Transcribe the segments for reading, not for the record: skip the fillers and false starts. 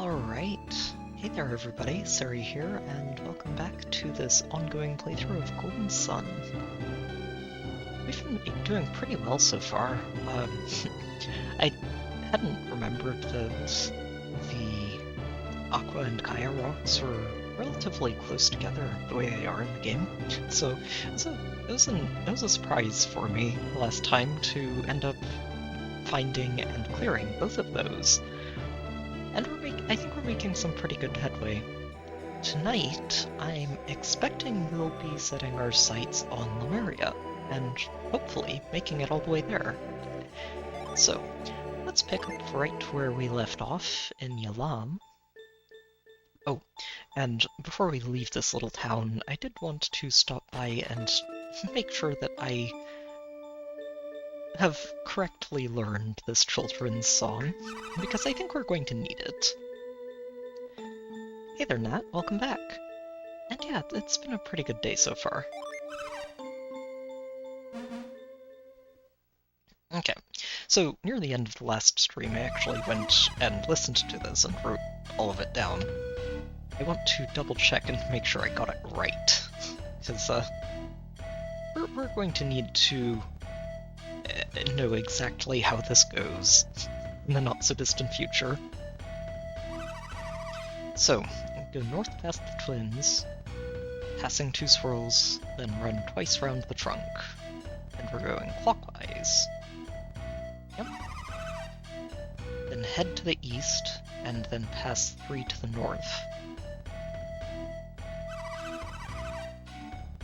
Alright, hey there everybody, Sari here, and welcome back to this ongoing playthrough of Golden Sun. We've been doing pretty well so far. I hadn't remembered that the Aqua and Gaia Rocks were relatively close together the way they are in the game, so it was a surprise for me last time to end up finding and clearing both of those. And I think we're making some pretty good headway. Tonight, I'm expecting we'll be setting our sights on Lemuria, and hopefully making it all the way there. So, let's pick up right where we left off in Yallam. Oh, and before we leave this little town, I did want to stop by and make sure that I have correctly learned this children's song, because I think we're going to need it. Hey there, Nat, welcome back. And yeah, it's been a pretty good day so far. Okay, so near the end of the last stream I actually went and listened to this and wrote all of it down. I want to double check and make sure I got it right, because we're going to need to know exactly how this goes in the not-so-distant future. So, go north past the twins, passing two swirls, then run twice round the trunk. And we're going clockwise. Yep. Then head to the east, and then pass 3 to the north.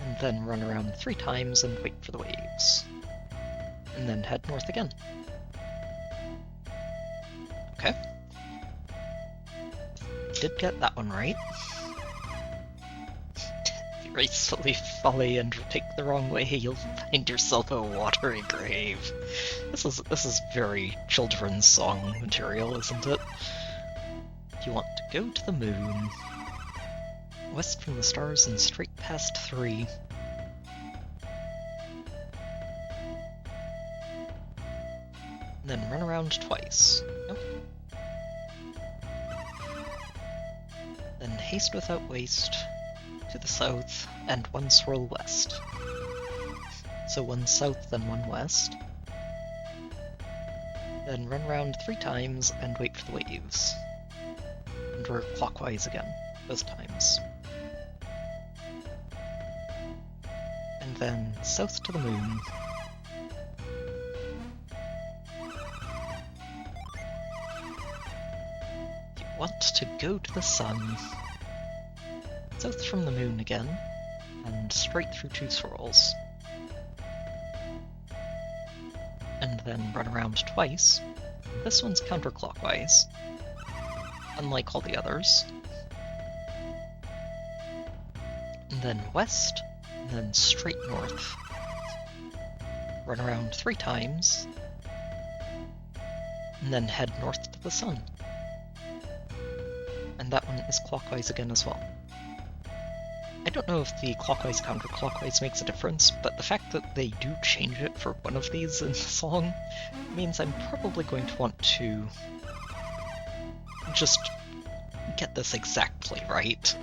And then run around 3 times and wait for the waves. And then head north again. Okay. Did get that one right. If you gracefully folly and take the wrong way, you'll find yourself a watery grave. This is very children's song material, isn't it? You want to go to the moon. West from the stars and straight past 3. Then run around twice. Nope. Then haste without waste to the south and 1 swirl west. So 1 south, then 1 west. Then run around 3 times and wait for the waves. And we're clockwise again, both times. And then south to the moon. Want to go to the sun. South from the moon again, and straight through 2 swirls. And then run around twice. This one's counterclockwise, unlike all the others. And then west, and then straight north. Run around 3 times, and then head north to the sun. And that one is clockwise again as well. I don't know if the clockwise counterclockwise makes a difference, but the fact that they do change it for one of these in the song means I'm probably going to want to just get this exactly right.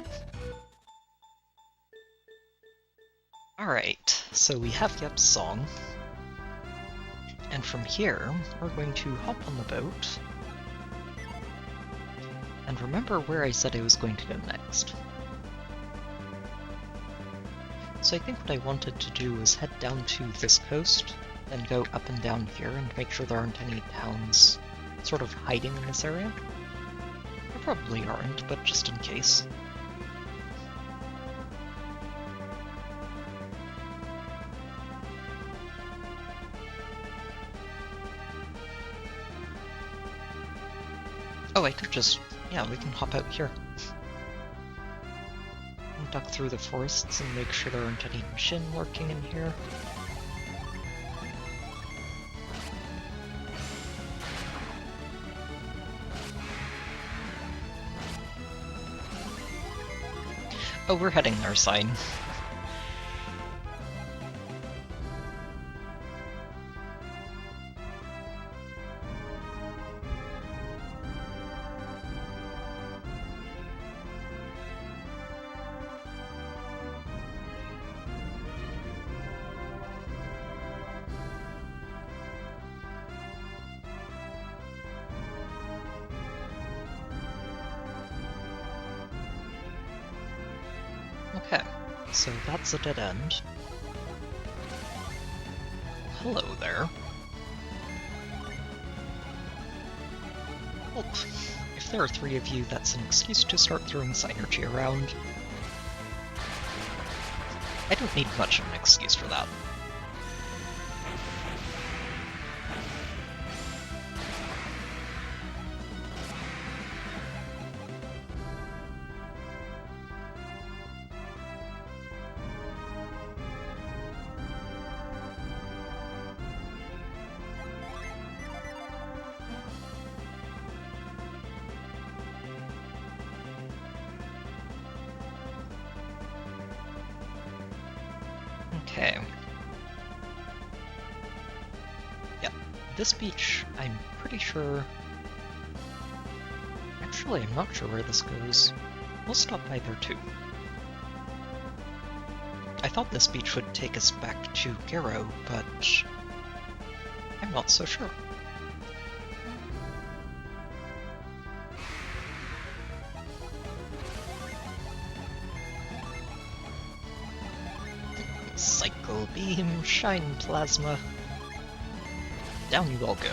Alright, so we have Yep's song, and from here we're going to hop on the boat. And remember where I said I was going to go next. So I think what I wanted to do was head down to this coast, then go up and down here and make sure there aren't any towns sort of hiding in this area. There probably aren't, but just in case. Oh, I could just... yeah, we can hop out here. And duck through the forests and make sure there aren't any Jinn lurking in here. Oh, we're heading our sign. Okay, so that's a dead end. Hello there. Well, if there are 3 of you, that's an excuse to start throwing synergy around. I don't need much of an excuse for that. Okay. Yeah, this beach, I'm pretty sure... Actually, I'm not sure where this goes. We'll stop by there too. I thought this beach would take us back to Garrow, but... I'm not so sure. Cycle beam, shine plasma. Down you all go.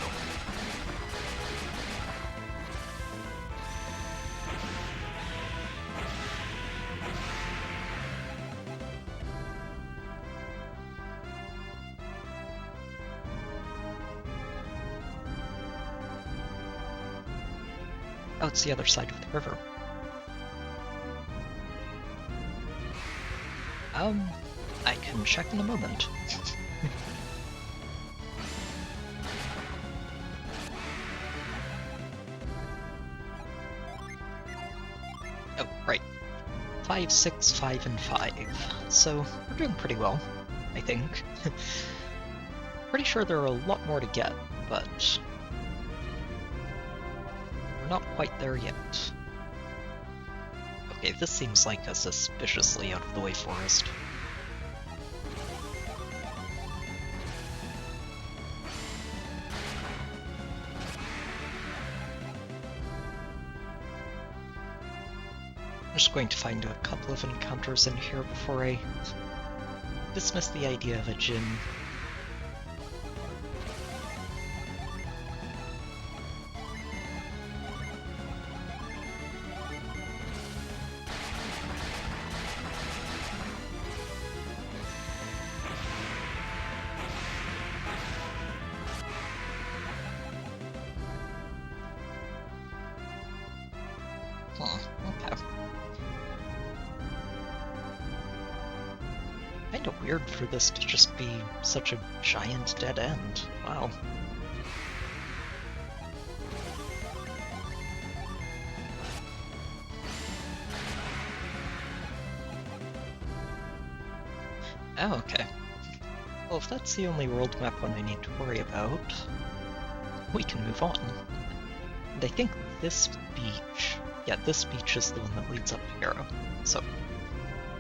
Oh, it's the other side of the river. I can check in a moment. Oh, right. 5, 6, 5, and 5. So, we're doing pretty well, I think. Pretty sure there are a lot more to get, but... we're not quite there yet. Okay, this seems like a suspiciously out-of-the-way forest. I'm just going to find a couple of encounters in here before I dismiss the idea of a gym. Okay. Kinda weird for this to just be such a giant dead end. Wow. Oh, okay. Well, if that's the only world map one I need to worry about, we can move on. And I think this beach... yeah, this beach is the one that leads up to Garrow. So,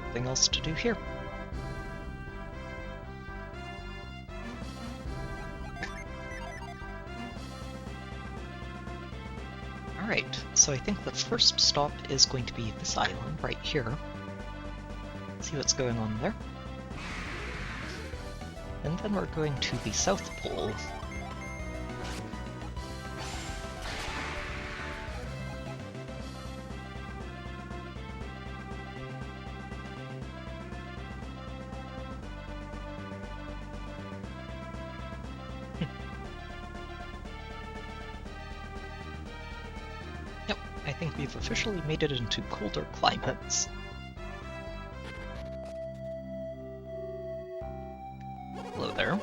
nothing else to do here. Alright, so I think the first stop is going to be this island right here. See what's going on there. And then we're going to the South Pole. Yep, I think we've officially made it into colder climates. Hello there.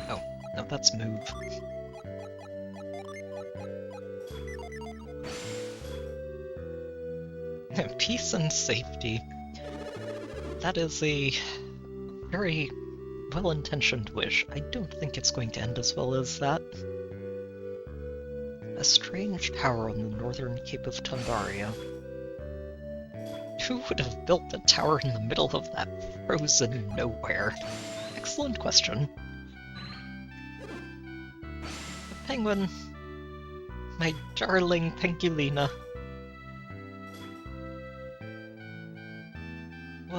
Oh, no, that's move. Peace and safety. That is a very well-intentioned wish. I don't think it's going to end as well as that. A strange tower on the northern Cape of Tundaria. Who would have built a tower in the middle of that frozen nowhere? Excellent question. Penguin. My darling Pengulina.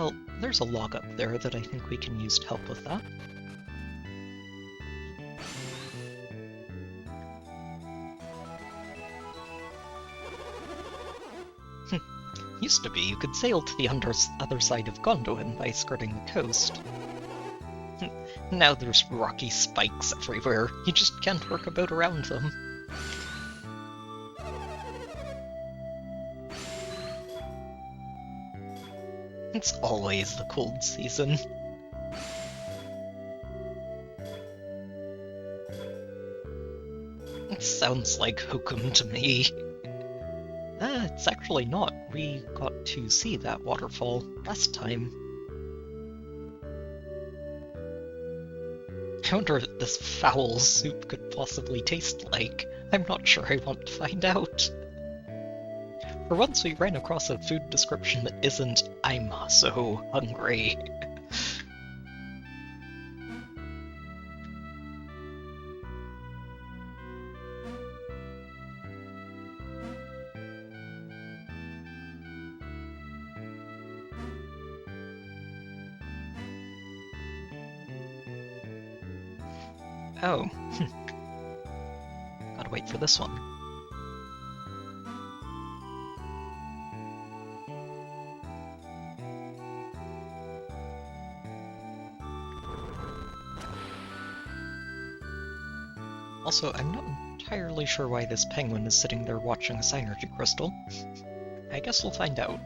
well, there's a log up there that I think we can use to help with that. Used to be you could sail to the other side of Gondolin by skirting the coast. Now there's rocky spikes everywhere, you just can't work a boat around them. It's always the cold season. It sounds like hokum to me. It's actually not. We got to see that waterfall last time. I wonder what this foul soup could possibly taste like. I'm not sure I want to find out. For once we ran across a food description that isn't, "I'm so hungry." Oh. Gotta wait for this one. Also, I'm not entirely sure why this penguin is sitting there watching a synergy crystal. I guess we'll find out.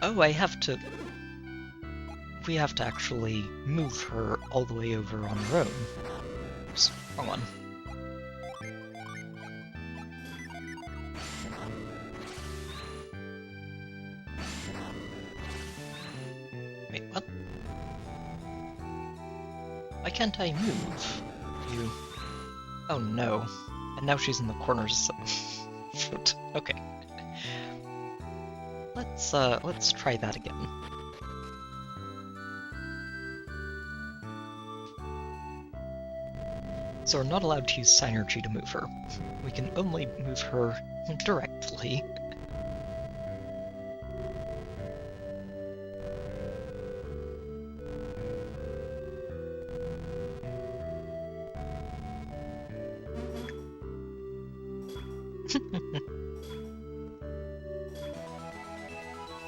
Oh, we have to actually move her all the way over on her own. Oops, wrong one. Wait, what? Why can't I move? You... Oh no. And now she's in the corners. Shoot. Okay. Let's try that again. So we're not allowed to use synergy to move her. We can only move her directly.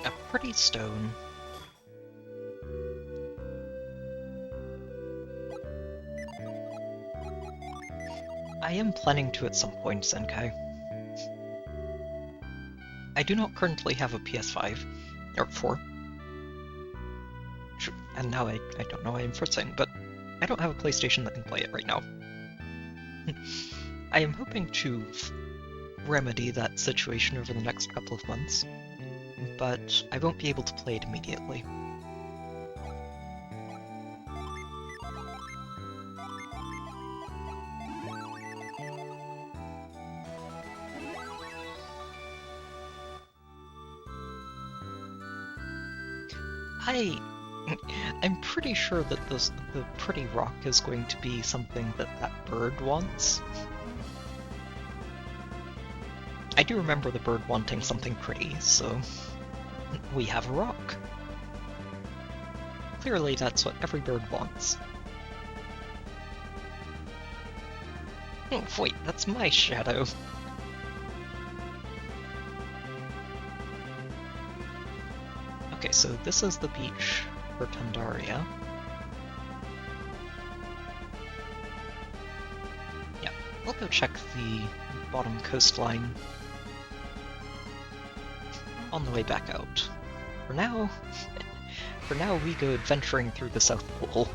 A pretty stone. I am planning to at some point, Zenkai. I do not currently have a PS5, or 4. And now I don't know why I'm forcing, but I don't have a PlayStation that can play it right now. I am hoping to remedy that situation over the next couple of months, but I won't be able to play it immediately. I'm pretty sure that the pretty rock is going to be something that bird wants. I do remember the bird wanting something pretty, so we have a rock. Clearly that's what every bird wants. Oh, wait, that's my shadow. Okay, so this is the beach for Pandaria. Yeah, I'll go check the bottom coastline on the way back out. For now we go adventuring through the South Pole.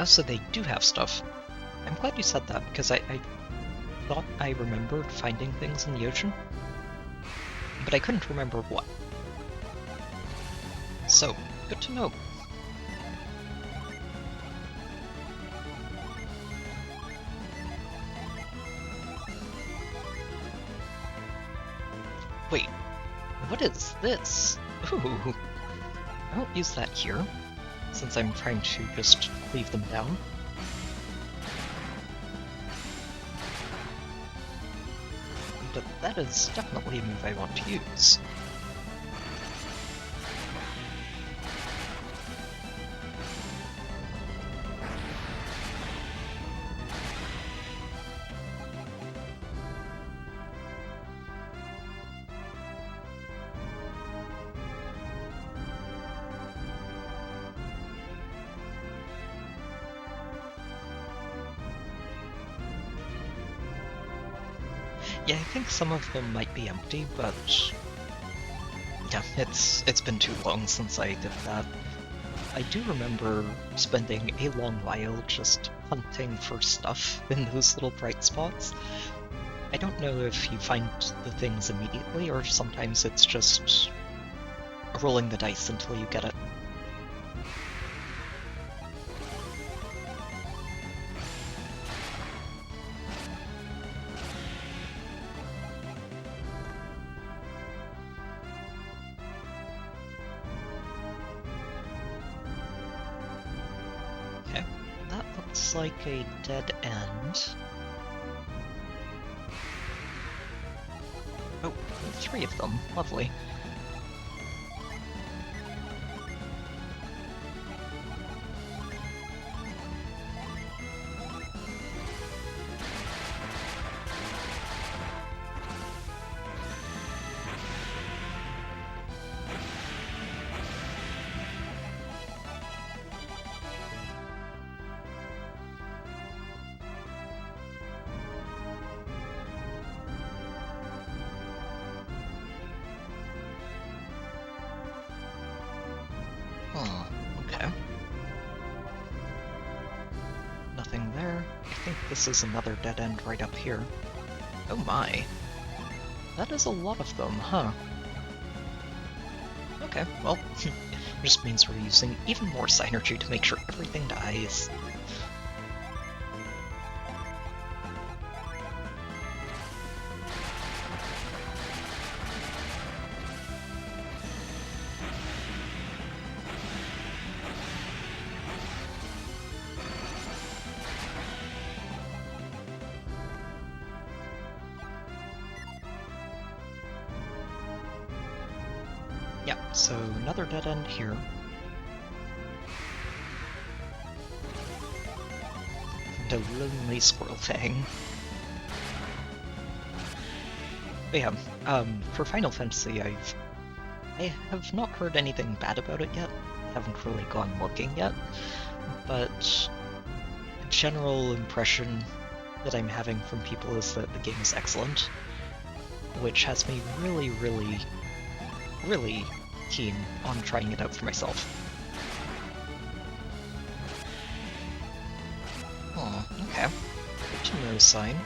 Oh, so they do have stuff. I'm glad you said that, because I thought I remembered finding things in the ocean, but I couldn't remember what. So, good to know. Wait, what is this? Ooh, I won't use that here, since I'm trying to just leave them down. But that is definitely a move I want to use. Yeah, I think some of them might be empty, but yeah, it's been too long since I did that. I do remember spending a long while just hunting for stuff in those little bright spots. I don't know if you find the things immediately, or sometimes it's just rolling the dice until you get it. Okay, that looks like a dead end. Oh, 3 of them. Lovely. Okay. Nothing there. I think this is another dead end right up here. Oh my. That is a lot of them, huh? Okay, well, it just means we're using even more synergy to make sure everything dies. Yeah, so another dead end here. And a lonely squirrel fang. But yeah, for Final Fantasy, I have not heard anything bad about it yet. I haven't really gone looking yet, but the general impression that I'm having from people is that the game is excellent, which has me really, really, really keen on trying it out for myself. Oh, okay. Good to know sign.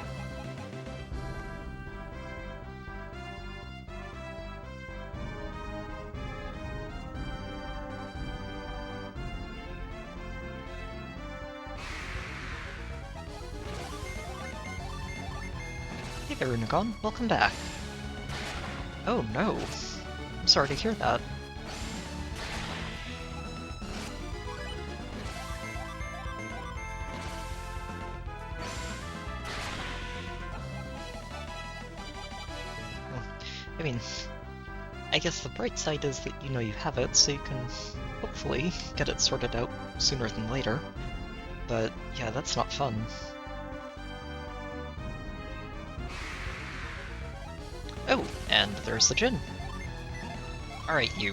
Hey there, Unagon. Welcome back. Oh no. I'm sorry to hear that. I mean, I guess the bright side is that you know you have it, so you can hopefully get it sorted out sooner than later. But yeah, that's not fun. Oh, and there's the gin. Alright, you.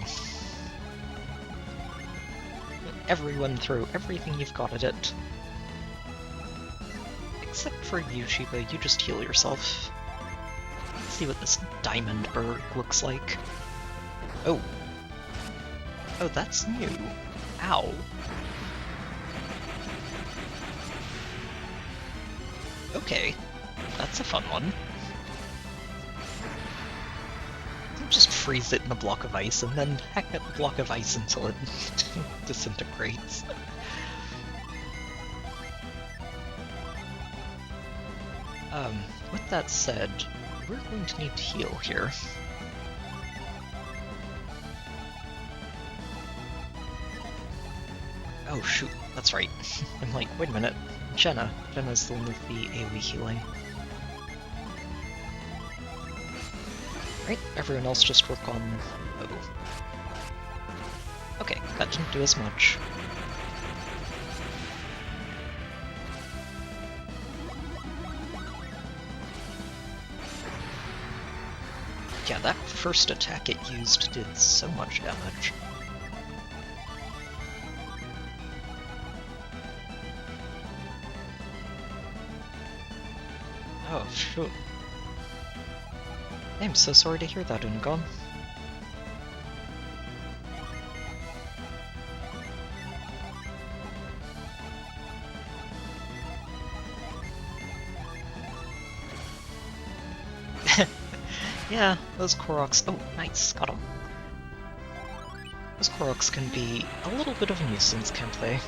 Everyone throw everything you've got at it. Except for you, Shiba, you just heal yourself. Let's see what this diamond berg looks like. Oh. Oh, that's new. Ow. Okay, that's a fun one. Just freeze it in a block of ice and then hack at the block of ice until it disintegrates. With that said, we're going to need to heal here. Oh shoot, that's right. I'm like, wait a minute, Jenna's the one with the AoE healing. Right, everyone else just work on... Oh. Okay, that didn't do as much. Yeah, that first attack it used did so much damage. Oh, shoot. I'm so sorry to hear that, Ungon. Yeah, those Koroks... Oh, nice, got them. Those Koroks can be a little bit of a nuisance, can't they?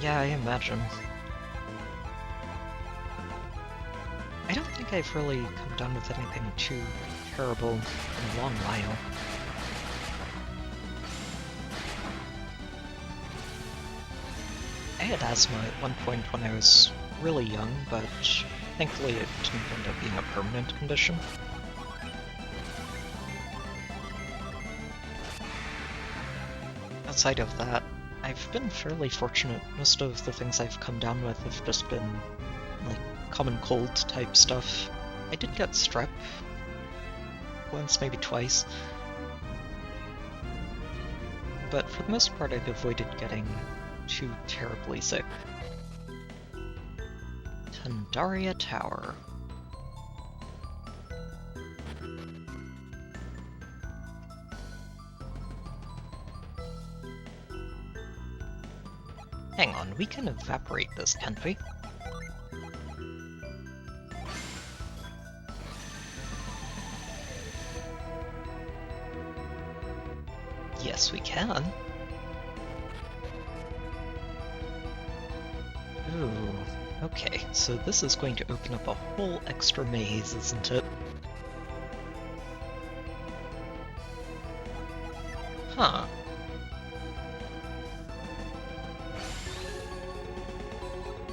Yeah, I imagine. I don't think I've really come down with anything too terrible in a long while. I had asthma at one point when I was really young, but thankfully it didn't end up being a permanent condition. Outside of that, I've been fairly fortunate. Most of the things I've come down with have just been, like, common cold type stuff. I did get strep once, maybe twice. But for the most part I've avoided getting too terribly sick. Tandaria Tower. Hang on, we can evaporate this, can't we? Yes, we can. Ooh, okay, so this is going to open up a whole extra maze, isn't it? Huh.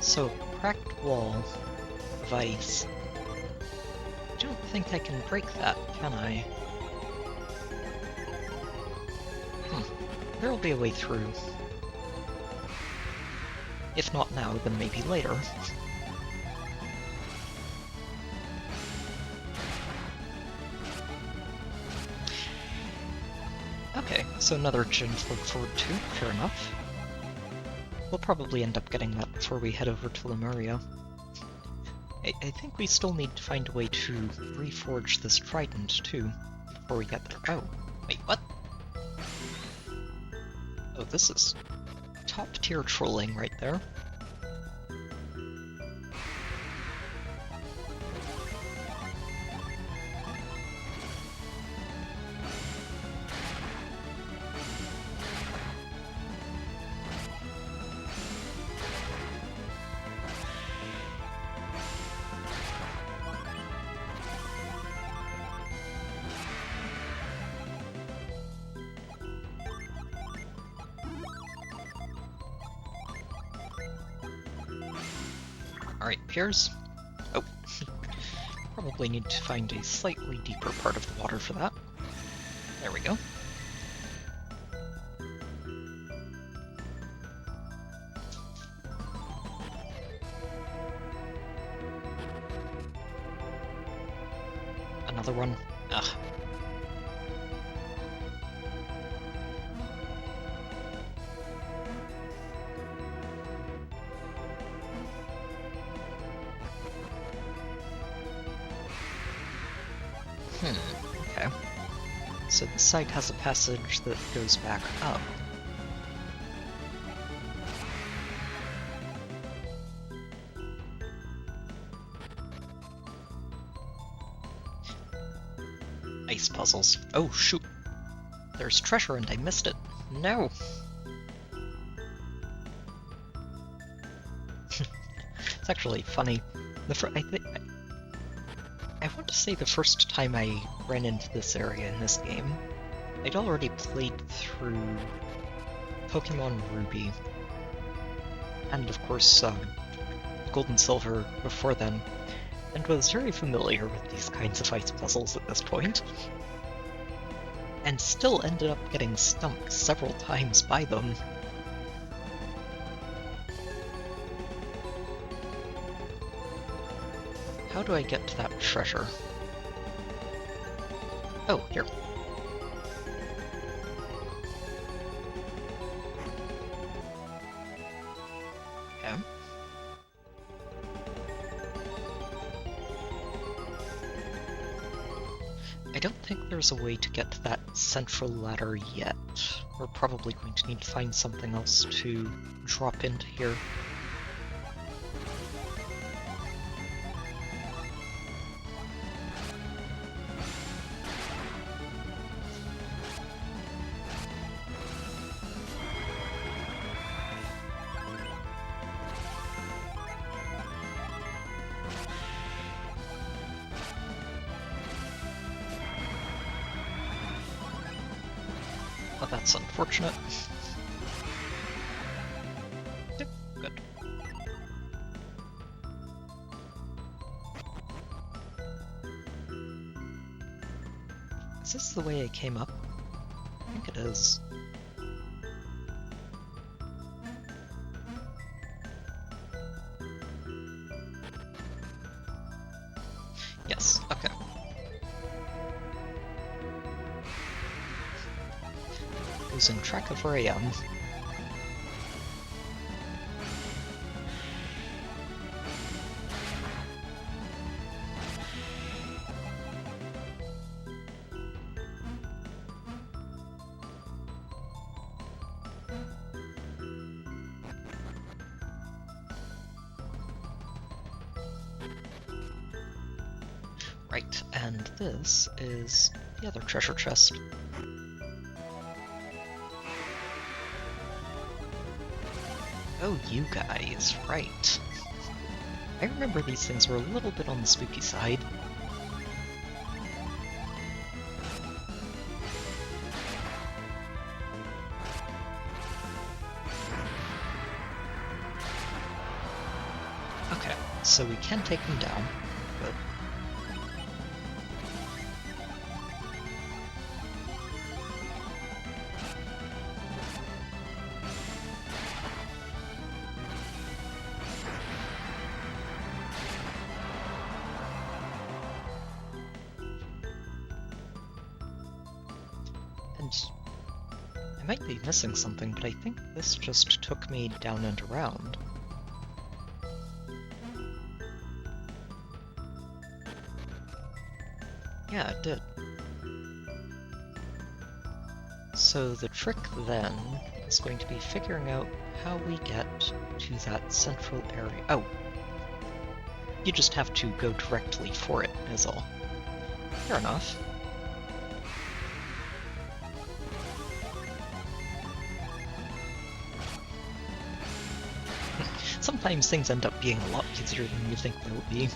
So, cracked wall of ice. I don't think I can break that, can I? There'll be a way through. If not now, then maybe later. Okay, so another gym to look forward to, fair enough. We'll probably end up getting that before we head over to Lemuria. I think we still need to find a way to reforge this trident, too, before we get there. Oh, wait, what? Oh, this is top-tier trolling right there. Alright, Piers. Oh. Probably need to find a slightly deeper part of the water for that. There we go. another one. Ugh. Okay. So this side has a passage that goes back up. Ice puzzles. Oh, shoot. There's treasure and I missed it. No. It's actually funny. I want to say the first time I ran into this area in this game, I'd already played through Pokemon Ruby, and of course Gold and Silver before then, and was very familiar with these kinds of ice puzzles at this point, and still ended up getting stumped several times by them. How do I get to that treasure? Oh, here. Okay. I don't think there's a way to get to that central ladder yet. We're probably going to need to find something else to drop into here. Oh, that's unfortunate. Yep, good. Is this the way I came up? I think it is. Yes, okay. Losing track of where I am. Right, and this is the other treasure chest. Oh, you guys, right. I remember these things were a little bit on the spooky side. Okay, so we can take them down, but... And I might be missing something, but I think this just took me down and around. Yeah, it did. So the trick then is going to be figuring out how we get to that central area. Oh! You just have to go directly for it, is all. Fair enough. Sometimes things end up being a lot easier than you think they will be.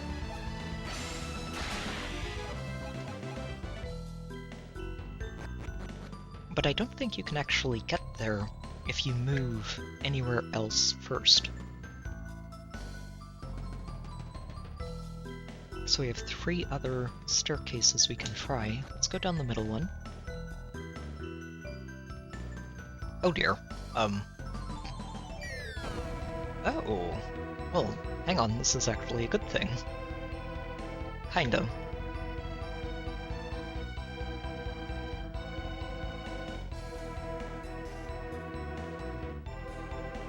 But I don't think you can actually get there if you move anywhere else first. So we have 3 other staircases we can try. Let's go down the middle one. Oh dear. Oh. Well, hang on, this is actually a good thing. Kinda.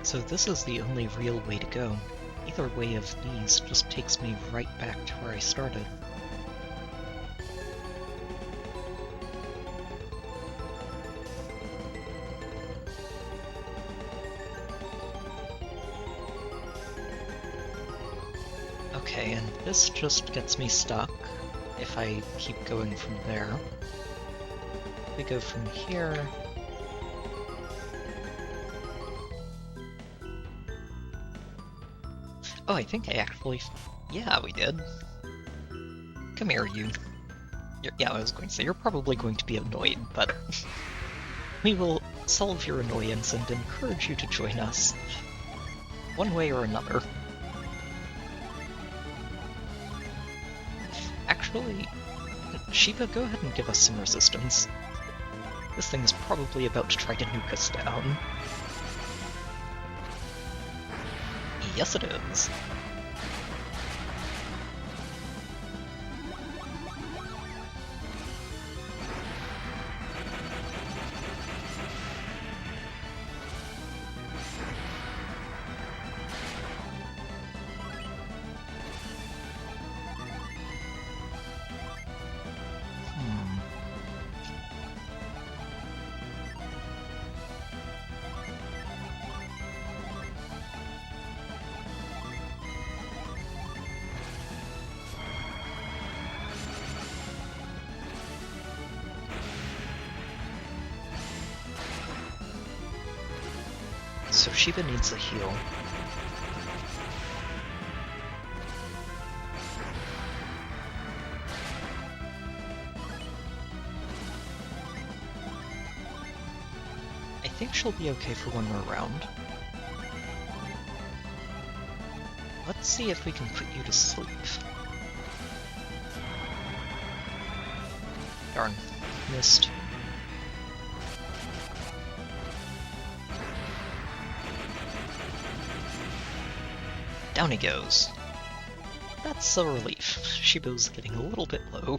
So this is the only real way to go. Either way of these just takes me right back to where I started. Okay, and this just gets me stuck if I keep going from there. We go from here. Oh, I think I actually... Yeah, we did. Come here, you. Yeah, I was going to say, you're probably going to be annoyed, but... we will solve your annoyance and encourage you to join us. One way or another. Actually, Shiva, go ahead and give us some resistance. This thing is probably about to try to nuke us down. Yes, it is. So Shiva needs a heal. I think she'll be okay for one more round. Let's see if we can put you to sleep. Darn, missed. Down he goes. That's a relief. Shibo's getting a little bit low.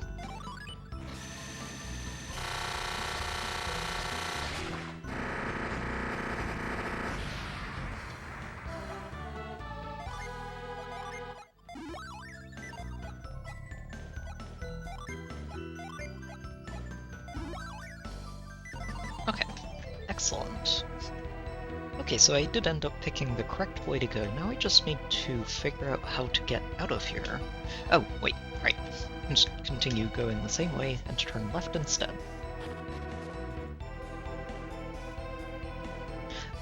Okay, excellent. Okay, so I did end up picking the correct way to go. Now I just need to figure out how to get out of here. Oh, wait, right. Just continue going the same way and turn left instead.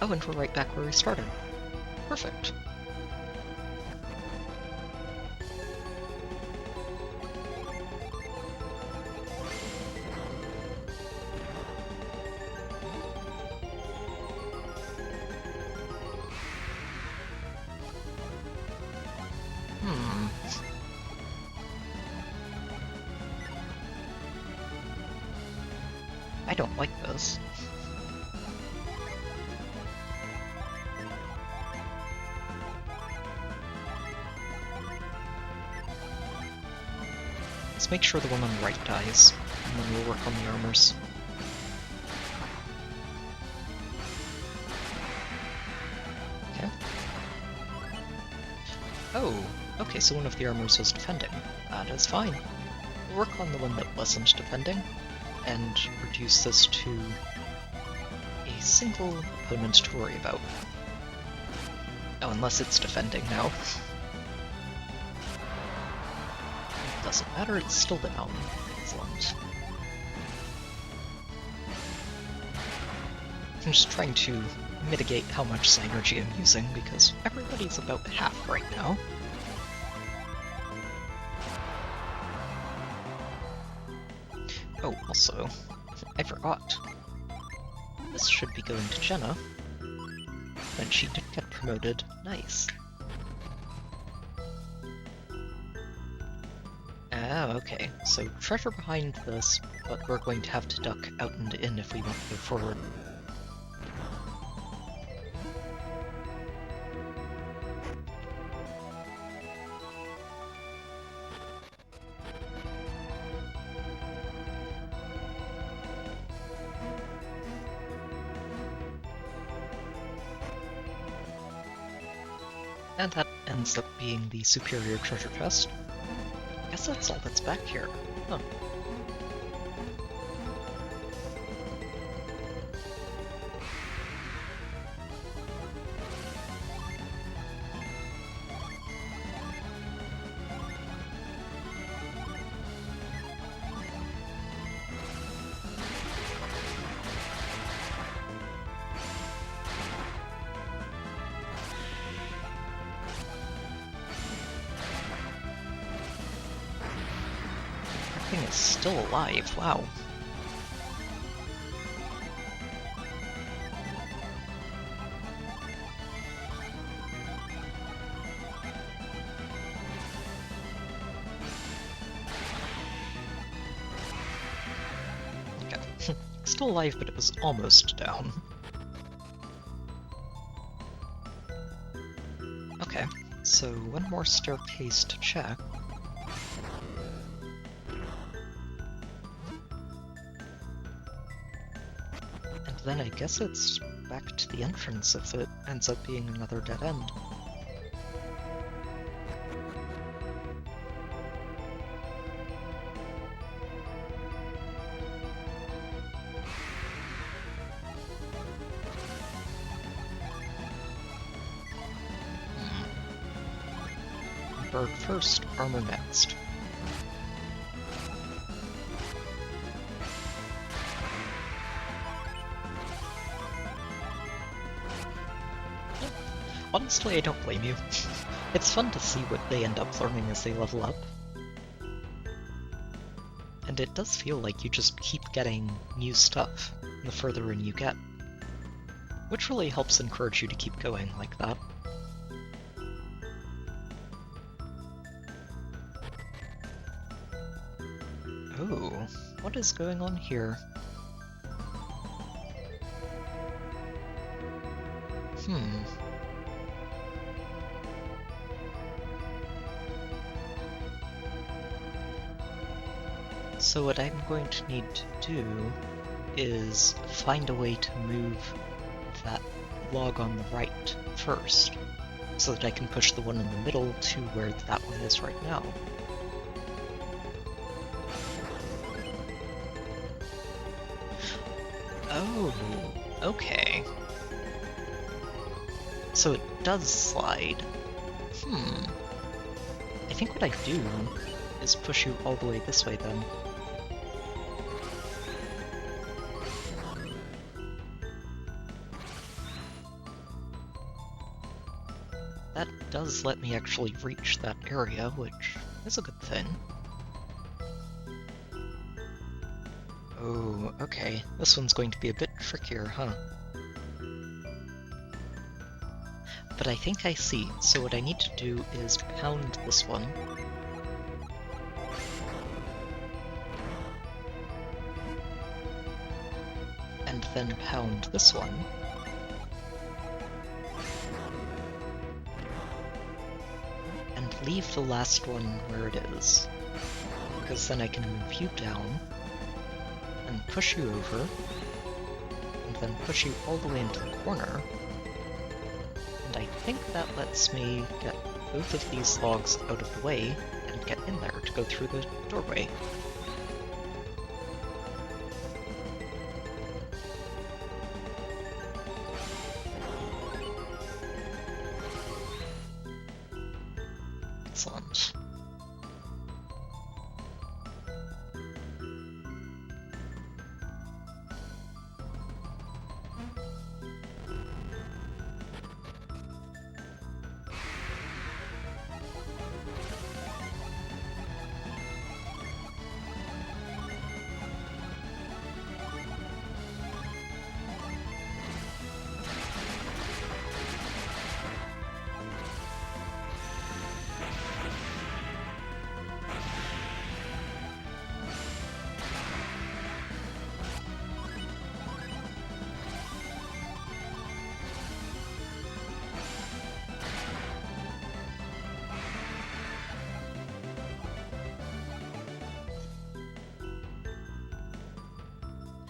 Oh, and we're right back where we started. Perfect. I don't like this. Let's make sure the one on the right dies, and then we'll work on the armors. Okay. Oh, okay, so one of the armors was defending. That is fine. We'll work on the one that wasn't defending, and reduce this to a single opponent to worry about. Oh, unless it's defending now. Doesn't matter, it's still down. Excellent. I'm just trying to mitigate how much synergy I'm using, because everybody's about half right now. Oh, also, I forgot. This should be going to Jenna. And she did get promoted. Nice. Ah, okay. So treasure behind this, but we're going to have to duck out and in if we want to go forward. And that ends up being the superior treasure chest. I guess that's all that's back here. Huh. Thing is still alive, wow. Okay, still alive, but it was almost down. Okay, so one more staircase to check. Then I guess it's back to the entrance if it ends up being another dead end. Bird first, armor next. Honestly, I don't blame you. It's fun to see what they end up learning as they level up. And it does feel like you just keep getting new stuff the further in you get. Which really helps encourage you to keep going like that. Oh, what is going on here? So what I'm going to need to do is find a way to move that log on the right first, so that I can push the one in the middle to where that one is right now. Oh, okay. So it does slide. I think what I do is push you all the way this way then. That does let me actually reach that area, which is a good thing. Oh, okay. This one's going to be a bit trickier, huh? But I think I see. So what I need to do is pound this one. And then pound this one. And leave the last one where it is. Because then I can move you down, and push you over, and then push you all the way into the corner. And I think that lets me get both of these logs out of the way and get in there to go through the doorway. Excellent.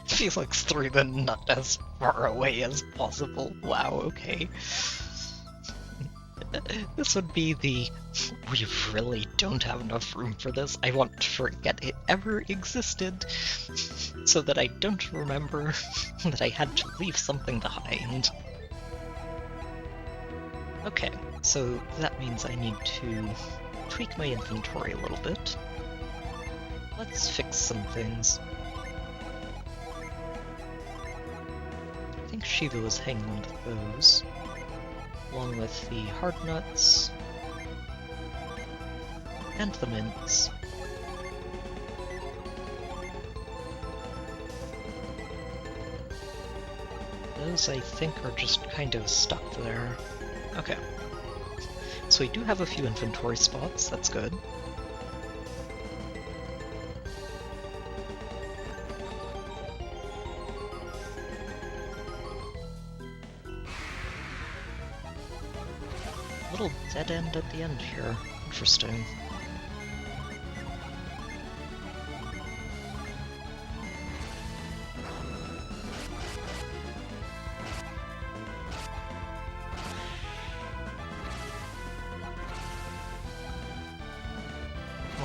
Felix threw the nut as far away as possible. Wow, okay. This would be the, we really don't have enough room for this. I want to forget it ever existed, so that I don't remember that I had to leave something behind. Okay, so that means I need to tweak my inventory a little bit. Let's fix some things. I think Shiva was hanging on to those, along with the hard nuts and the mints. Those, I think, are just kind of stuck there. Okay. So we do have a few inventory spots, that's good. Little dead end at the end here. Interesting.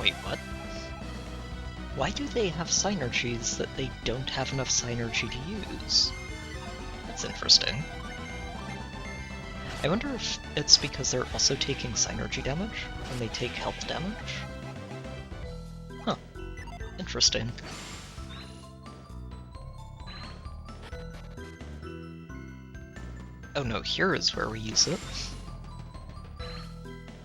Wait, what? Why do they have synergies that they don't have enough synergy to use? That's interesting. I wonder if it's because they're also taking synergy damage when they take health damage? Huh. Interesting. Oh no, here is where we use it.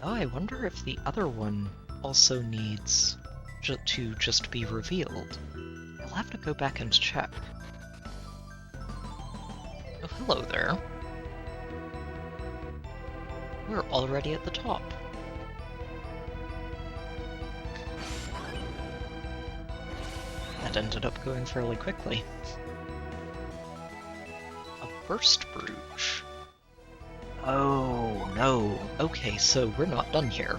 Oh, I wonder if the other one also needs to just be revealed. I'll have to go back and check. Oh, hello there. We're already at the top. That ended up going fairly quickly. A burst brooch. Oh, no. Okay, so we're not done here.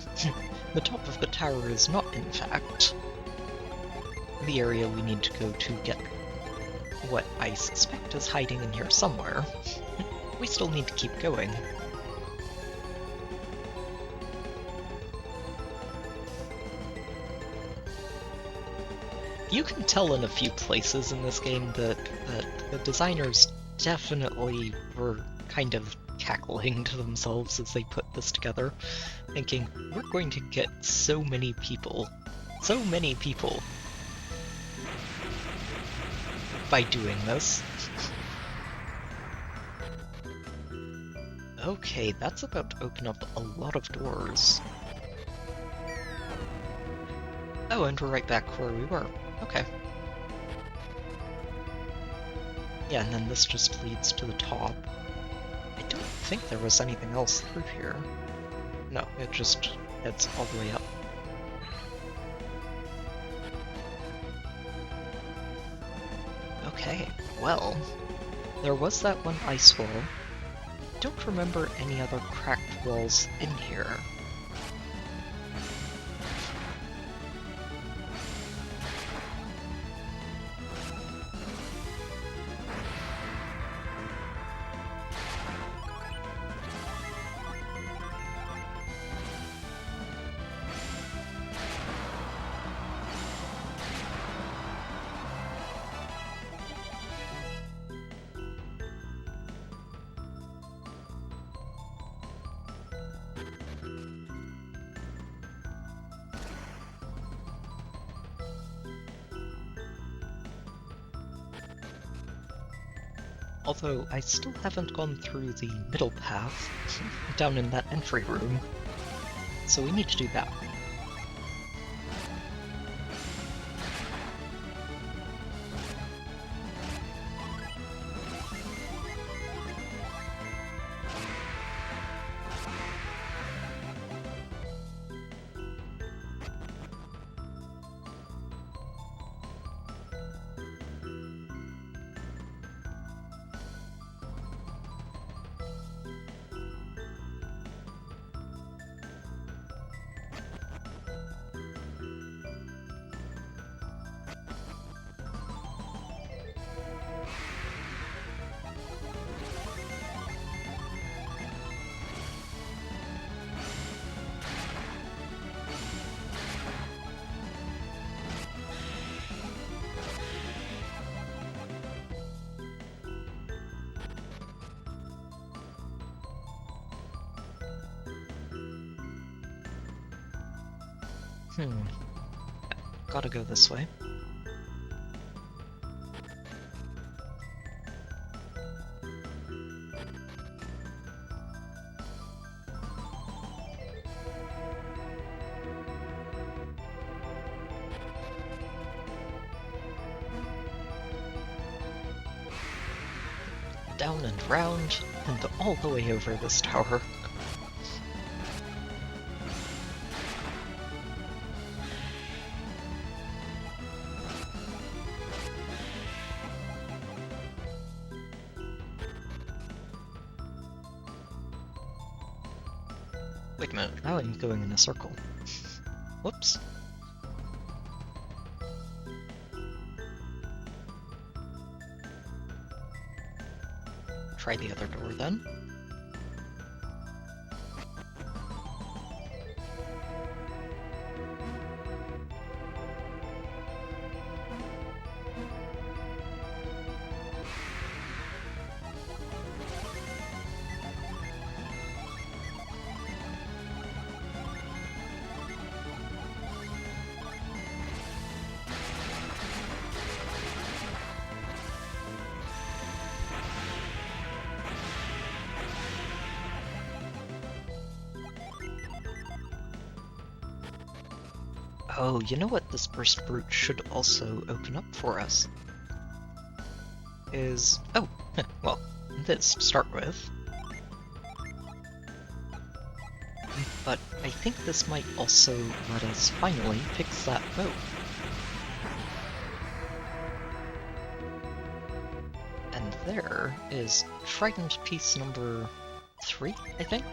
The top of the tower is not, in fact, the area we need to go to get what I suspect is hiding in here somewhere. We still need to keep going. You can tell in a few places in this game that the designers definitely were kind of cackling to themselves as they put this together, thinking, we're going to get so many people by doing this. Okay, that's about to open up a lot of doors. Oh, and we're right back where we were. Okay. Yeah, and then this just leads to the top. I don't think there was anything else through here. No, it just heads all the way up. Okay, well, there was that one ice wall. I don't remember any other cracked walls in here. Although I still haven't gone through the middle path down in that entry room, so we need to do that. Gotta go this way. Down and round, and all the way over this tower. Wait a minute, now I'm going in a circle. Whoops. Try the other door then. Oh, you know what this burst brute should also open up for us? Is... oh, well, this to start with. But I think this might also let us finally fix that boat. And there is trident piece number 3, I think?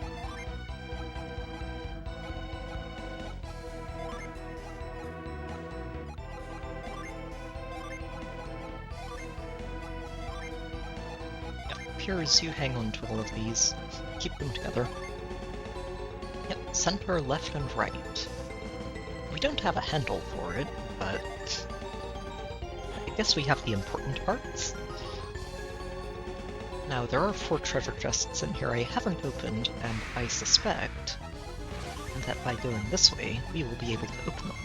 Appears you hang on to all of these. Keep them together. Yep, center, left, and right. We don't have a handle for it, but I guess we have the important parts. Now, there are 4 treasure chests in here I haven't opened, and I suspect that by going this way, we will be able to open them.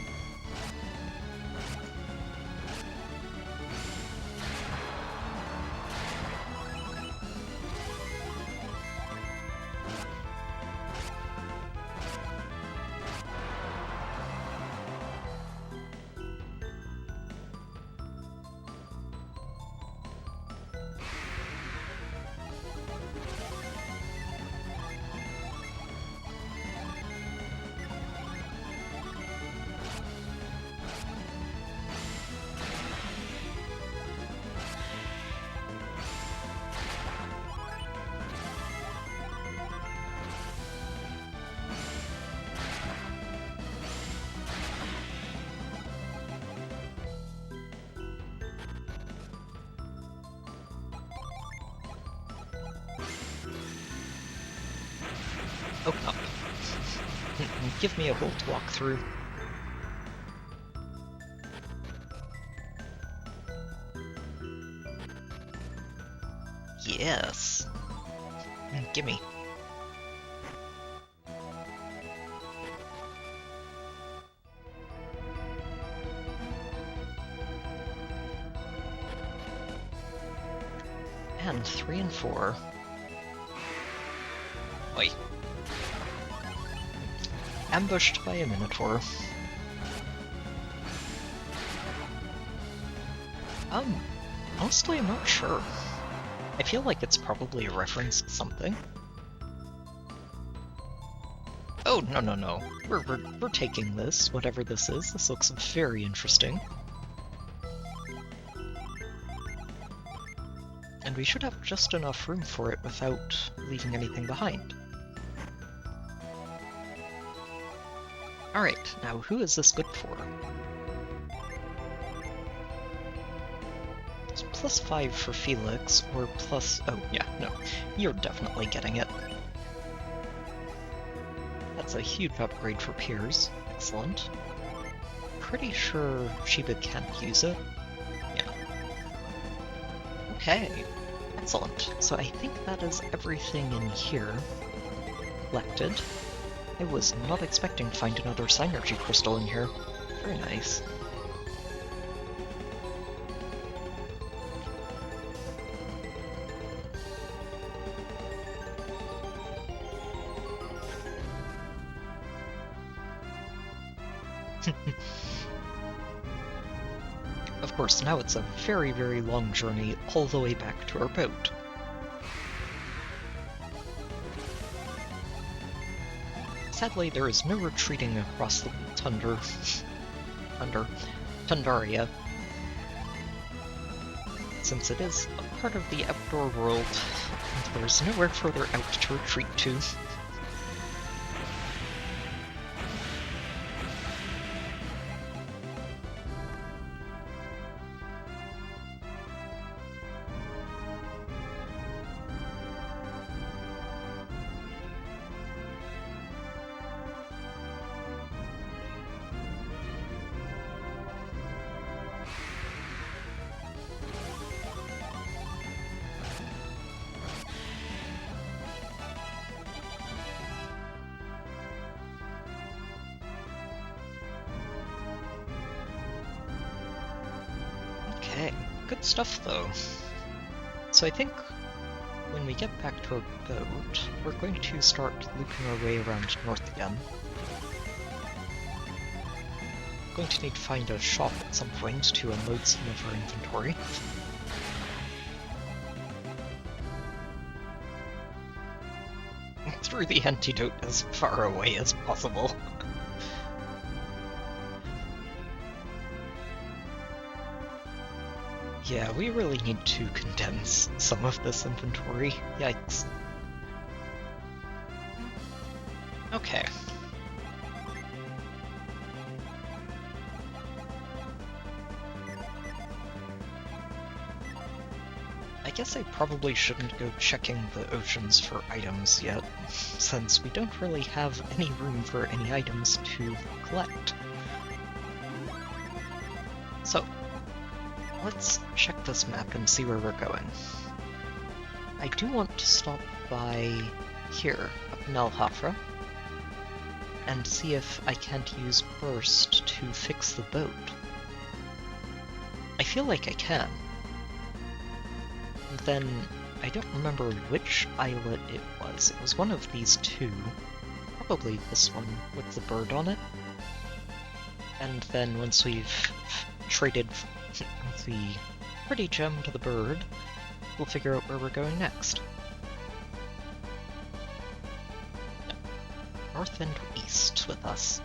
Open up. Give me a hole to walk through. Yes. Gimme. And 3 and 4. Wait. Ambushed by a minotaur. Honestly, I'm not sure. I feel like it's probably a reference to something. Oh, no. We're taking this, whatever this is. This looks very interesting. And we should have just enough room for it without leaving anything behind. Alright, now who is this good for? It's +5 for Felix, or plus... oh, yeah, no. You're definitely getting it. That's a huge upgrade for Piers. Excellent. Pretty sure Sheba can't use it. Yeah. Okay. Excellent. So I think that is everything in here collected. I was not expecting to find another synergy crystal in here. Very nice. Of course, now it's a very, very long journey all the way back to our boat. Sadly, there is no retreating across the Tundaria, since it is a part of the outdoor world, and there's nowhere further out to retreat to. Okay, good stuff though. So I think when we get back to our boat, we're going to start looping our way around north again. Going to need to find a shop at some point to unload some of our inventory. Through the antidote as far away as possible. Yeah, we really need to condense some of this inventory. Yikes. Okay. I guess I probably shouldn't go checking the oceans for items yet, since we don't really have any room for any items to collect. So, let's check this map and see where we're going. I do want to stop by here, up in Alhafra, and see if I can't use Burst to fix the boat. I feel like I can. And then, I don't remember which islet it was. It was one of these two. Probably this one with the bird on it. And then once we've traded the pretty gem to the bird, we'll figure out where we're going next. North and east with us.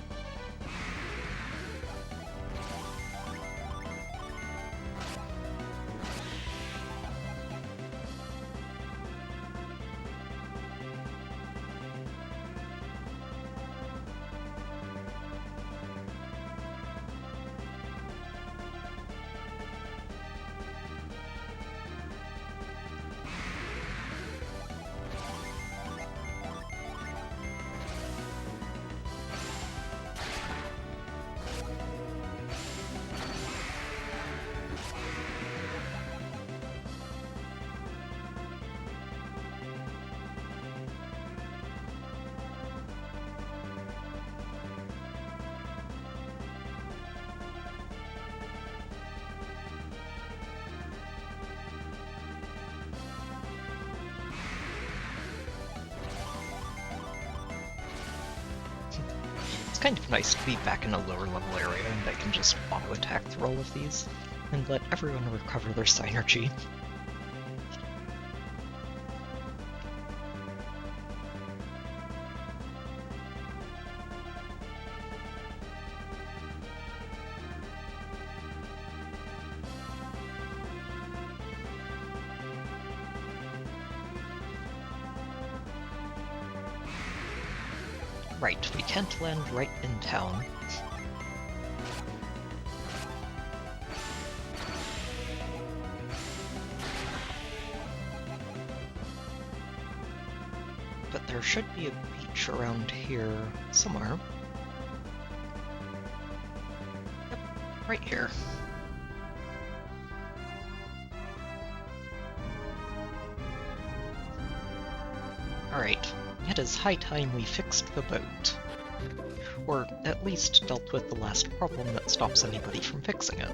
Kind of nice to be back in a lower level area and I can just auto-attack through all of these and let everyone recover their synergy. Right, we can't land right in town. But there should be a beach around here somewhere. Yep, right here. Alright, it is high time we fixed the boat. Or at least dealt with the last problem that stops anybody from fixing it.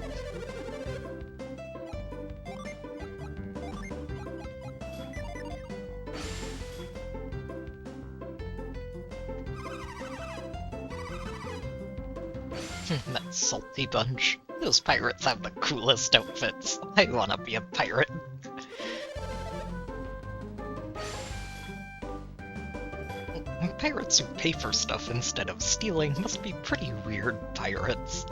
That salty bunch. Those pirates have the coolest outfits. I wanna be a pirate. Pirates who pay for stuff instead of stealing must be pretty weird pirates.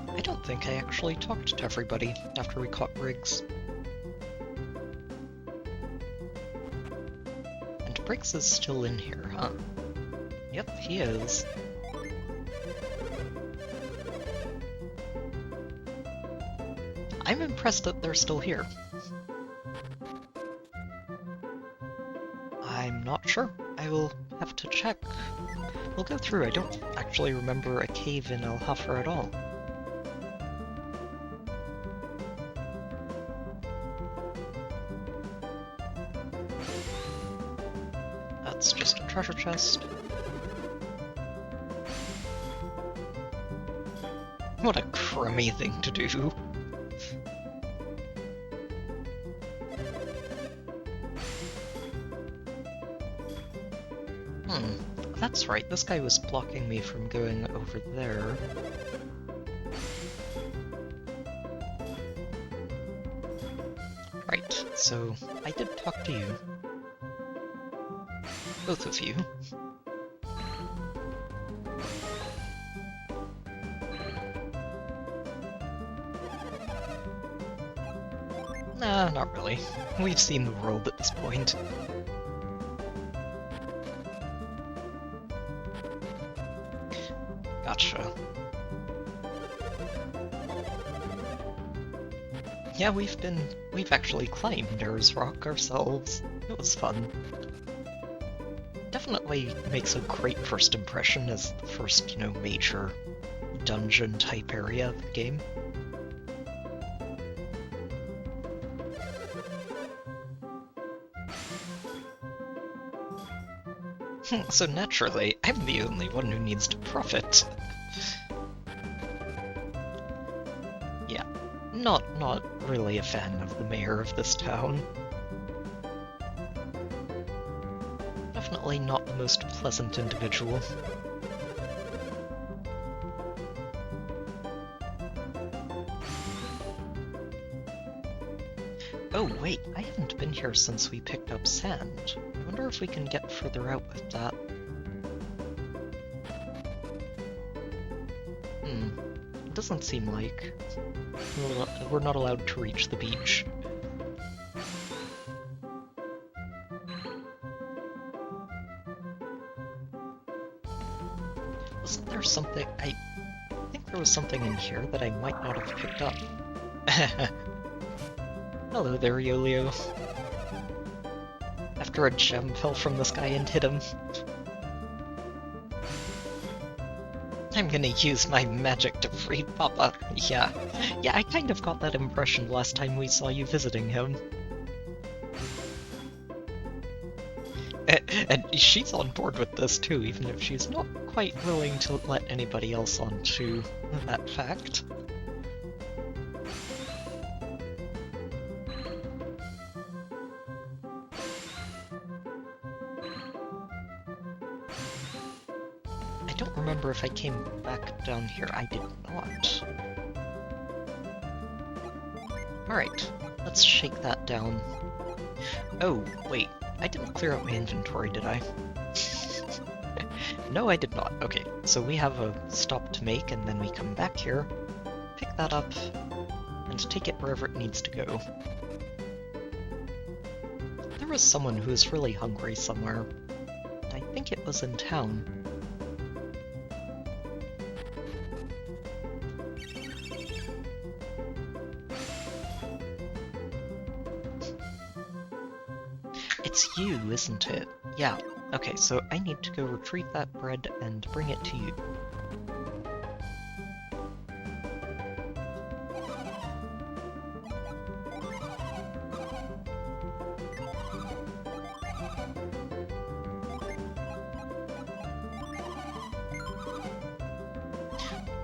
I don't think I actually talked to everybody after we caught Briggs. And Briggs is still in here, huh? Yep, he is. I'm impressed that they're still here. I'm not sure. I will have to check. We'll go through. I don't actually remember a cave in El Hafar at all. That's just a treasure chest. What a crummy thing to do. That's right, this guy was blocking me from going over there. Right, so I did talk to you. Both of you. Nah, not really. We've seen the world at this point. Gotcha. Yeah, we've actually climbed Nurse Rock ourselves. It was fun. Definitely makes a great first impression as the first, major dungeon type area of the game. So naturally, I'm the only one who needs to profit. Yeah, not really a fan of the mayor of this town. Definitely not the most pleasant individual. Oh wait, I haven't been here since we picked up sand. I wonder if we can get further out with that. It doesn't seem like. We're not allowed to reach the beach. Wasn't there something? I think there was something in here that I might not have picked up. Hello there, Yolio. After a gem fell from the sky and hit him. I'm gonna use my magic to free Papa. Yeah, I kind of got that impression last time we saw you visiting him. And she's on board with this too, even if she's not quite willing to let anybody else onto that fact. I don't remember if I came back down here. I did not. Alright, let's shake that down. Oh, wait. I didn't clear out my inventory, did I? No, I did not. Okay, so we have a stop to make, and then we come back here, pick that up, and take it wherever it needs to go. There was someone who was really hungry somewhere. I think it was in town. It's you, isn't it? Yeah. Okay, so I need to go retrieve that bread and bring it to you.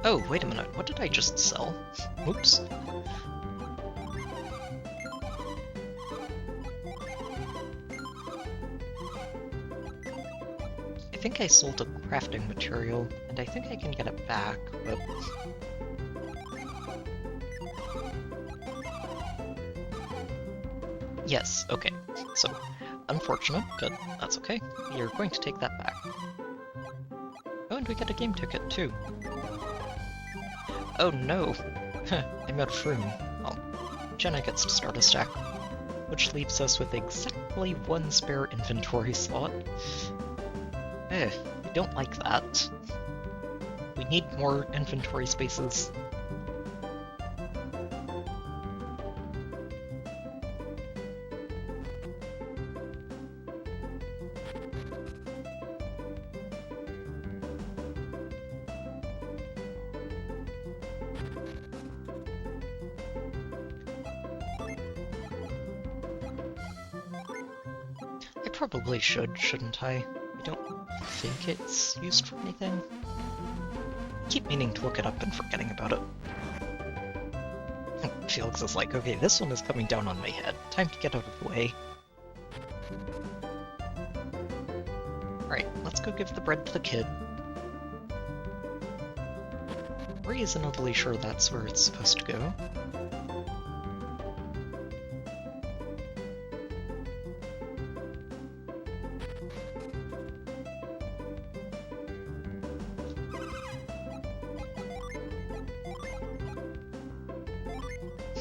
Oh, wait a minute, what did I just sell? Oops. I think I sold a crafting material, and I think I can get it back, but... Yes, okay. So, unfortunate, but that's okay. You're going to take that back. Oh, and we get a game ticket, too. Oh no! I'm out of room. Well, Jenna gets to start a stack, which leaves us with exactly one spare inventory slot. I don't like that. We need more inventory spaces. I probably shouldn't I? I don't think it's used for anything. I keep meaning to look it up and forgetting about it. Felix is like, okay, this one is coming down on my head. Time to get out of the way. Alright, let's go give the bread to the kid. Reasonably sure that's where it's supposed to go.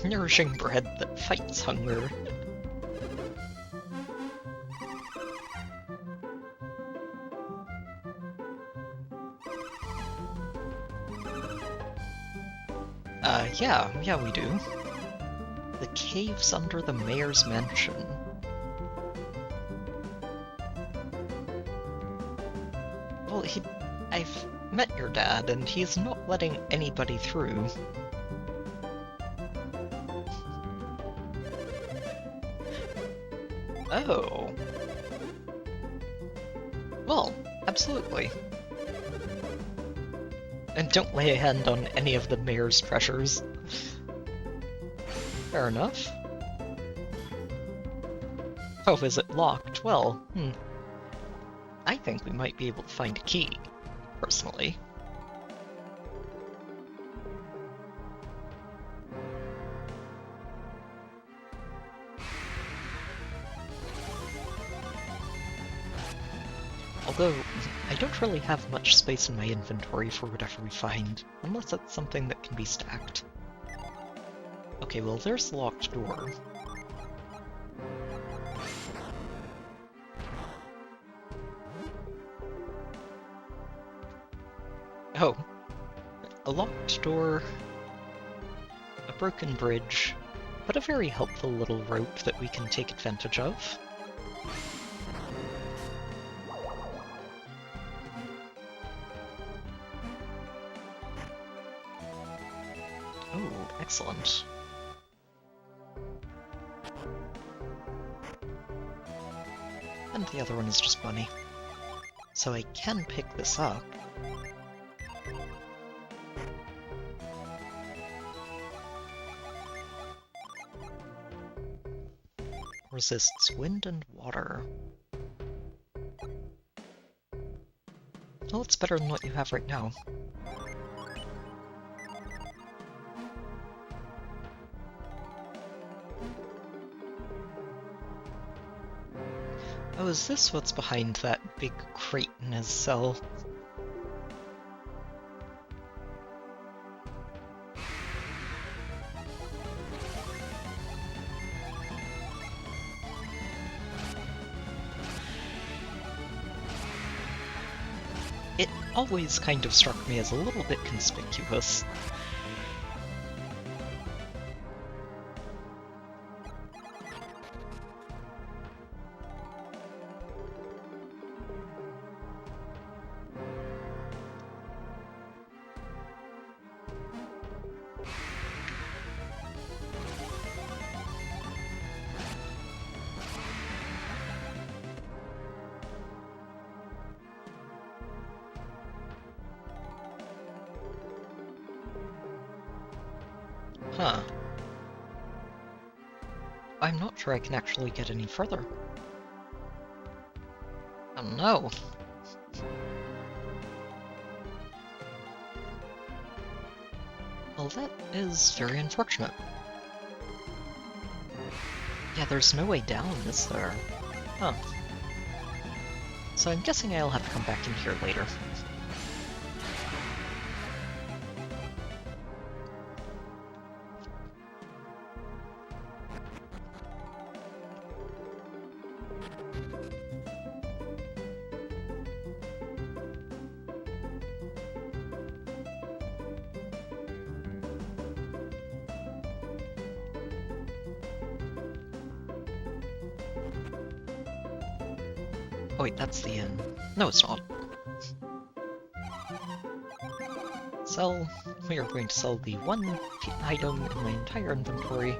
Nourishing bread that fights hunger. Yeah, we do. The caves under the mayor's mansion. Well, I've met your dad, and he's not letting anybody through. Oh. Well, absolutely. And don't lay a hand on any of the mayor's treasures. Fair enough. Oh, is it locked? Well, I think we might be able to find a key, personally. Although, I don't really have much space in my inventory for whatever we find, unless it's something that can be stacked. Okay, well there's the locked door. Oh. A locked door, a broken bridge, but a very helpful little rope that we can take advantage of. Oh, excellent. And the other one is just money. So I can pick this up. Resists wind and water. Well, it's better than what you have right now. Oh, is this what's behind that big crate in his cell? It always kind of struck me as a little bit conspicuous. Huh. I'm not sure I can actually get any further. Oh no. Well, that is very unfortunate. Yeah, there's no way down, is there? Huh. So I'm guessing I'll have to come back in here later. Oh wait, that's the inn. No, it's not. Sell. We are going to sell the one item in my entire inventory.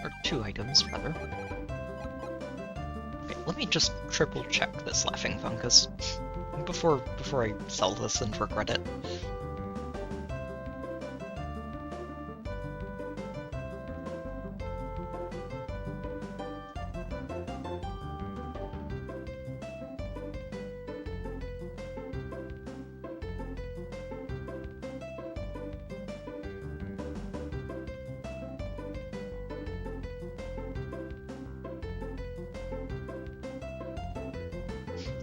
Or 2 items, rather. Okay, let me just triple check this laughing fungus before I sell this and regret it.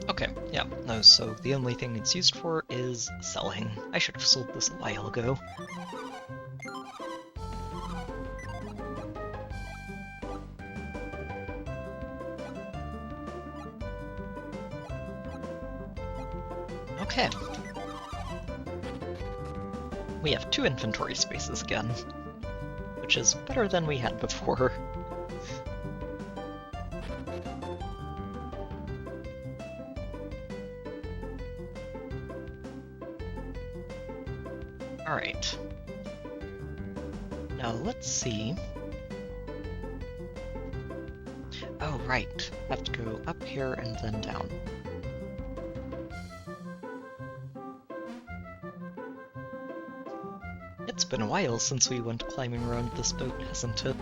Okay, yeah, no, so the only thing it's used for is selling. I should have sold this a while ago. Okay. We have 2 inventory spaces again, which is better than we had before. Alright. Now let's see. Oh, right. Have to go up here and then down. It's been a while since we went climbing around this boat, hasn't it?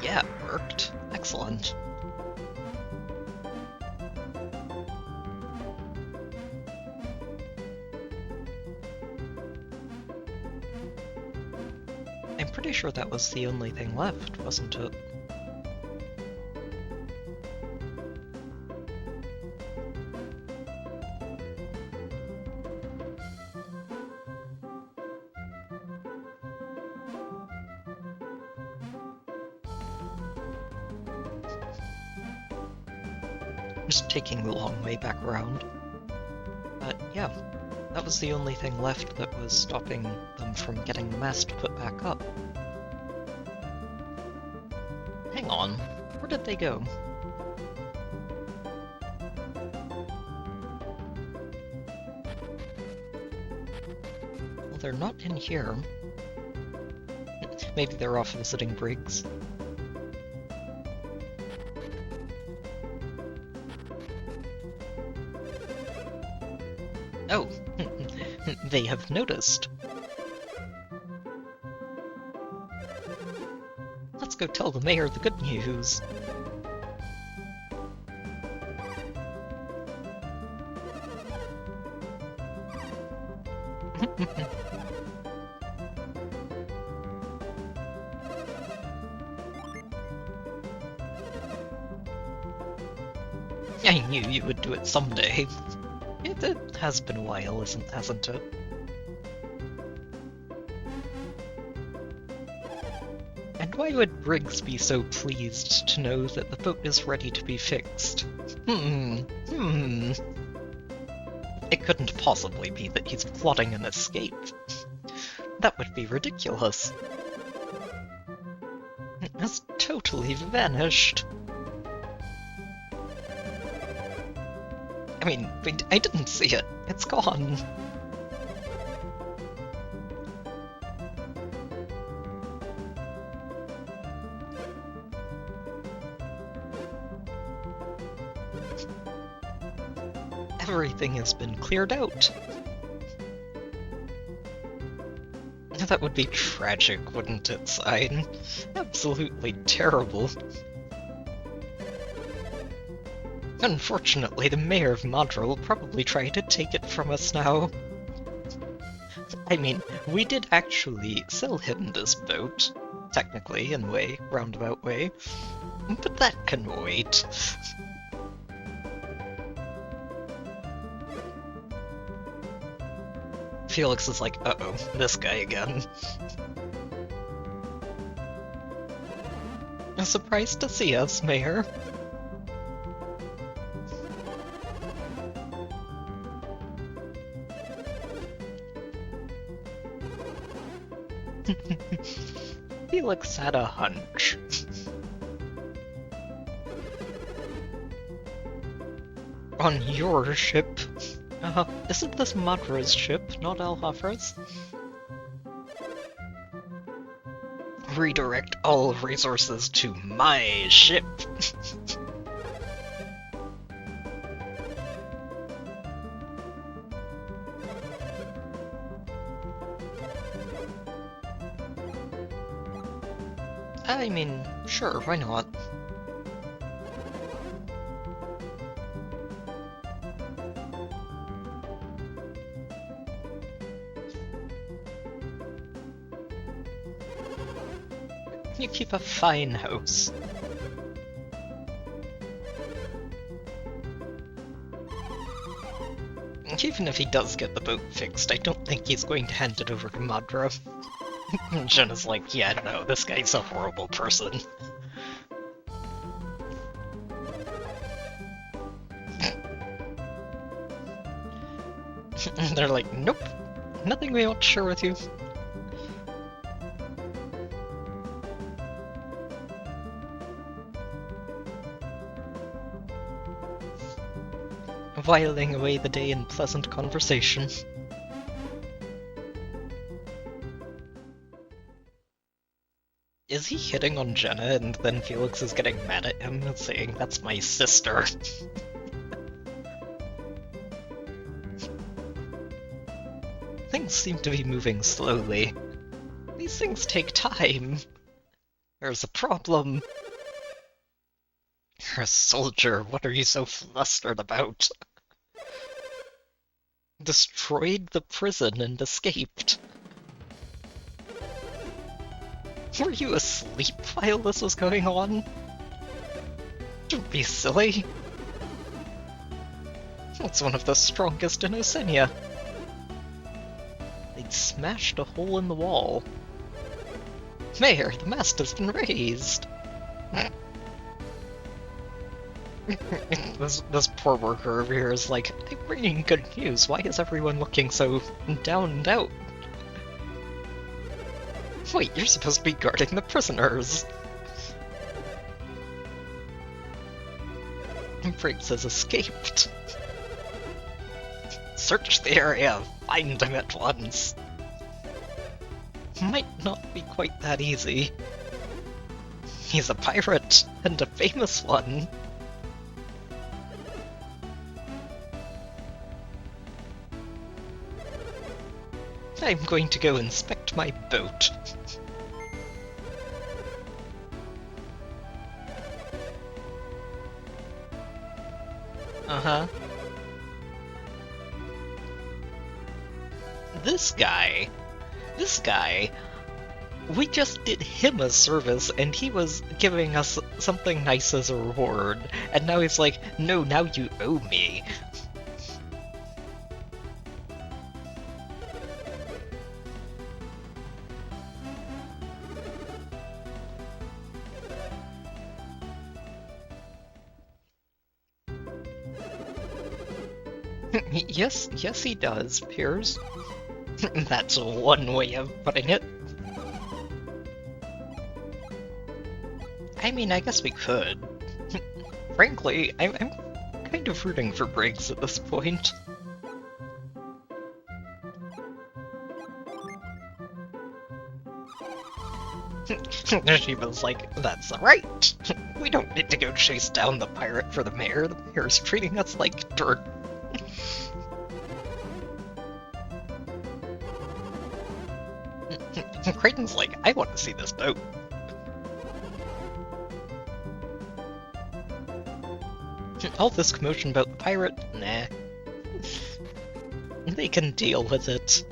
Yeah, it worked. Excellent. I'm pretty sure that was the only thing left, wasn't it? Just taking the long way back around. But yeah, that was the only thing left that was stopping them from getting the mast put back up. Hang on, where did they go? Well, they're not in here. Maybe they're off visiting Briggs. Oh, they have noticed. Let's go tell the mayor the good news. I knew you would do it someday. It has been a while, hasn't it? And why would Briggs be so pleased to know that the boat is ready to be fixed? It couldn't possibly be that he's plotting an escape. That would be ridiculous. It has totally vanished. I mean, I didn't see it. It's gone. Everything has been cleared out. That would be tragic, wouldn't it, Sign? Absolutely terrible. Unfortunately, the mayor of Madra will probably try to take it from us now. I mean, we did actually sell him this boat, technically, in a way, roundabout way, but that can wait. Felix is like, uh-oh, this guy again. Surprised to see us, Mayor. Felix had a hunch. On your ship? Isn't this Madra's ship, not Alhafra's? Redirect all resources to my ship! I mean, sure, why not? You keep a fine house. Even if he does get the boat fixed, I don't think he's going to hand it over to Madra. Jenna's like, yeah, no, this guy's a horrible person. They're like, nope, nothing we won't share with you. Whiling away the day in pleasant conversation. Is he hitting on Jenna and then Felix is getting mad at him and saying, that's my sister? Things seem to be moving slowly. These things take time. There's a problem. You're a soldier, what are you so flustered about? Destroyed the prison and escaped. Were you asleep while this was going on? Don't be silly. It's one of the strongest in Osenia. They'd smashed a hole in the wall. Mayor, the mast has been raised. This poor worker over here is like, I'm bringing good news, why is everyone looking so down and out? Wait, you're supposed to be guarding the prisoners! Briggs has escaped. Search the area, find him at once. Might not be quite that easy. He's a pirate, and a famous one. I'm going to go inspect my boat. Uh-huh. This guy, we just did him a service and he was giving us something nice as a reward, and now he's like, no, now you owe me. Yes he does, Piers. That's one way of putting it. I mean, I guess we could. Frankly, I'm kind of rooting for Briggs at this point. She was like, that's right. We don't need to go chase down the pirate for the mayor. The mayor's treating us like dirt. Creighton's like, I want to see this boat. All this commotion about the pirate? Nah. They can deal with it.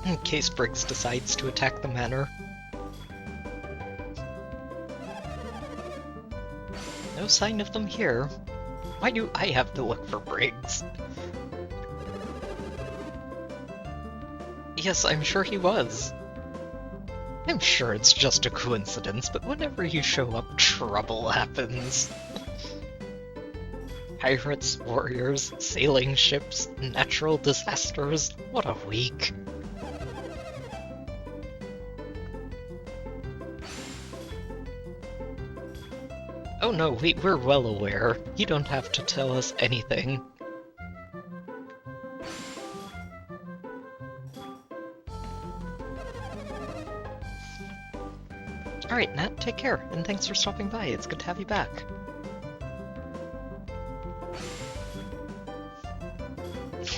In case Briggs decides to attack the manor. No sign of them here. Why do I have to look for Briggs? Yes, I'm sure he was. I'm sure it's just a coincidence, but whenever you show up, trouble happens. Pirates, warriors, sailing ships, natural disasters. What a week. Oh no, we're well aware. You don't have to tell us anything. Alright, Nat, take care, and thanks for stopping by. It's good to have you back.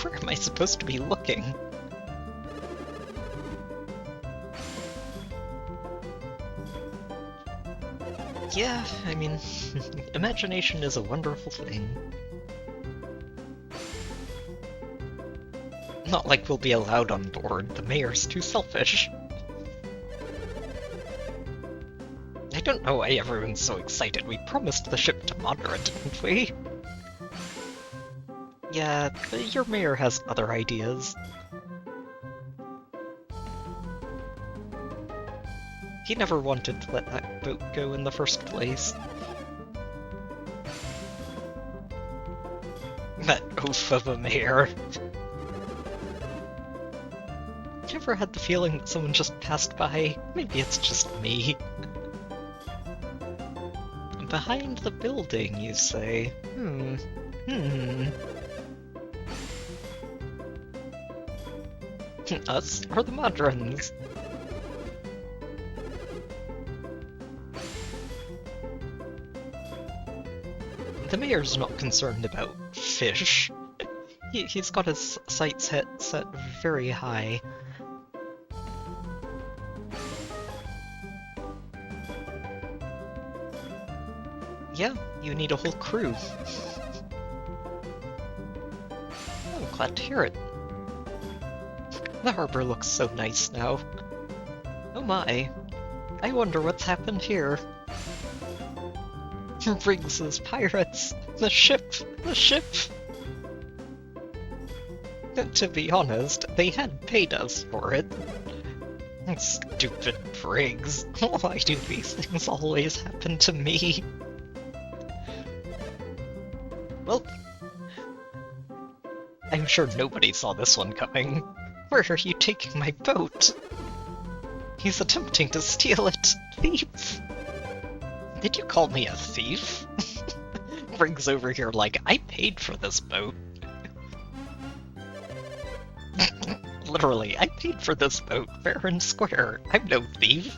Where am I supposed to be looking? Yeah, I mean, imagination is a wonderful thing. Not like we'll be allowed on board, the mayor's too selfish. I don't know why everyone's so excited. We promised the ship to Madra, didn't we? Yeah, your mayor has other ideas. He never wanted to let that boat go in the first place. That oaf of a mayor. You ever had the feeling that someone just passed by? Maybe it's just me. Behind the building, you say? Us or the Madrons? The mayor's not concerned about fish. He's got his sights set very high. Yeah, you need a whole crew. Oh, glad to hear it. The harbor looks so nice now. Oh my. I wonder what's happened here. Briggs's pirates! The ship! The ship! To be honest, they had paid us for it. Stupid Briggs. Why do these things always happen to me? Well, I'm sure nobody saw this one coming. Where are you taking my boat? He's attempting to steal it. Thief! Did you call me a thief? Briggs over here like, I paid for this boat. Literally, I paid for this boat, fair and square. I'm no thief.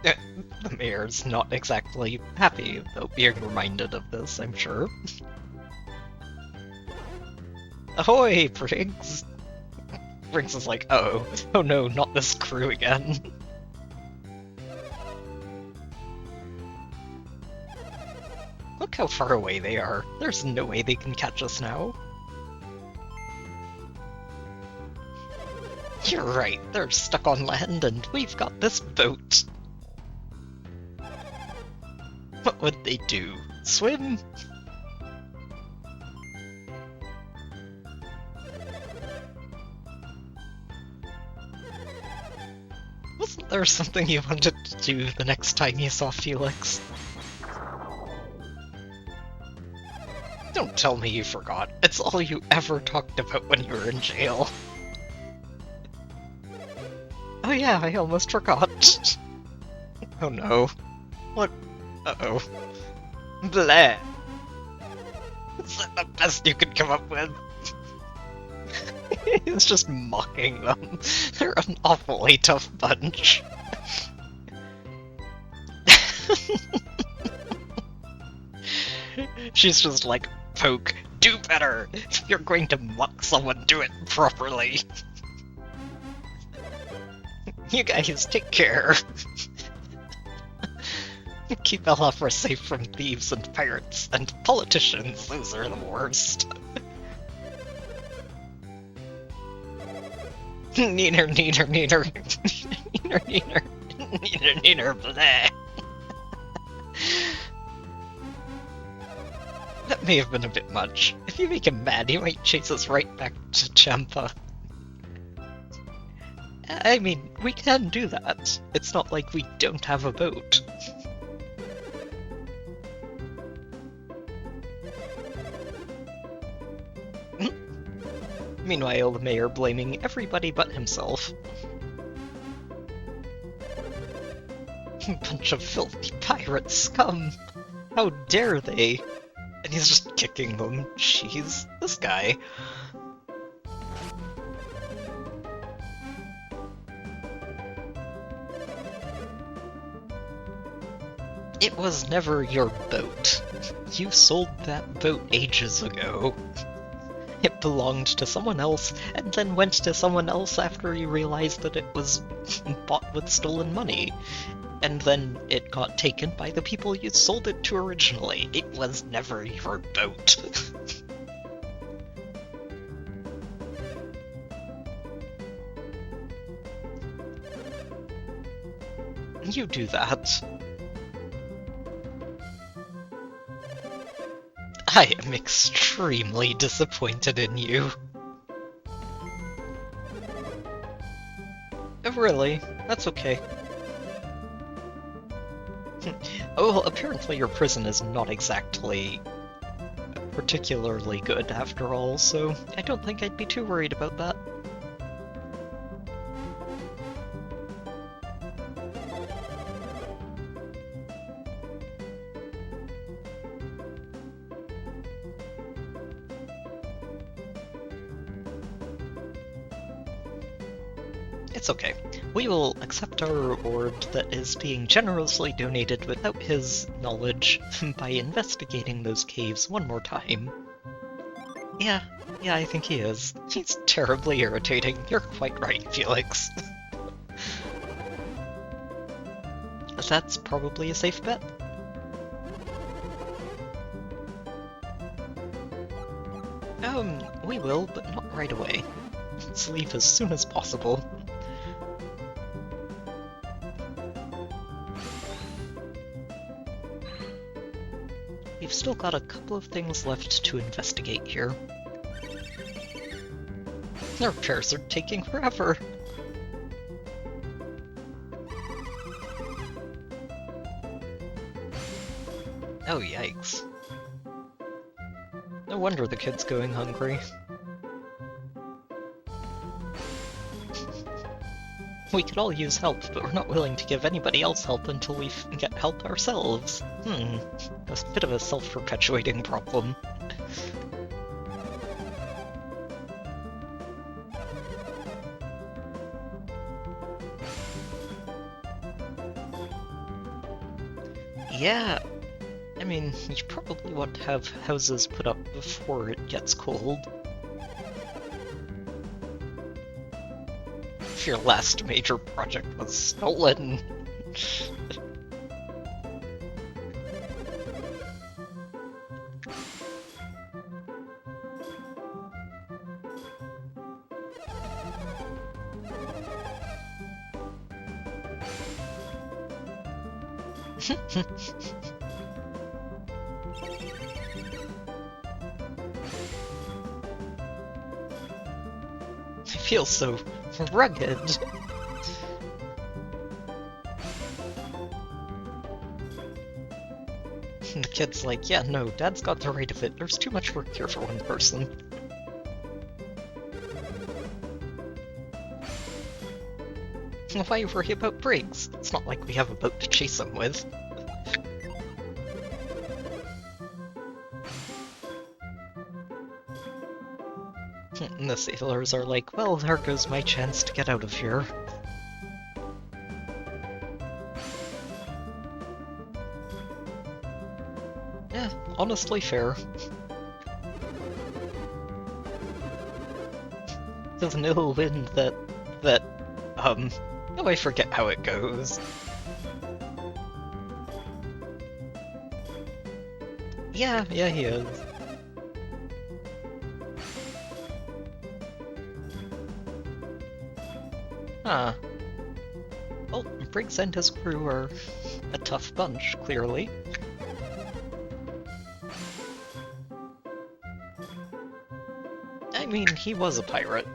The mayor's not exactly happy about being reminded of this, I'm sure. Ahoy, Briggs! Briggs is like, oh no, not this crew again. Look how far away they are. There's no way they can catch us now. You're right, they're stuck on land and we've got this boat. What would they do? Swim? Wasn't there something you wanted to do the next time you saw Felix? Don't tell me you forgot. It's all you ever talked about when you were in jail. Oh yeah, I almost forgot. Oh no. What? Uh-oh. Bleh. Is that the best you could come up with? He's just mocking them. They're an awfully tough bunch. She's just like, Poke, do better! If you're going to mock someone, do it properly. You guys, take care. Keep Elhofra safe from thieves and pirates, and politicians, those are the worst. Neener, neener, neener. Neener, neener. Neener, neener, bleh. That may have been a bit much. If you make him mad, he might chase us right back to Champa. I mean, we can do that. It's not like we don't have a boat. Meanwhile, the mayor blaming everybody but himself. Bunch of filthy pirate scum! How dare they! And he's just kicking them. Jeez, this guy. It was never your boat. You sold that boat ages ago. It belonged to someone else, and then went to someone else after you realized that it was bought with stolen money. And then it got taken by the people you sold it to originally. It was never your boat. You do that. I am extremely disappointed in you. Oh, really? That's okay. Oh, well, apparently your prison is not exactly particularly good after all, so I don't think I'd be too worried about that. It's okay. We will accept our reward that is being generously donated without his knowledge by investigating those caves one more time. Yeah, I think he is. He's terribly irritating. You're quite right, Felix. That's probably a safe bet. We will, but not right away. Let's leave as soon as possible. We've still got a couple of things left to investigate here. The repairs are taking forever. Oh, yikes. No wonder the kid's going hungry. We could all use help, but we're not willing to give anybody else help until we get help ourselves. That's a bit of a self-perpetuating problem. Yeah, I mean, you probably want to have houses put up before it gets cold. If your last major project was stolen. I feel so rugged. The kid's like, yeah, no, Dad's got the right of it. There's too much work here for one person. Why worry about Briggs? It's not like we have a boat to chase him with. And the sailors are like, well, there goes my chance to get out of here. Yeah, honestly fair. There's no wind that, oh, I forget how it goes. Yeah, he is. Huh. Well, Briggs and his crew are a tough bunch, clearly. I mean, he was a pirate.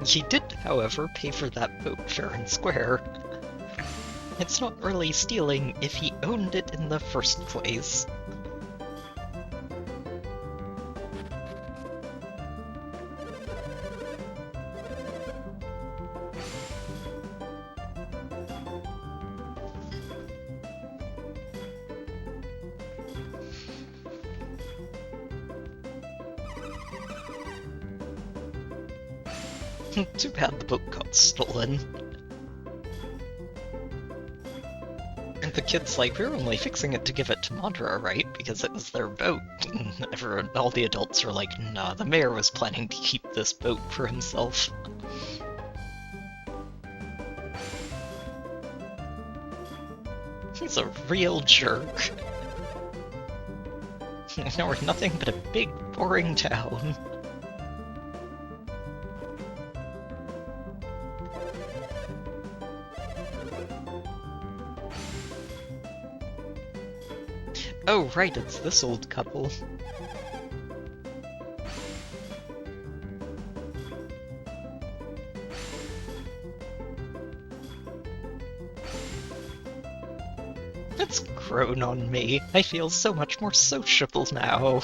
He did, however, pay for that boat fair and square. It's not really stealing if he owned it in the first place. Too bad the boat got stolen. And the kid's like, we're only fixing it to give it to Madra, right? Because it was their boat. And all the adults are like, nah, the mayor was planning to keep this boat for himself. He's a real jerk. Now we're nothing but a big, boring town. Oh, right, it's this old couple. It's grown on me. I feel so much more sociable now.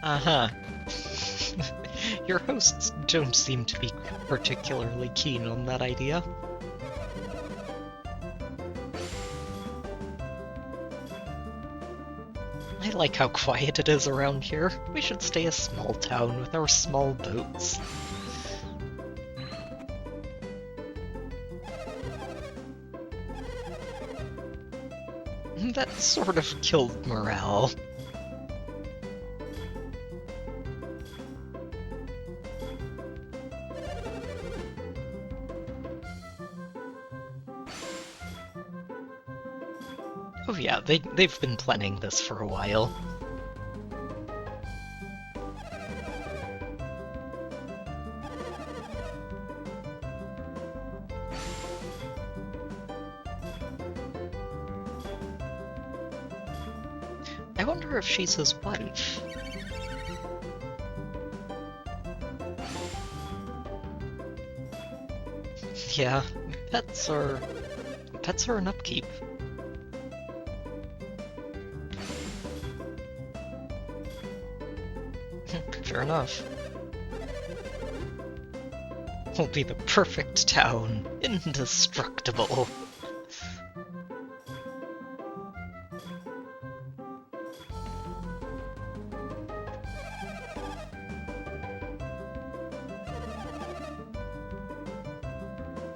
Uh-huh. Your hosts don't seem to be particularly keen on that idea. I like how quiet it is around here. We should stay a small town with our small boats. That sort of killed morale. Oh yeah, they've been planning this for a while. I wonder if she's his wife. Yeah, pets are an upkeep. Fair enough. Will be the perfect town. Indestructible.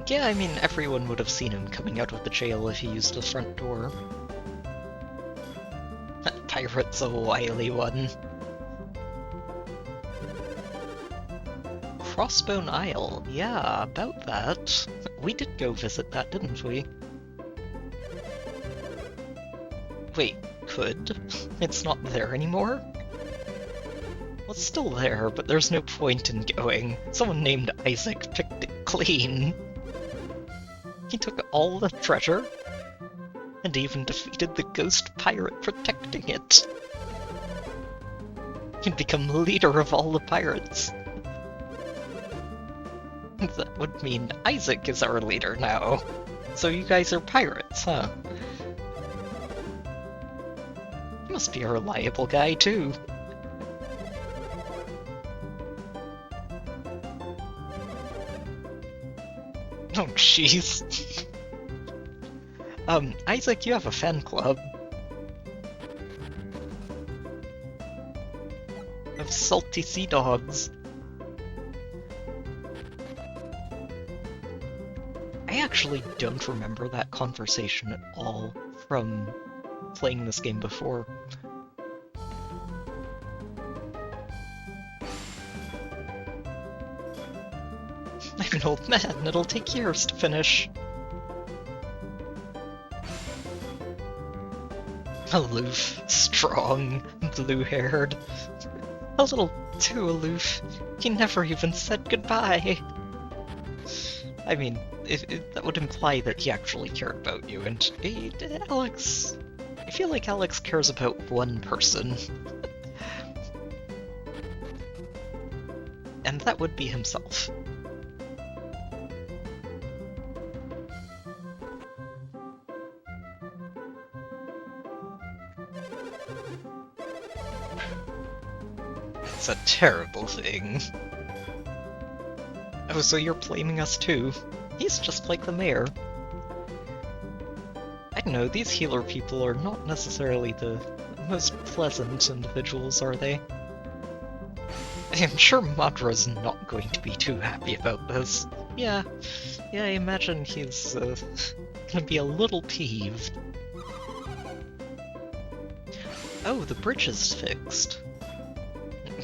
Yeah, I mean, everyone would have seen him coming out of the jail if he used the front door. That pirate's a wily one. Crossbone Isle, yeah, about that. We did go visit that, didn't we? Wait, could? It's not there anymore? Well, it's still there, but there's no point in going. Someone named Isaac picked it clean. He took all the treasure, and even defeated the ghost pirate protecting it. He'd become leader of all the pirates. That would mean Isaac is our leader now. So you guys are pirates, huh? You must be a reliable guy, too. Oh, jeez. Isaac, you have a fan club. Of salty sea dogs. I actually don't remember that conversation at all from playing this game before. I'm an old man, it'll take years to finish. Aloof, strong, blue-haired. A little too aloof. He never even said goodbye. I mean, that would imply that he actually cared about you, and Alex... I feel like Alex cares about one person. And that would be himself. It's a terrible thing. Oh, so you're blaming us too? He's just like the mayor. I don't know, these healer people are not necessarily the most pleasant individuals, are they? I'm sure Madra's not going to be too happy about this. Yeah, I imagine he's gonna be a little peeved. Oh, the bridge is fixed.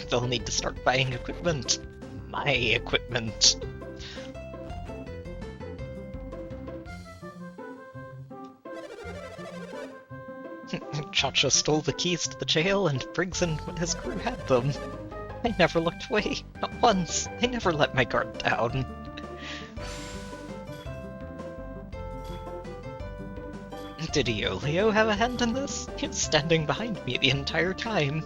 They'll need to start buying equipment. My equipment. Cha-Cha stole the keys to the jail and Briggs and his crew had them. I never looked away, not once. I never let my guard down. Did Iolio have a hand in this? He was standing behind me the entire time.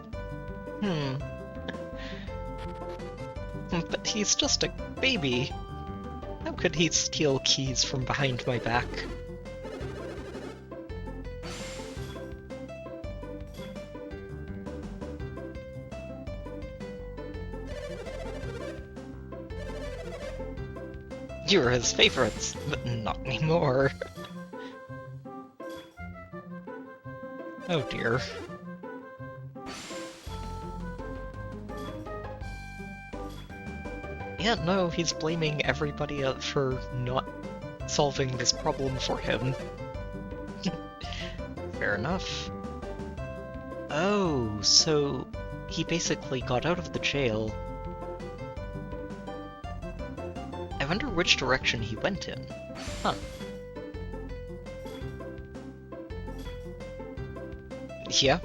But he's just a baby. How could he steal keys from behind my back? You were his favorites, but not anymore. Oh dear. Yeah, no, he's blaming everybody for not solving this problem for him. Fair enough. Oh, so he basically got out of the jail. I wonder which direction he went in. Huh. Yeah.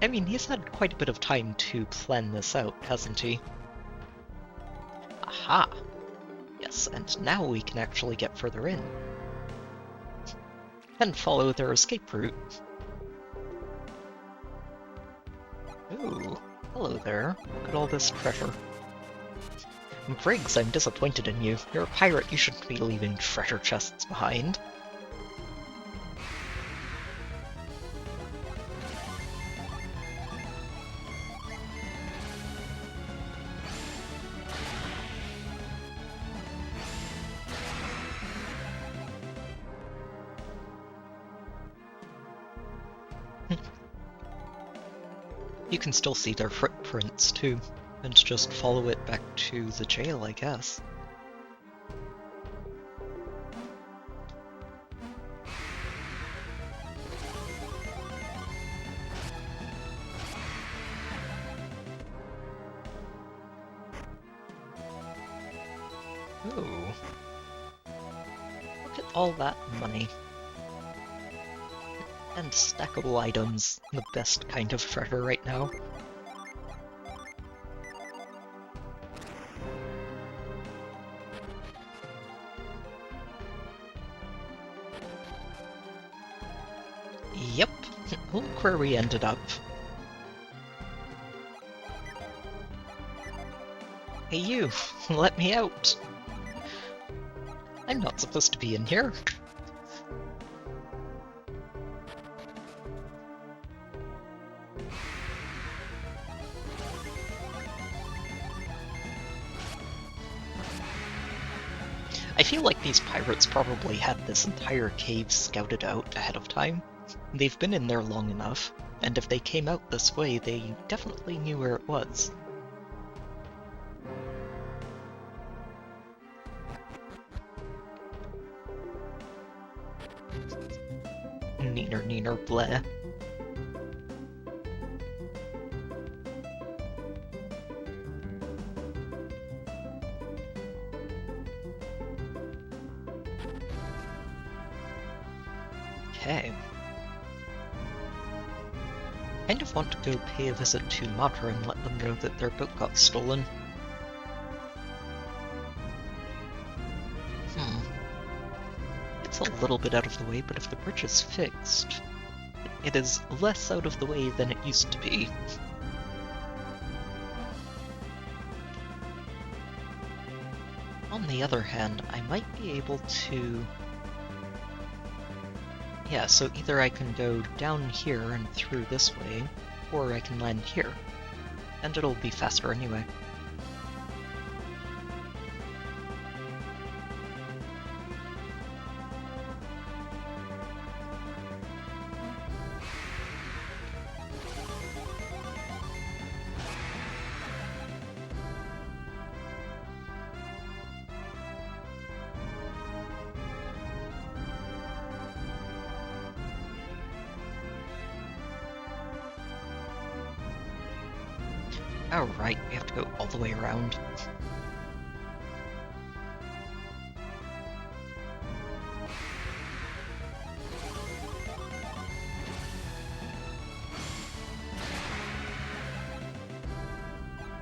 I mean, he's had quite a bit of time to plan this out, hasn't he? Aha! Yes, and now we can actually get further in. And follow their escape route. Ooh, hello there. Look at all this treasure. Briggs, I'm disappointed in you. You're a pirate, you shouldn't be leaving treasure chests behind. You can still see their footprints, too, and just follow it back to the jail, I guess. Ooh. Look at all that money. And stackable items, the best kind of treasure right now. Yep, look where we ended up. Hey you, let me out! I'm not supposed to be in here. I feel like these pirates probably had this entire cave scouted out ahead of time. They've been in there long enough, and if they came out this way, they definitely knew where it was. Neener, neener, bleh. Okay. Kind of want to go pay a visit to Madra and let them know that their boat got stolen. It's a little bit out of the way, but if the bridge is fixed, it is less out of the way than it used to be. On the other hand, I might be able to... Yeah, so either I can go down here and through this way, or I can land here. And it'll be faster anyway. Oh right, we have to go all the way around.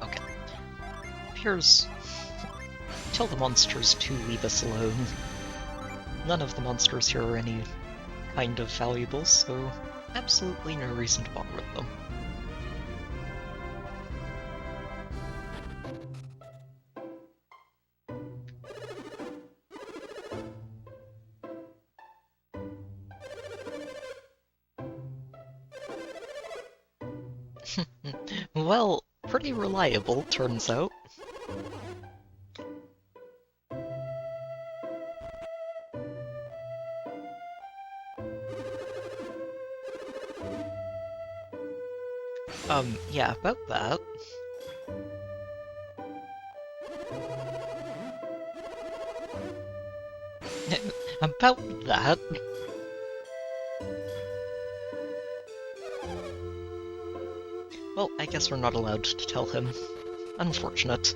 Okay. Appears... Tell the monsters to leave us alone. None of the monsters here are any kind of valuable, so absolutely no reason to bother with them. Well, pretty reliable, turns out. Yeah, about that. About that. Well, I guess we're not allowed to tell him. Unfortunate.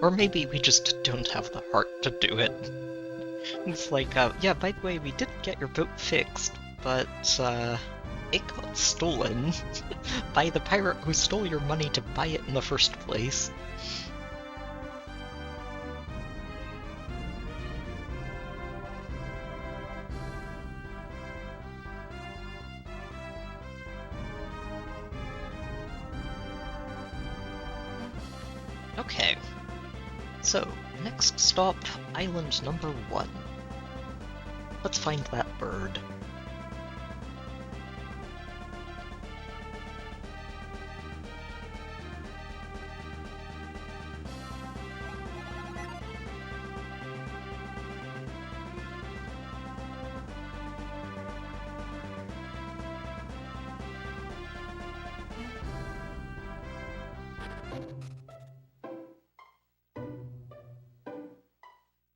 Or maybe we just don't have the heart to do it. It's like, yeah, by the way, we did get your boat fixed, but, it got stolen by the pirate who stole your money to buy it in the first place. Okay, so next stop, island number 1. Let's find that bird.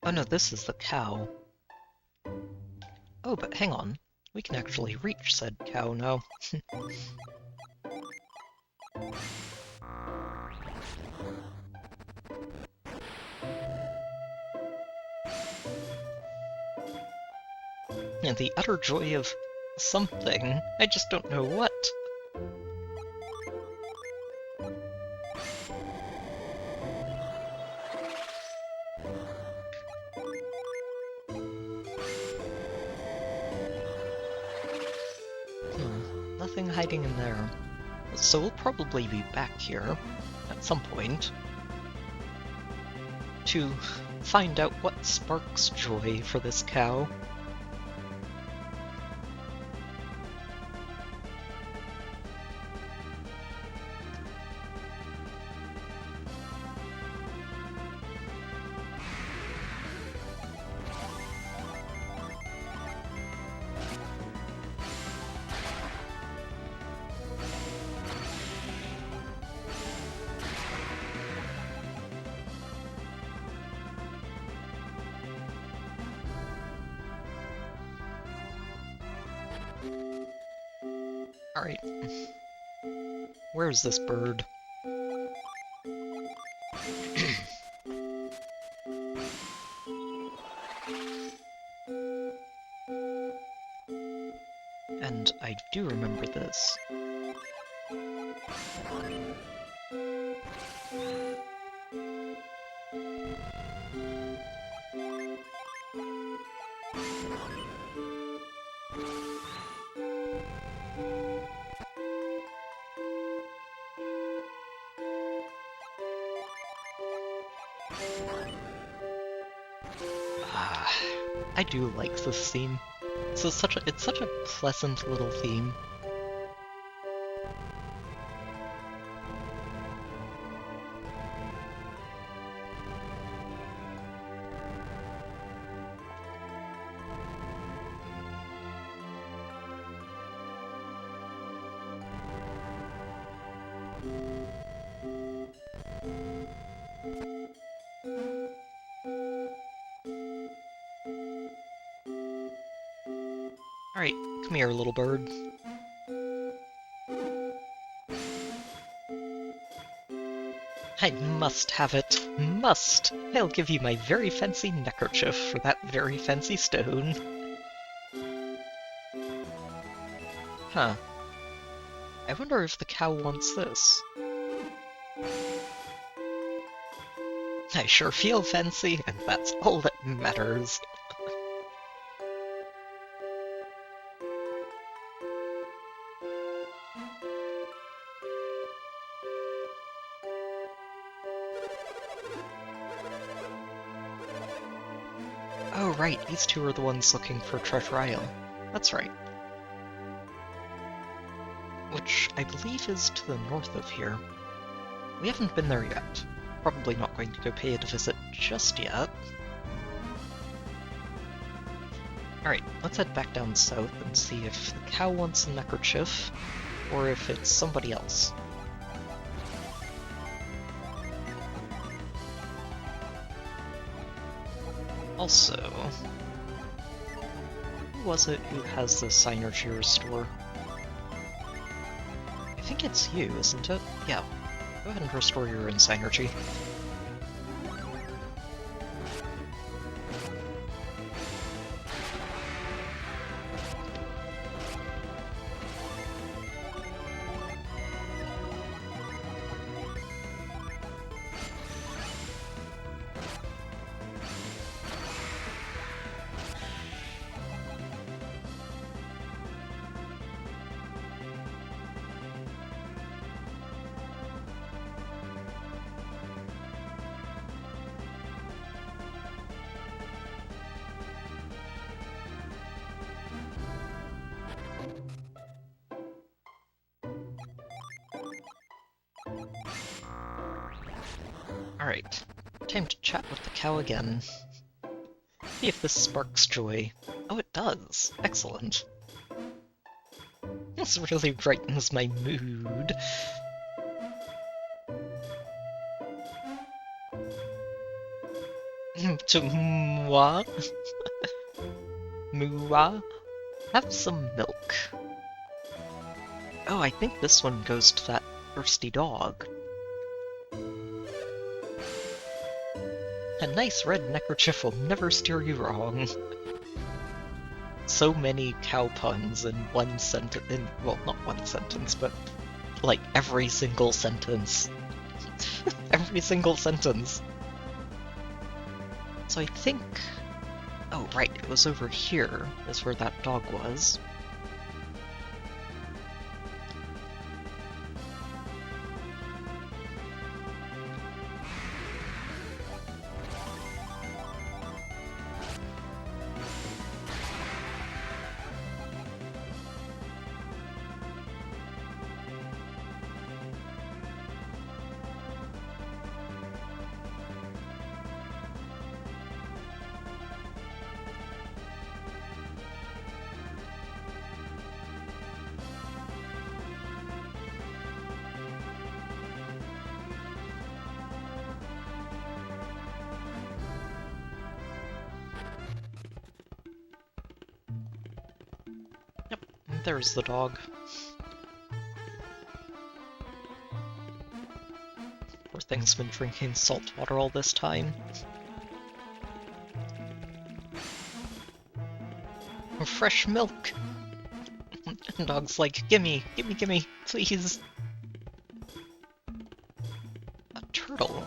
Oh no, this is the cow. Oh, but hang on. We can actually reach said cow now. And the utter joy of something. I just don't know what. Nothing hiding in there. So we'll probably be back here at some point to find out what sparks joy for this cow. Alright. Where's this bird? And I do remember this. I do like this theme. It's such a pleasant little theme. Alright, come here, little bird. I must have it. Must! I'll give you my very fancy neckerchief for that very fancy stone. Huh. I wonder if the cow wants this. I sure feel fancy, and that's all that matters. Oh right, these two are the ones looking for Treasure Isle. That's right. Which I believe is to the north of here. We haven't been there yet. Probably not going to go pay it a visit just yet. Alright, let's head back down south and see if the cow wants a neckerchief, or if it's somebody else. Also, who was it who has the Synergy Restore? I think it's you, isn't it? Yeah. Go ahead and restore your own Synergy. Alright, time to chat with the cow again. See if this sparks joy. Oh, it does. Excellent. This really brightens my mood. To moi? Mua? Have some milk. Oh, I think this one goes to that thirsty dog. A nice red neckerchief will never steer you wrong. So many cow puns in one sentence. Well, not one sentence, but like every single sentence. Every single sentence. So I think... Oh, right, it was over here is where that dog was. there's the dog. Poor thing's been drinking salt water all this time. Fresh milk! And dog's like, gimme, gimme, gimme, please! A turtle.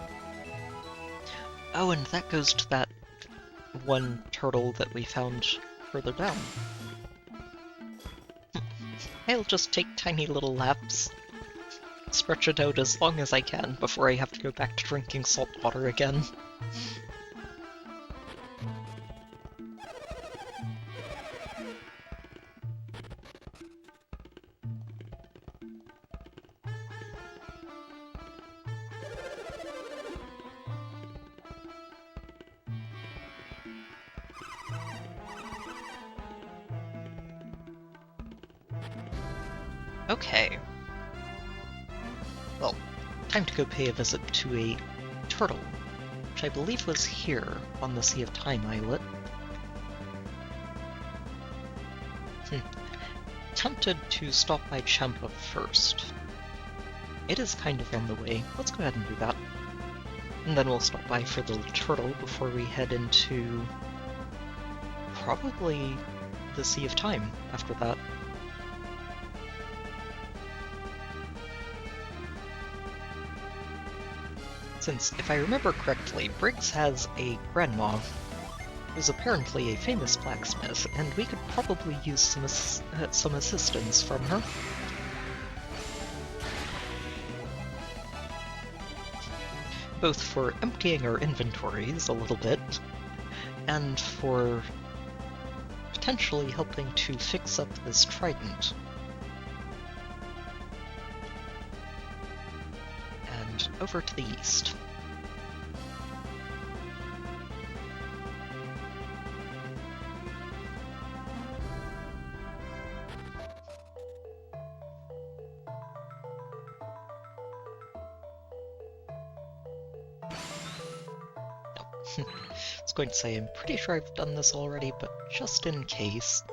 Oh, and that goes to that one turtle that we found further down. I'll just take tiny little laps. Stretch it out as long as I can before I have to go back to drinking salt water again. Okay. Well, time to go pay a visit to a turtle, which I believe was here on the Sea of Time islet. Tempted to stop by Champa first. It is kind of on the way. Let's go ahead and do that. And then we'll stop by for the turtle before we head into probably the Sea of Time after that. Since, if I remember correctly, Briggs has a grandma who's apparently a famous blacksmith, and we could probably use some assistance from her. Both for emptying our inventories a little bit, and for potentially helping to fix up this trident. And over to the east. I was going to say, I'm pretty sure I've done this already, but just in case.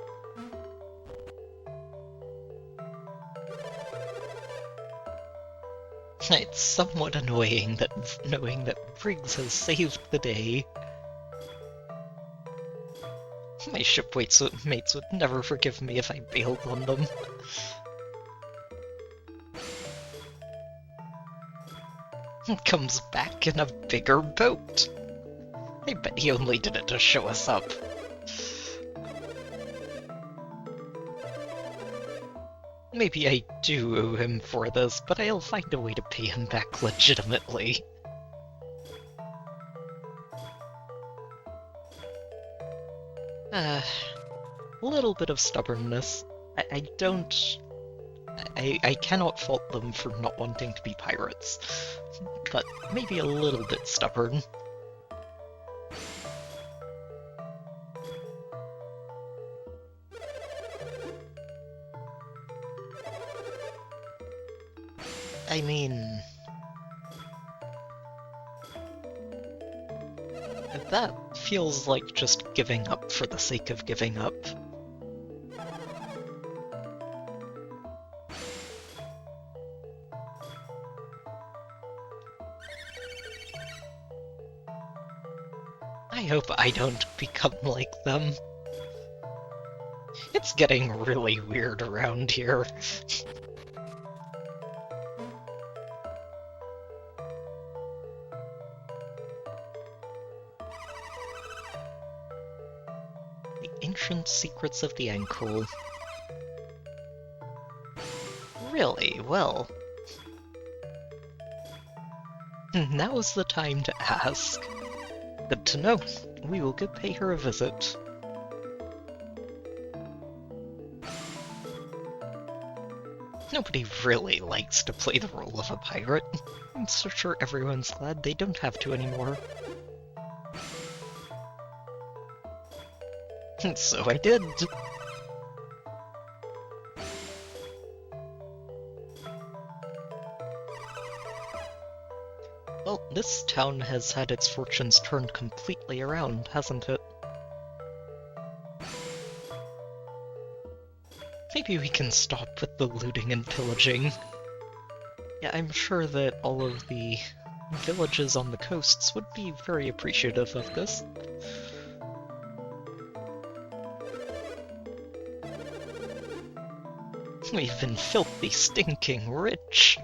It's somewhat annoying that knowing that Briggs has saved the day. My shipmates would never forgive me if I bailed on them. Comes back in a bigger boat. I bet he only did it to show us up. Maybe I do owe him for this, but I'll find a way to pay him back legitimately. A little bit of stubbornness. I cannot fault them for not wanting to be pirates, but maybe a little bit stubborn. I mean, that feels like just giving up for the sake of giving up. I hope I don't become like them. It's getting really weird around here. Ancient Secrets of the Ankle. Really? Well. Now's the time to ask. Good to know. We will go pay her a visit. Nobody really likes to play the role of a pirate. I'm so sure everyone's glad they don't have to anymore. And so I did. Well, this town has had its fortunes turned completely around, hasn't it? Maybe we can stop with the looting and pillaging. Yeah, I'm sure that all of the villages on the coasts would be very appreciative of this. We've been filthy, stinking rich.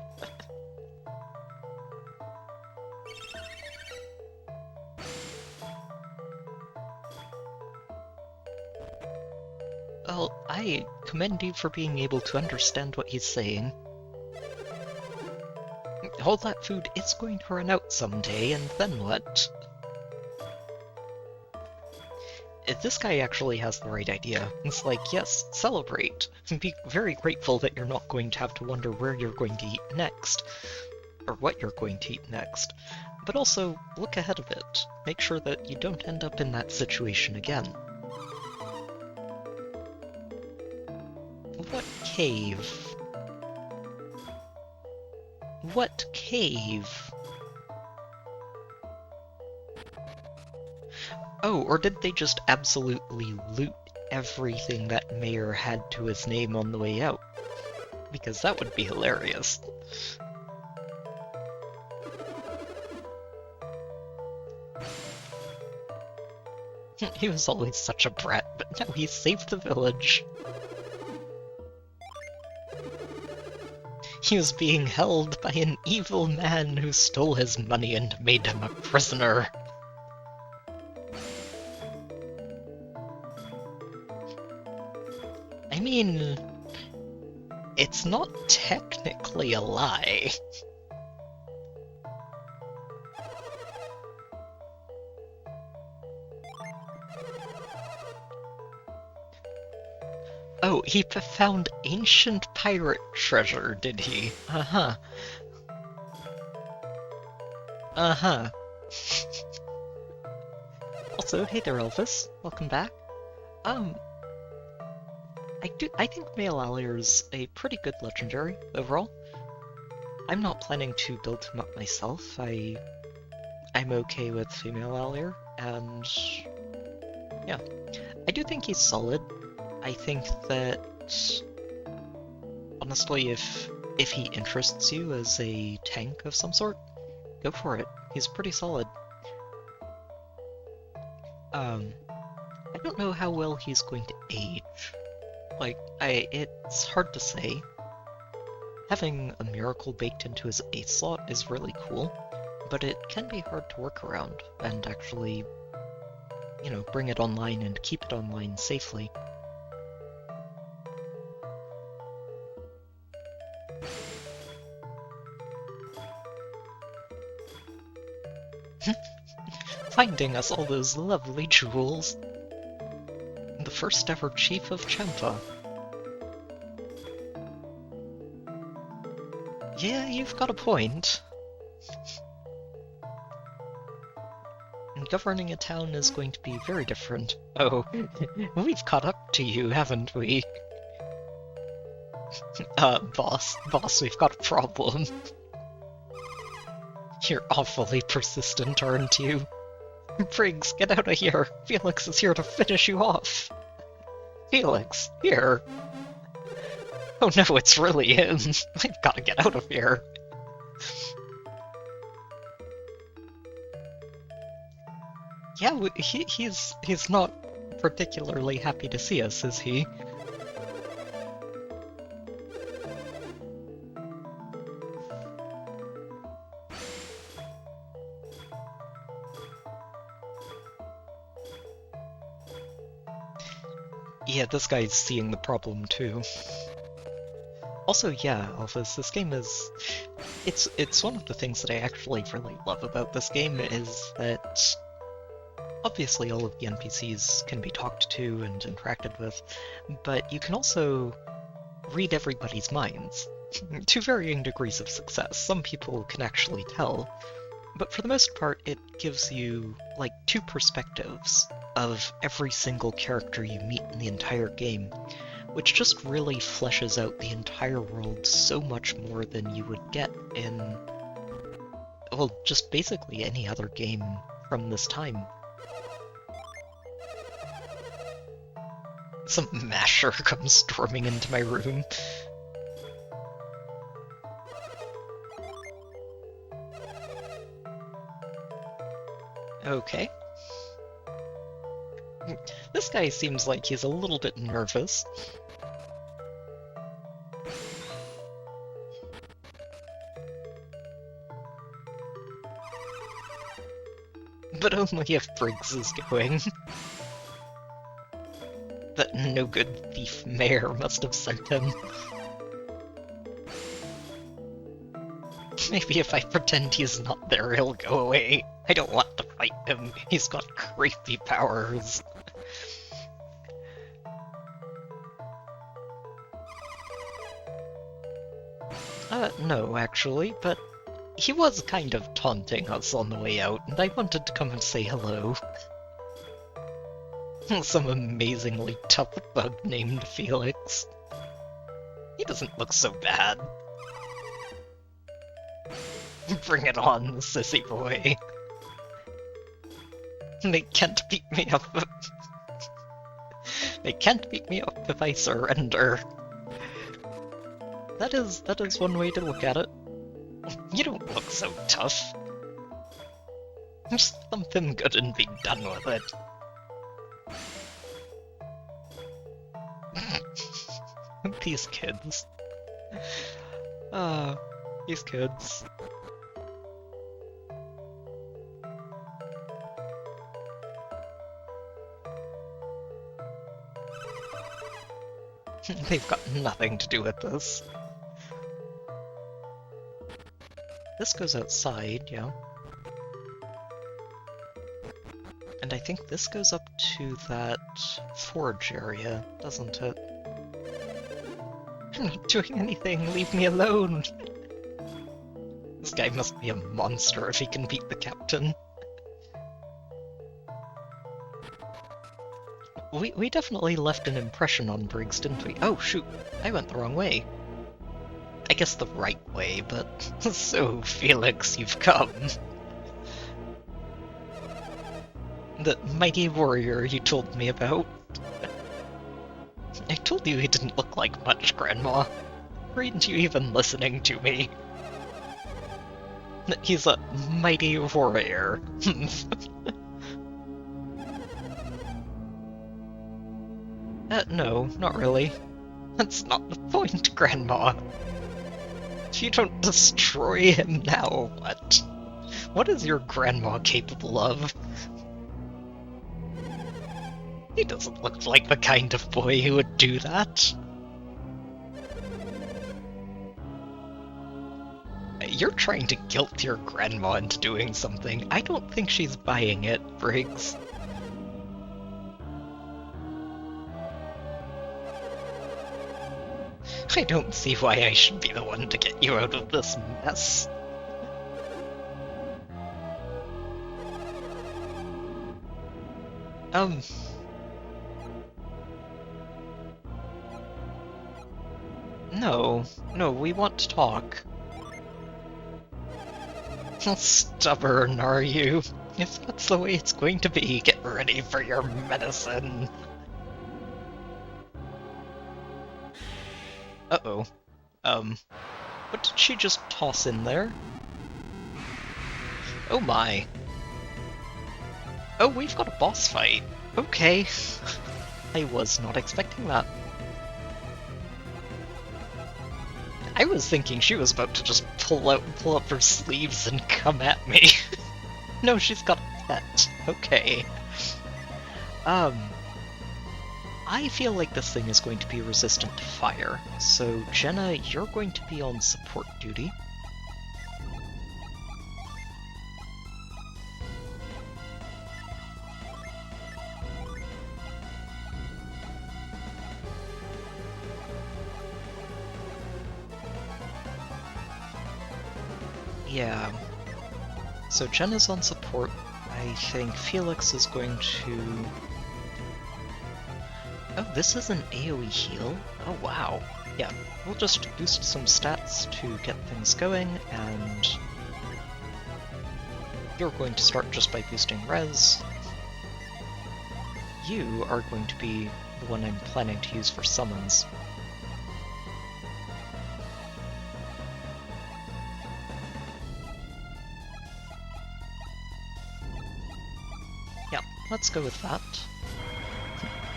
Well, I commend you for being able to understand what he's saying. All that food is going to run out someday, and then what? This guy actually has the right idea. It's like, yes, celebrate. Be very grateful that you're not going to have to wonder where you're going to eat next, or what you're going to eat next. But also, look ahead of it. Make sure that you don't end up in that situation again. What cave? What cave? Oh, or did they just absolutely loot everything that Mayor had to his name on the way out? Because that would be hilarious. He was always such a brat, but now he saved the village. He was being held by an evil man who stole his money and made him a prisoner. I mean, it's not technically a lie. Oh, he found ancient pirate treasure, did he? Uh-huh. Uh-huh. Also, hey there, Elvis. Welcome back. I think male Allier's a pretty good legendary, overall. I'm not planning to build him up myself. I'm okay with female Allier, and yeah. I do think he's solid. I think that, honestly, if he interests you as a tank of some sort, go for it. He's pretty solid. I don't know how well he's going to age. Like, it's hard to say. Having a miracle baked into his 8th slot is really cool, but it can be hard to work around and actually, you know, bring it online and keep it online safely. Finding us all those lovely jewels. The first ever chief of Champa. Yeah, you've got a point. And governing a town is going to be very different. Oh, we've caught up to you, haven't we? Boss, we've got a problem. You're awfully persistent, aren't you? Briggs, get out of here! Felix is here to finish you off! Felix, here! Oh no, it's really him! I've gotta get out of here! Yeah, he's not particularly happy to see us, is he? Yeah, this guy's seeing the problem too. Also, yeah, Alphys, this game is... It's one of the things that I actually really love about this game is that obviously all of the NPCs can be talked to and interacted with, but you can also read everybody's minds, to varying degrees of success. Some people can actually tell, but for the most part it gives you, like, 2 perspectives of every single character you meet in the entire game, which just really fleshes out the entire world so much more than you would get in, well, just basically any other game from this time. Some masher comes storming into my room. Okay. This guy seems like he's a little bit nervous. But only if Briggs is going. That no-good thief mayor must have sent him. Maybe if I pretend he's not there, he'll go away. I don't want to fight him. He's got creepy powers. No, actually, but he was kind of taunting us on the way out, and I wanted to come and say hello. Some amazingly tough bug named Felix. He doesn't look so bad. Bring it on, sissy boy. They can't beat me up. They can't beat me up if I surrender. That is one way to look at it. You don't look so tough. Just thump him good and be done with it. These kids. These kids. They've got nothing to do with this. This goes outside, yeah. And I think this goes up to that forge area, doesn't it? I'm not doing anything, leave me alone! This guy must be a monster if he can beat the captain. We definitely left an impression on Briggs, didn't we? Oh shoot, I went the wrong way. I guess the right way, but so, Felix, you've come. The mighty warrior you told me about. I told you he didn't look like much, Grandma. Weren't you even listening to me? He's a mighty warrior. No, not really. That's not the point, Grandma. If you don't destroy him now, what? What is your grandma capable of? He doesn't look like the kind of boy who would do that. You're trying to guilt your grandma into doing something. I don't think she's buying it, Briggs. I don't see why I should be the one to get you out of this mess. No, we want to talk. Stubborn, are you? If that's the way it's going to be, get ready for your medicine. Uh-oh. What did she just toss in there? Oh my. Oh, we've got a boss fight. Okay. I was not expecting that. I was thinking she was about to just pull up her sleeves and come at me. No, she's got a pet. Okay. I feel like this thing is going to be resistant to fire, so Jenna, you're going to be on support duty. Yeah. So Jenna's on support. I think Felix is going to... Oh, this is an AoE heal? Oh wow. Yeah, we'll just boost some stats to get things going, and... You're going to start just by boosting res. you are going to be the one I'm planning to use for summons. Yeah, let's go with that.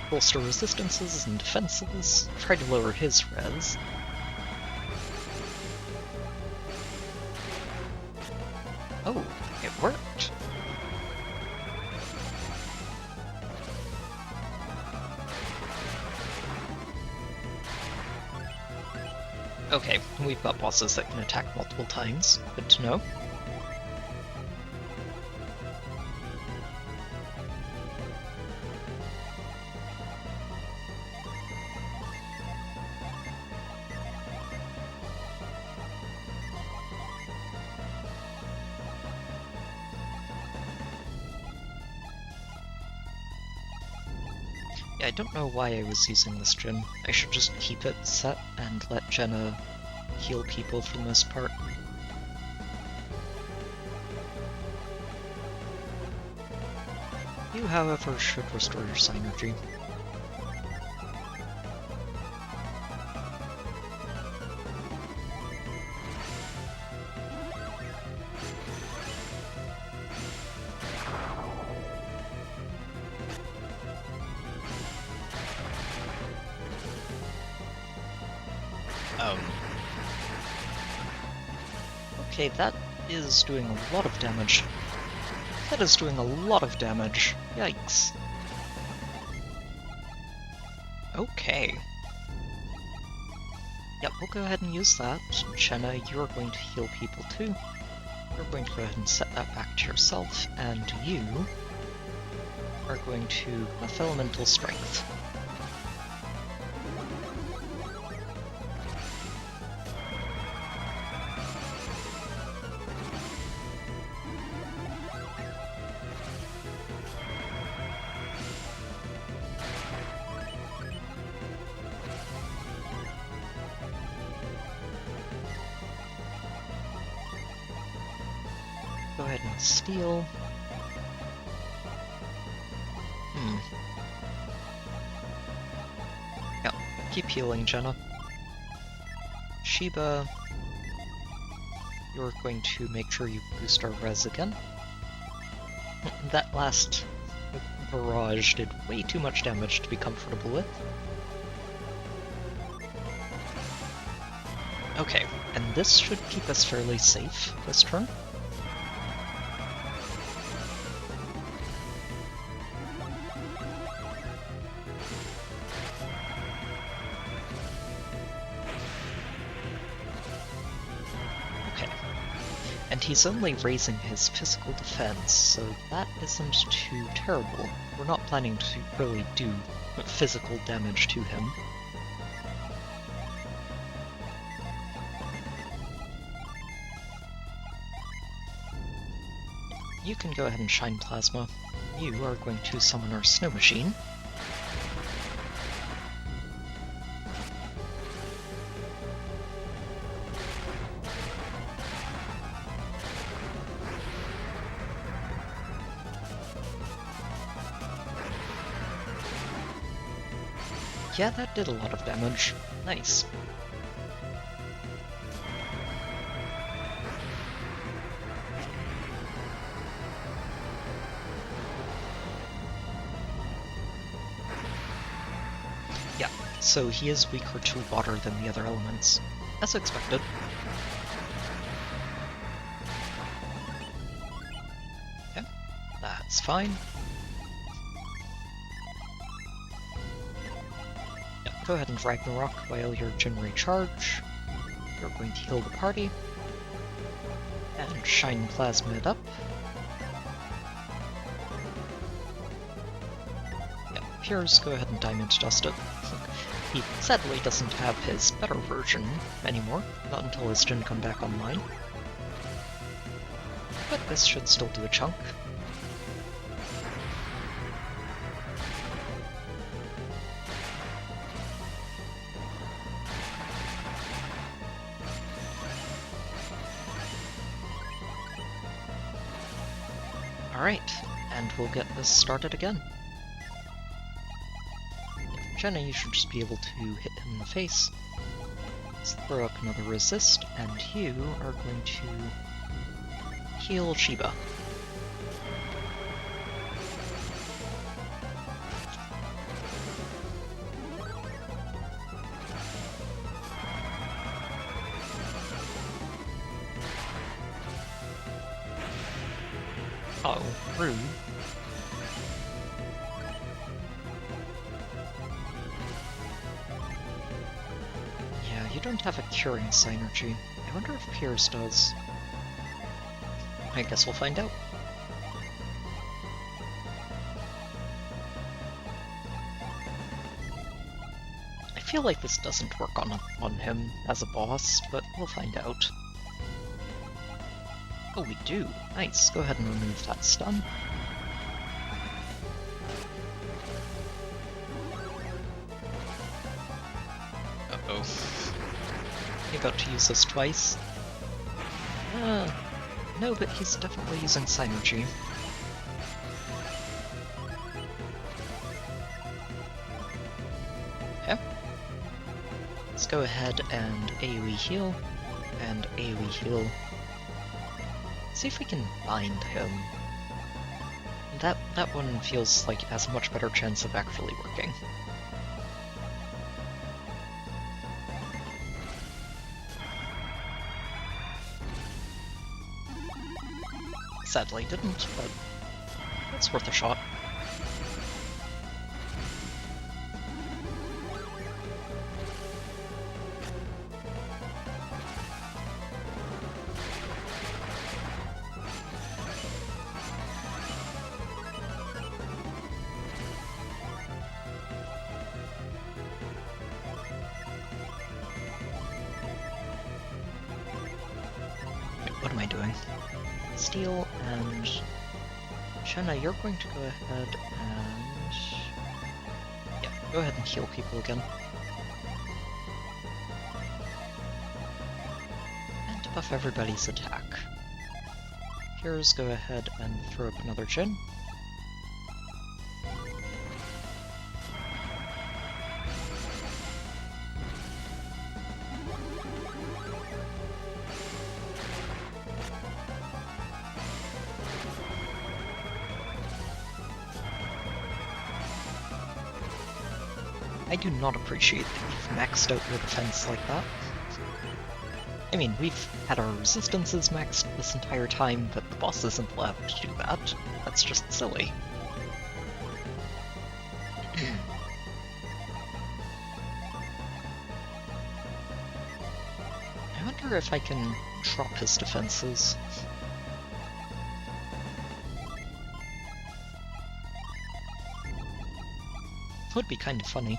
Bolster resistances and defenses, try to lower his res. Oh, it worked! Okay, we've got bosses that can attack multiple times. Good to know. Yeah, I don't know why I was using this gym. I should just keep it set and let Jenna heal people for the most part. You, however, should restore your synergy. Okay, that is doing a lot of damage. That is doing a lot of damage. Yikes. Okay. Yep, we'll go ahead and use that. Jenna, you're going to heal people too. You're going to go ahead and set that back to yourself, and you are going to buff elemental strength. Go ahead and steal. Yeah, keep healing, Jenna. Sheba, you're going to make sure you boost our res again. That last barrage did way too much damage to be comfortable with. Okay, and this should keep us fairly safe this turn. And he's only raising his physical defense, so that isn't too terrible. We're not planning to really do physical damage to him. You can go ahead and shine plasma. You are going to summon our snow machine. Yeah, that did a lot of damage. Nice. Yeah, so he is weaker to water than the other elements, as expected. Okay, that's fine. Go ahead and Ragnarok while you're Jin recharge. You're going to heal the party. And shine plasma it up. Yeah, Piers, go ahead and diamond dust it. He sadly doesn't have his better version anymore, not until his Jin come back online. But this should still do a chunk. Alright, and we'll get this started again. Jenna, you should just be able to hit him in the face. Let's throw up another resist, and you are going to heal Chiba. Oh, rude. Yeah, you don't have a curing synergy. I wonder if Piers does. I guess we'll find out. I feel like this doesn't work on him as a boss, but we'll find out. Oh, we do. Nice. Go ahead and remove that stun. Uh-oh. You about to use this twice? No, but he's definitely using Synergy. Okay. Let's go ahead and AoE heal, and AoE heal. See if we can bind him. That one feels like it has a much better chance of actually working. Sadly didn't, but it's worth a shot. What am I doing? Steel and Shenna, you're going to go ahead and... yeah, go ahead and heal people again. And to buff everybody's attack. Here's go ahead and throw up another Jin. I do not appreciate that you've maxed out your defense like that. I mean, we've had our resistances maxed this entire time, but the boss isn't allowed to do that. That's just silly. I wonder if I can drop his defenses. Would be kind of funny.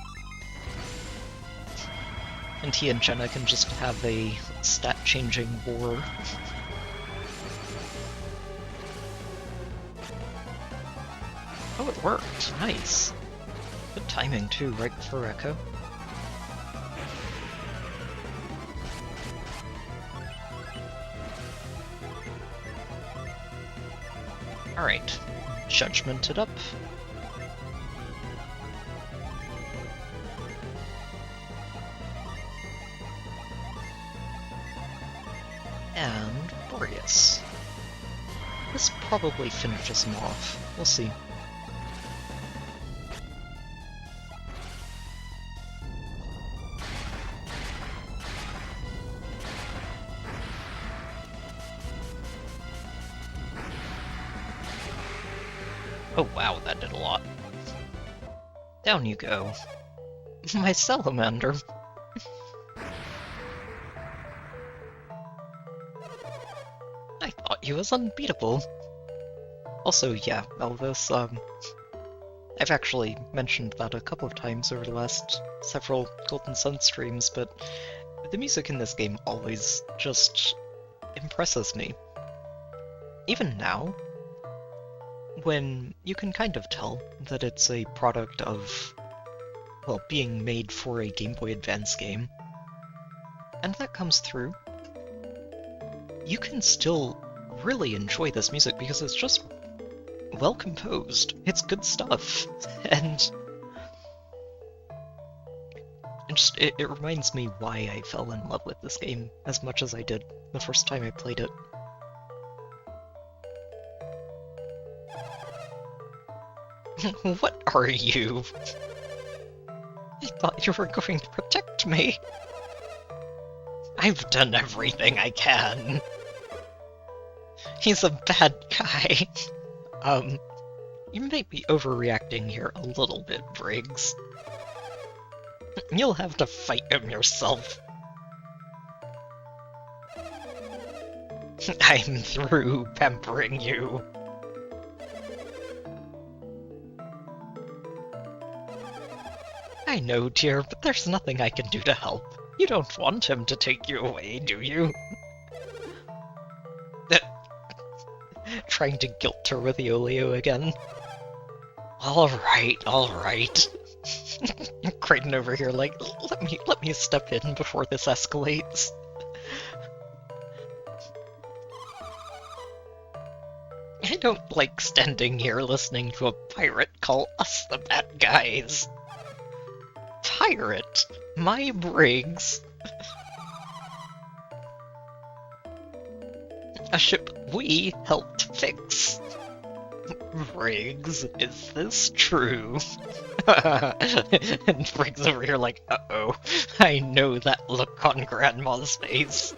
And he and Jenna can just have a stat-changing war. Oh, it worked. Nice. Good timing, too, right before Echo. Alright. Judgment it up. And Boreas. This probably finishes him off. We'll see. Oh wow, that did a lot. Down you go. My salamander. I thought he was unbeatable. Also, yeah, Elvis, I've actually mentioned that a couple of times over the last several Golden Sun streams, but the music in this game always just impresses me. Even now, when you can kind of tell that it's a product of, well, being made for a Game Boy Advance game, and that comes through, you can still really enjoy this music because it's just well composed. It's good stuff, and It reminds me why I fell in love with this game as much as I did the first time I played it. What are you? I thought you were going to protect me. I've done everything I can. He's a bad guy. You might be overreacting here a little bit, Briggs. You'll have to fight him yourself. I'm through pampering you. I know, dear, but there's nothing I can do to help. You don't want him to take you away, do you? Trying to guilt her with Iolio again. Alright. Crichton over here like, let me step in before this escalates. I don't like standing here listening to a pirate call us the bad guys. Pirate? My Briggs? A ship we helped fix. Briggs, is this true? And Briggs over here like, uh-oh, I know that look on Grandma's face.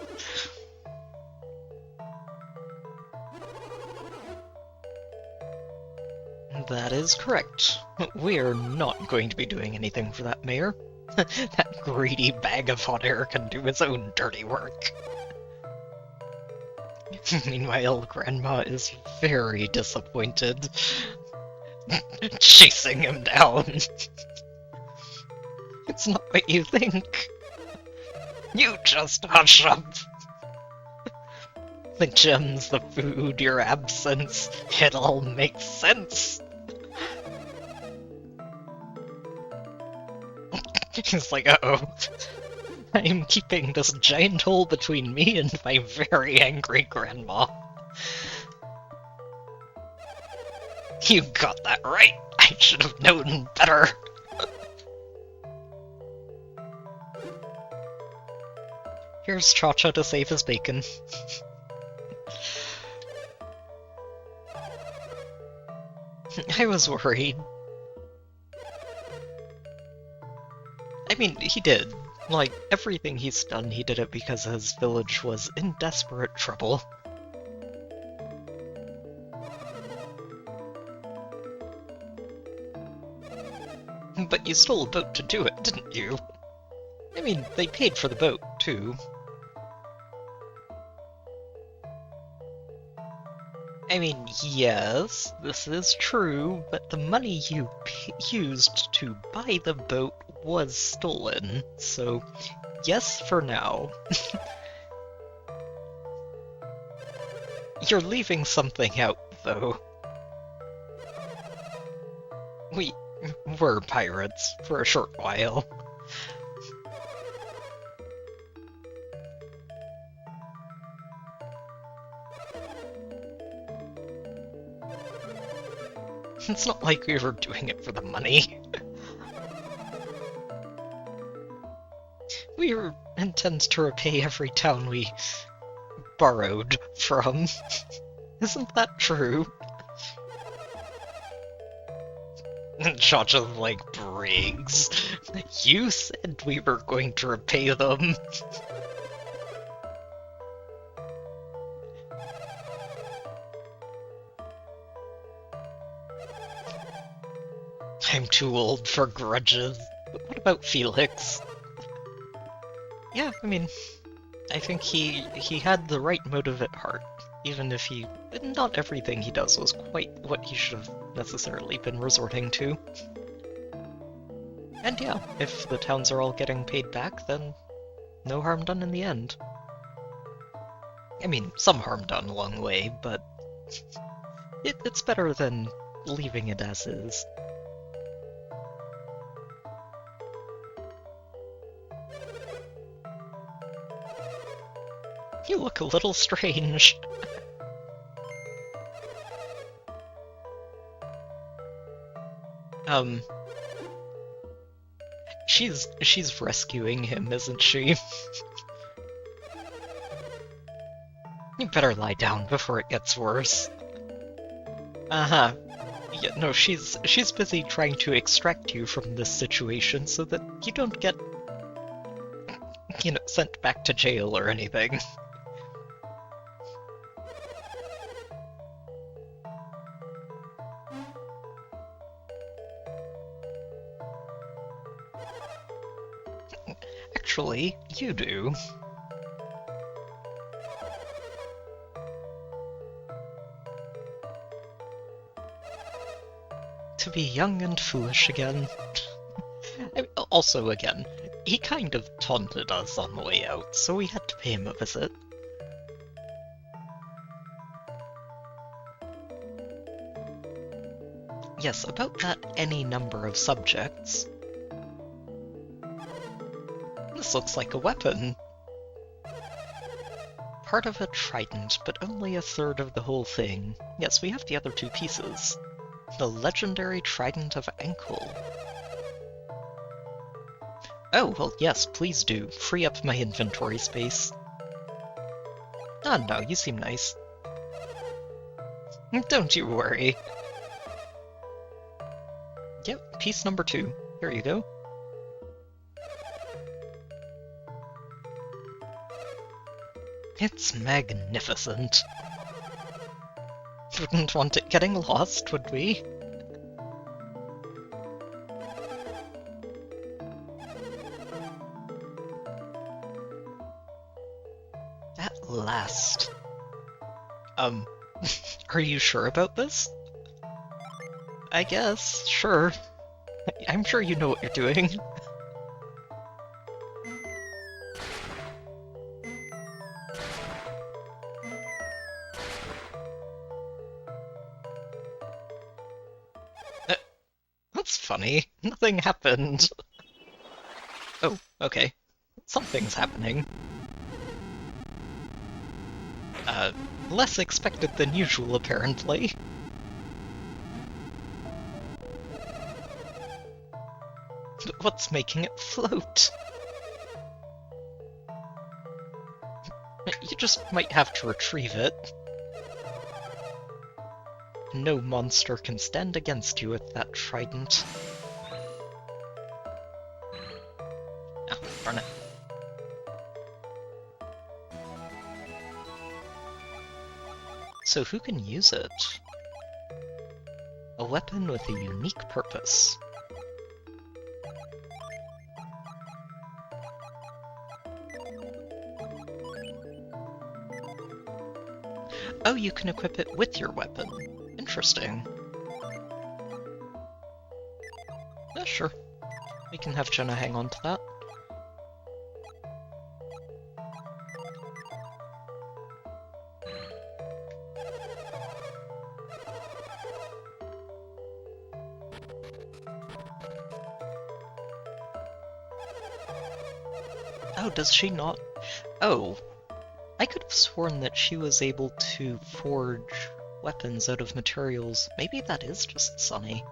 That is correct. We're not going to be doing anything for that mayor. That greedy bag of hot air can do his own dirty work. Meanwhile, Grandma is very disappointed. Chasing him down. It's not what you think. You just hush up. The gems, the food, your absence, it all makes sense. He's like, uh-oh. I'm keeping this giant hole between me and my very angry grandma. You got that right. I should have known better. Here's Cha-Cha to save his bacon. I was worried. I mean, he did. Like, everything he's done, he did it because his village was in desperate trouble. But you stole a boat to do it, didn't you? I mean, they paid for the boat, too. I mean, yes, this is true, but the money you used to buy the boat was stolen, so yes for now. You're leaving something out, though. We were pirates for a short while. It's not like we were doing it for the money. We intend to repay every town we borrowed from. Isn't that true? Cha-Cha's like, Briggs, you said we were going to repay them. I'm too old for grudges. But what about Felix? Yeah, I mean, I think he had the right motive at heart, even if not everything he does was quite what he should have necessarily been resorting to. And yeah, if the towns are all getting paid back, then no harm done in the end. I mean, some harm done along the way, but it's better than leaving it as is. You look a little strange. She's rescuing him, isn't she? You better lie down before it gets worse. Uh-huh. Yeah, no, she's busy trying to extract you from this situation so that you don't get, sent back to jail or anything. Actually, you do. To be young and foolish again. Also, again, he kind of taunted us on the way out, so we had to pay him a visit. Yes, about that any number of subjects. This looks like a weapon. Part of a trident, but only a third of the whole thing. Yes, we have the other two pieces. The legendary trident of Ankle. Oh, well, yes, please do. Free up my inventory space. Oh no, you seem nice. Don't you worry. Yep, piece number 2. Here you go. It's magnificent. Wouldn't want it getting lost, would we? At last. Are you sure about this? I guess, sure. I'm sure you know what you're doing. That's funny. Nothing happened. Oh, okay. Something's happening. Less expected than usual, apparently. What's making it float? You just might have to retrieve it. No monster can stand against you with that trident. Ah, darn it. So who can use it? A weapon with a unique purpose. Oh, you can equip it with your weapon. Interesting. Yeah, sure. We can have Jenna hang on to that. Oh, does she not? Oh. I could have sworn that she was able to forge weapons out of materials. Maybe that is just Sunny.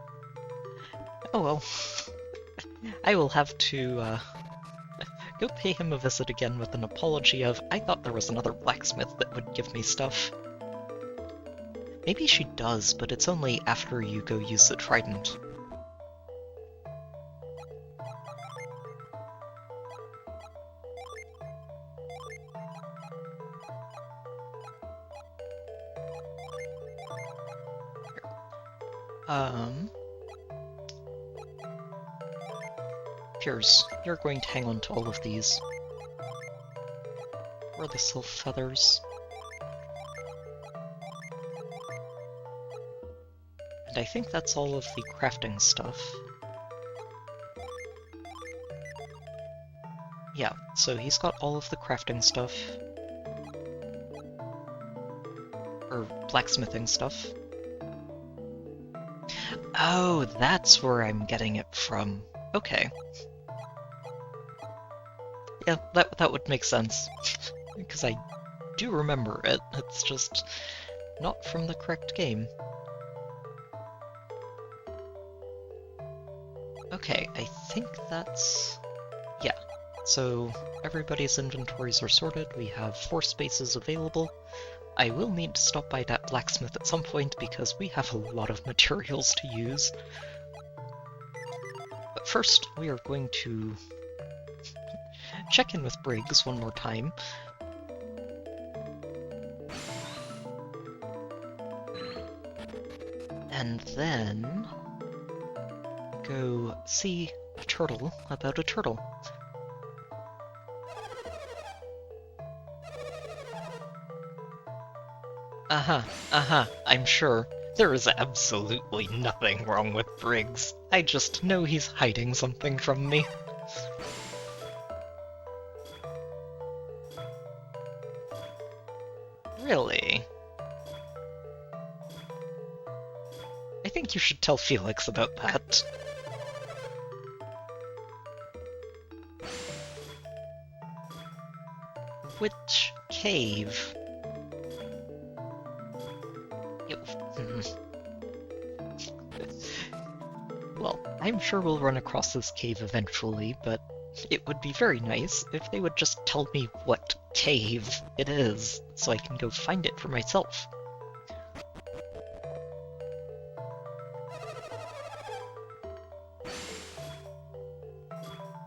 Oh well. I will have to go pay him a visit again with an apology of, I thought there was another blacksmith that would give me stuff. Maybe she does, but it's only after you go use the trident. Piers, you're going to hang on to all of these. Where are the sylph feathers? And I think that's all of the crafting stuff. Yeah, so he's got all of the crafting stuff. Or blacksmithing stuff. Oh, that's where I'm getting it from. Okay. Yeah, that would make sense. Because I do remember it, it's just not from the correct game. Okay, I think that's... yeah. So everybody's inventories are sorted, we have 4 spaces available. I will need to stop by that blacksmith at some point because we have a lot of materials to use. But first, we are going to check in with Briggs one more time. And then go see a turtle about a turtle. I'm sure. There is absolutely nothing wrong with Briggs. I just know he's hiding something from me. Really? I think you should tell Felix about that. Which cave? Well, I'm sure we'll run across this cave eventually, but it would be very nice if they would just tell me what cave it is, so I can go find it for myself.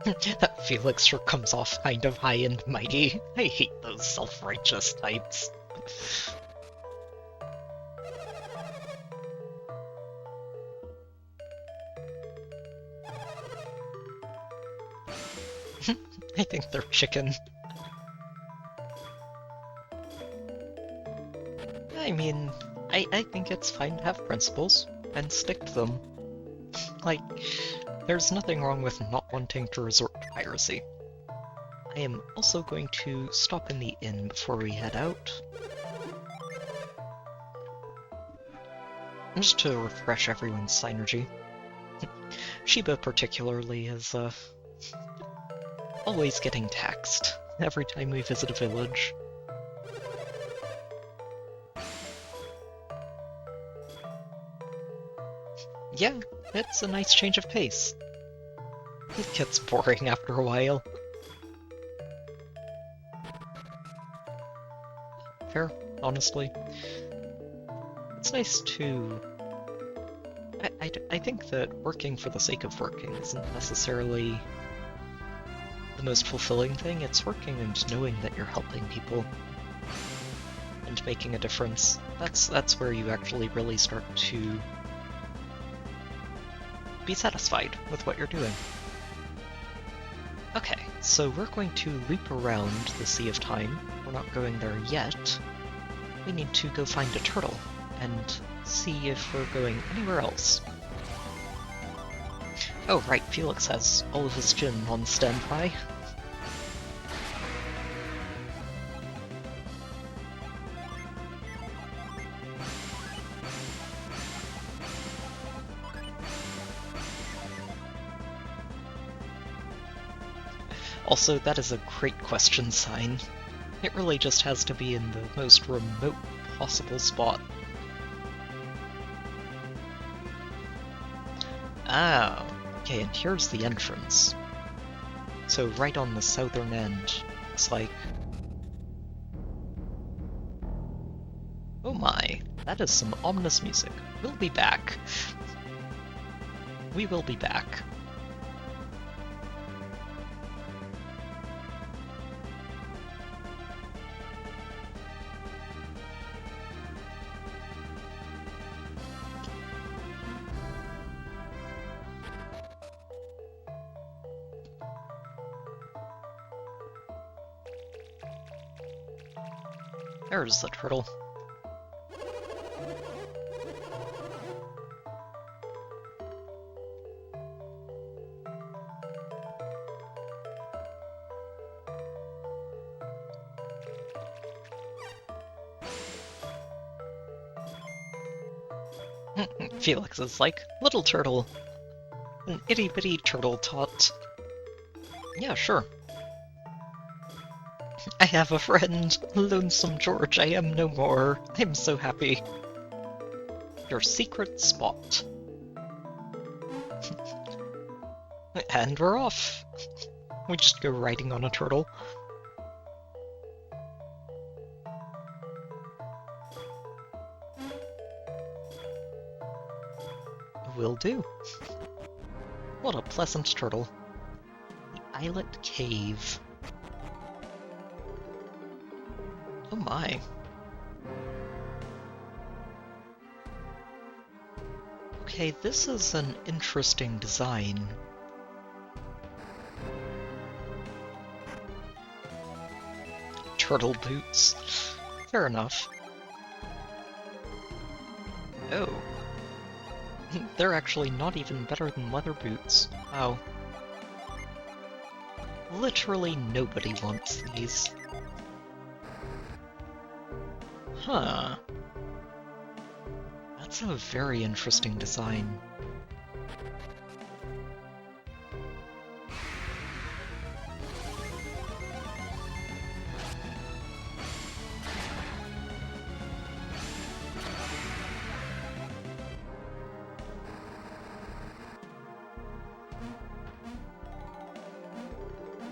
That Felix sure comes off kind of high and mighty. I hate those self-righteous types. I think they're chicken. I mean, I think it's fine to have principles, and stick to them. Like, there's nothing wrong with not wanting to resort to piracy. I am also going to stop in the inn before we head out. Just to refresh everyone's synergy. Shiba particularly is, always getting taxed every time we visit a village. Yeah, it's a nice change of pace. It gets boring after a while. Fair, honestly. It's nice to... I think that working for the sake of working isn't necessarily the most fulfilling thing. It's working and knowing that you're helping people and making a difference. That's where you actually really start to be satisfied with what you're doing. Okay, so we're going to loop around the Sea of Time. We're not going there yet. We need to go find a turtle and see if we're going anywhere else. Oh right, Felix has all of his gin on standby. Also, that is a great question sign. It really just has to be in the most remote possible spot. Ah, okay, and here's the entrance. So right on the southern end, looks like... Oh my, that is some ominous music. We'll be back. We will be back. There's the turtle. Felix is like, little turtle. An itty-bitty turtle tot. Yeah, sure. I have a friend. Lonesome George, I am no more. I'm so happy. Your secret spot. And we're off! We just go riding on a turtle. Will do. What a pleasant turtle. The Islet Cave. Oh my. Okay, this is an interesting design. Turtle boots. Fair enough. Oh. They're actually not even better than leather boots. Wow. Literally nobody wants these. Huh. That's a very interesting design.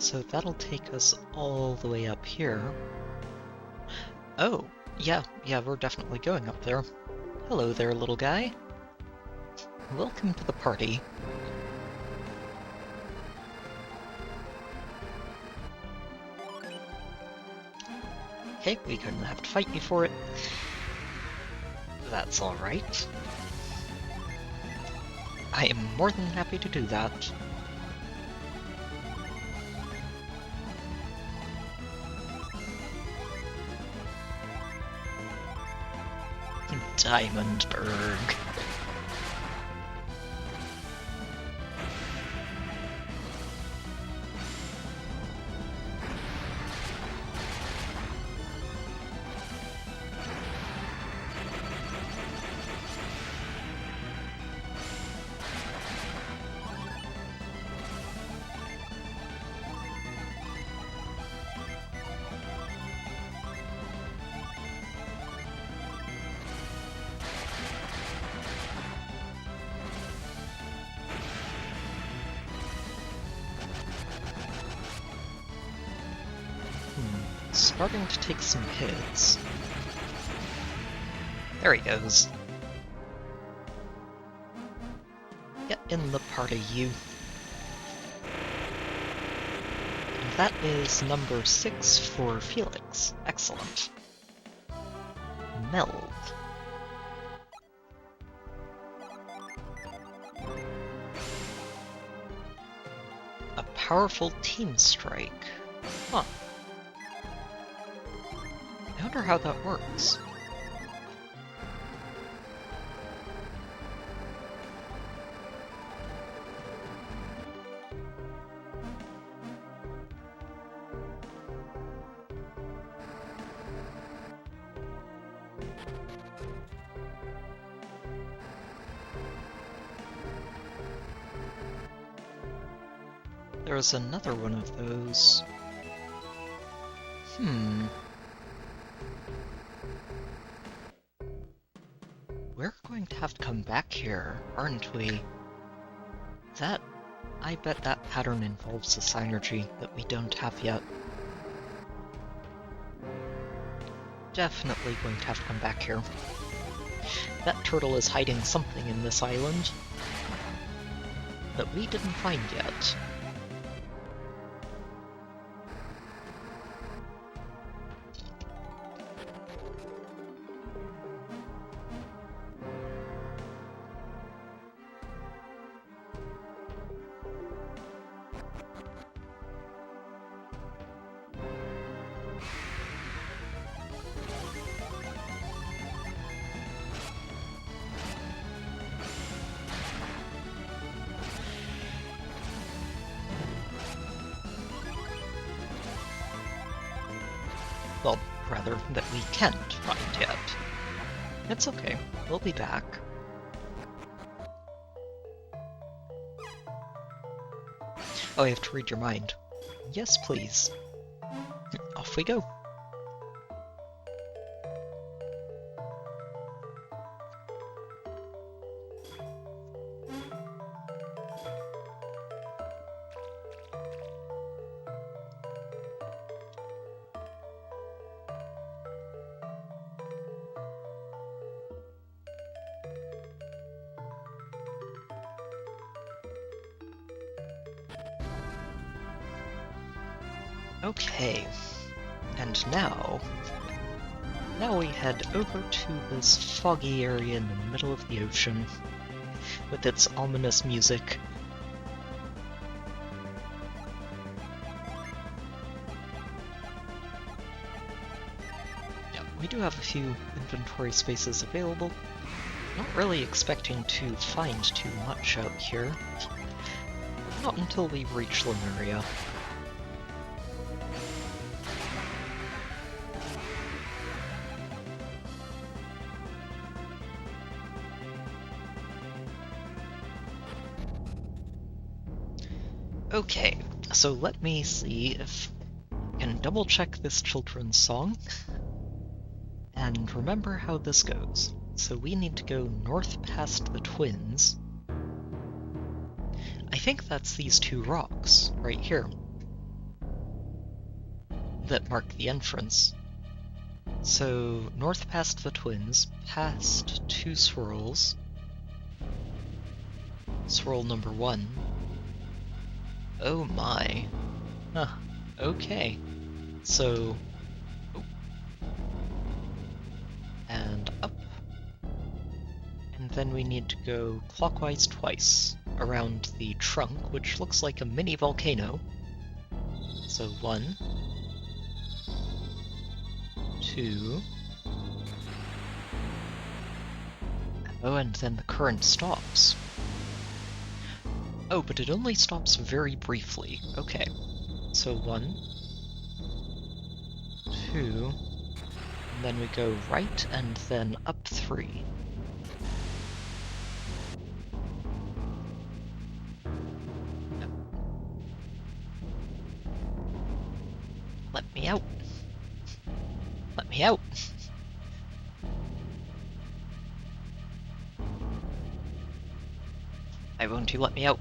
So that'll take us all the way up here. Oh, yeah, we're definitely going up there. Hello there, little guy. Welcome to the party. Okay, we're gonna have to fight you for it. That's alright. I am more than happy to do that. Diamondberg. Starting to take some hits. There he goes. Get in the party, you. And that is number 6 for Felix. Excellent. Meld. A powerful team strike. Huh. I wonder how that works. There's another one of those. We're going to have to come back here, aren't we? I bet that pattern involves a synergy that we don't have yet. Definitely going to have to come back here. That turtle is hiding something in this island that we didn't find yet. Well, rather, that we can't find yet. It's okay, we'll be back. Oh, I have to read your mind. Yes, please. Off we go. Okay, and now we head over to this foggy area in the middle of the ocean with its ominous music. Yeah, we do have a few inventory spaces available. Not really expecting to find too much out here. Not until we reach Lemuria. Okay, so let me see if I can double check this children's song and remember how this goes. So we need to go north past the twins. I think that's these two rocks right here that mark the entrance. So north past the twins, past two swirls. Swirl number 1. Oh my. Huh. Okay. So... oh. And up. And then we need to go clockwise twice around the trunk, which looks like a mini volcano. So 1, 2... oh, and then the current stops. Oh, but it only stops very briefly. Okay. So 1, 2, and then we go right and then up 3. Let me out. Let me out. Why won't you let me out?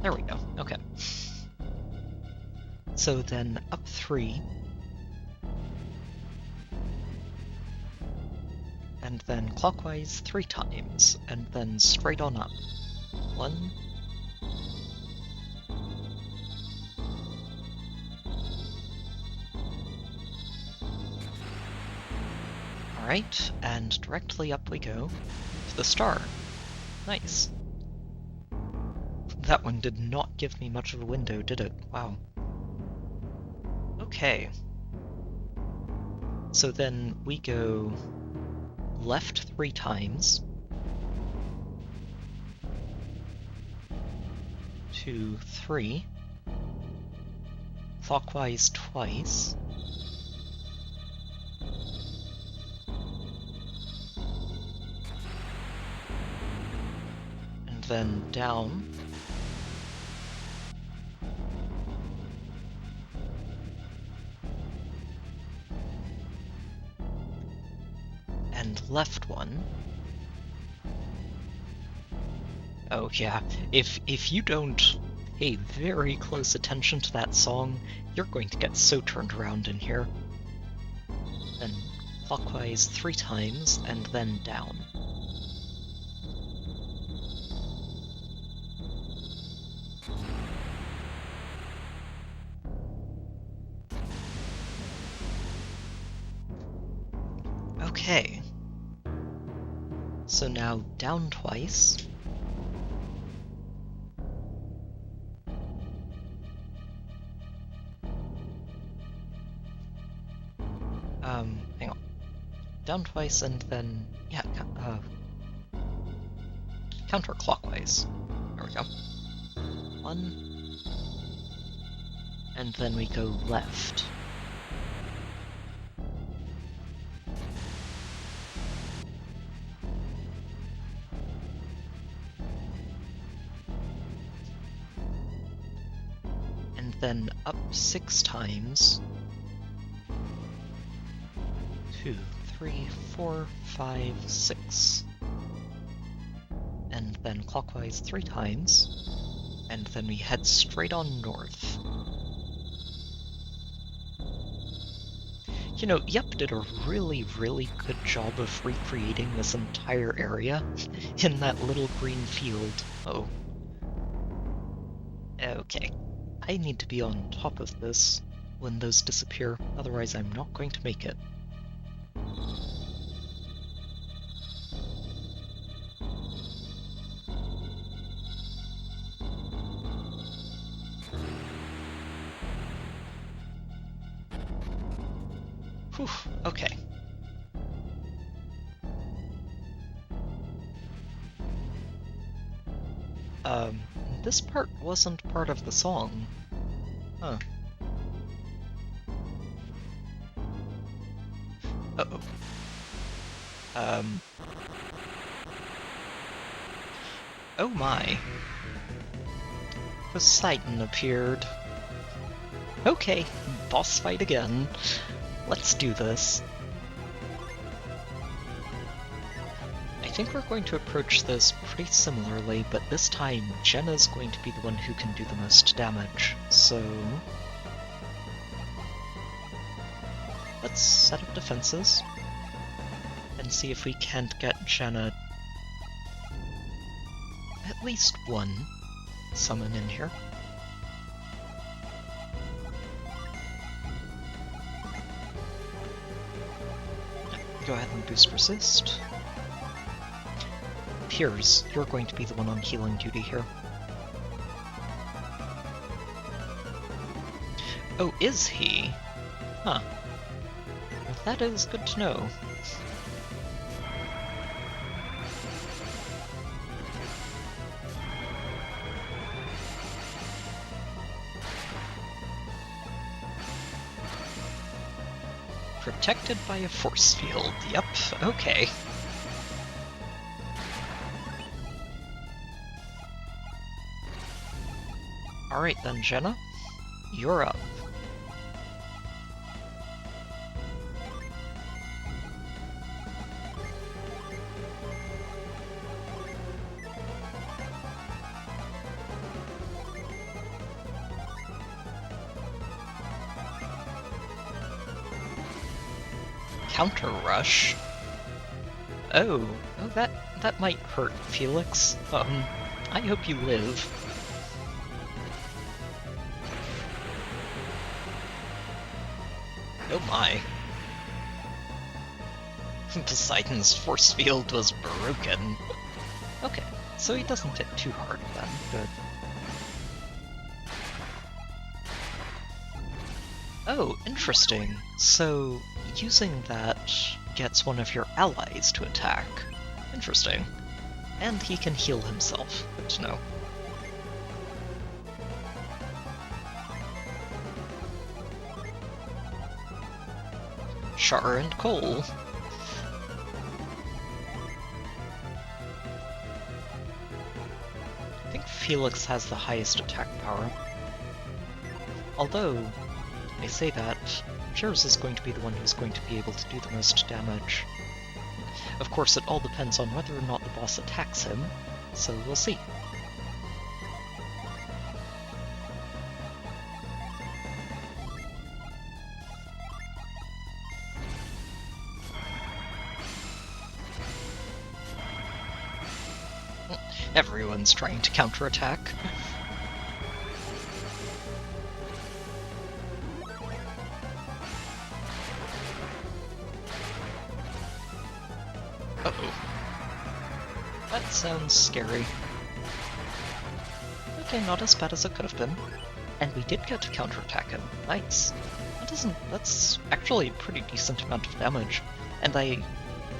There we go, okay. So then up 3. And then clockwise 3 times, and then straight on up. 1, 'Alright, and directly up we go to the star. Nice. That one did not give me much of a window, did it? Wow. Okay. So then we go left 3 times. 2, 3. Clockwise twice. And then down. And left 1. Oh yeah, if you don't pay very close attention to that song, you're going to get so turned around in here. Then clockwise 3 times, and then down. Okay. So now down twice. Hang on. Down twice and then, yeah, counterclockwise. There we go. 1. And then we go left. And then up 6 times. 2, 3, 4, 5, 6. And then clockwise 3 times. And then we head straight on north. You know, Yep did a really, really good job of recreating this entire area in that little green field. Oh. Okay. I need to be on top of this when those disappear, otherwise I'm not going to make it. Whew, okay. This part wasn't part of the song. Huh. Uh-oh. Oh my. Poseidon appeared. Okay, boss fight again. Let's do this. I think we're going to approach this pretty similarly, but this time Jenna's going to be the one who can do the most damage, so... let's set up defenses and see if we can't get Jenna at least one summon in here. Go ahead and boost resist. Piers, you're going to be the one on healing duty here. Oh, is he? Huh. Well, that is good to know. Protected by a force field. Yep, okay. Alright then, Jenna. You're up. Counter rush? Oh, that might hurt, Felix. I hope you live. Oh my. Poseidon's force field was broken. Okay, so he doesn't hit too hard then. Good. Oh, interesting. So, using that gets one of your allies to attack. Interesting. And he can heal himself. Good to know. Char and Cole. I think Felix has the highest attack power. Although, I say that, Piers is going to be the one who's going to be able to do the most damage. Of course, it all depends on whether or not the boss attacks him, so we'll see. Everyone's trying to counterattack. Uh-oh. That sounds scary. Okay, not as bad as it could have been. And we did get to counterattack him. Nice. That's actually a pretty decent amount of damage. And I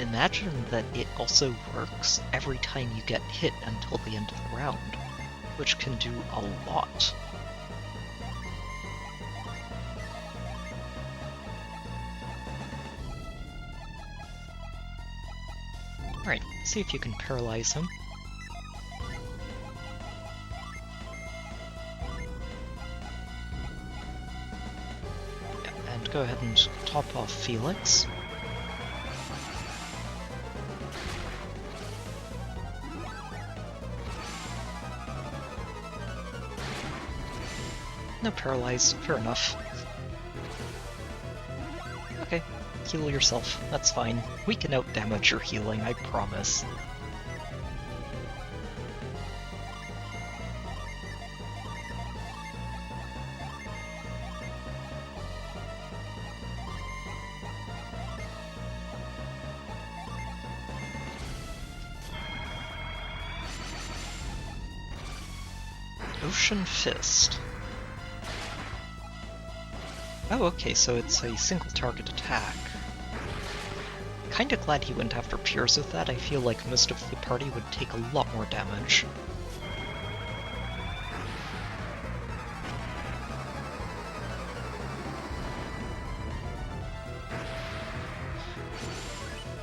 imagine that it also works every time you get hit until the end of the round, which can do a lot. Alright, see if you can paralyze him. Yeah, and go ahead and top off Felix. No paralyze, fair enough. Okay, heal yourself. That's fine. We can out-damage your healing, I promise. Ocean Fist. Oh, okay, so it's a single target attack. Kinda glad he went after Piers with that. I feel like most of the party would take a lot more damage.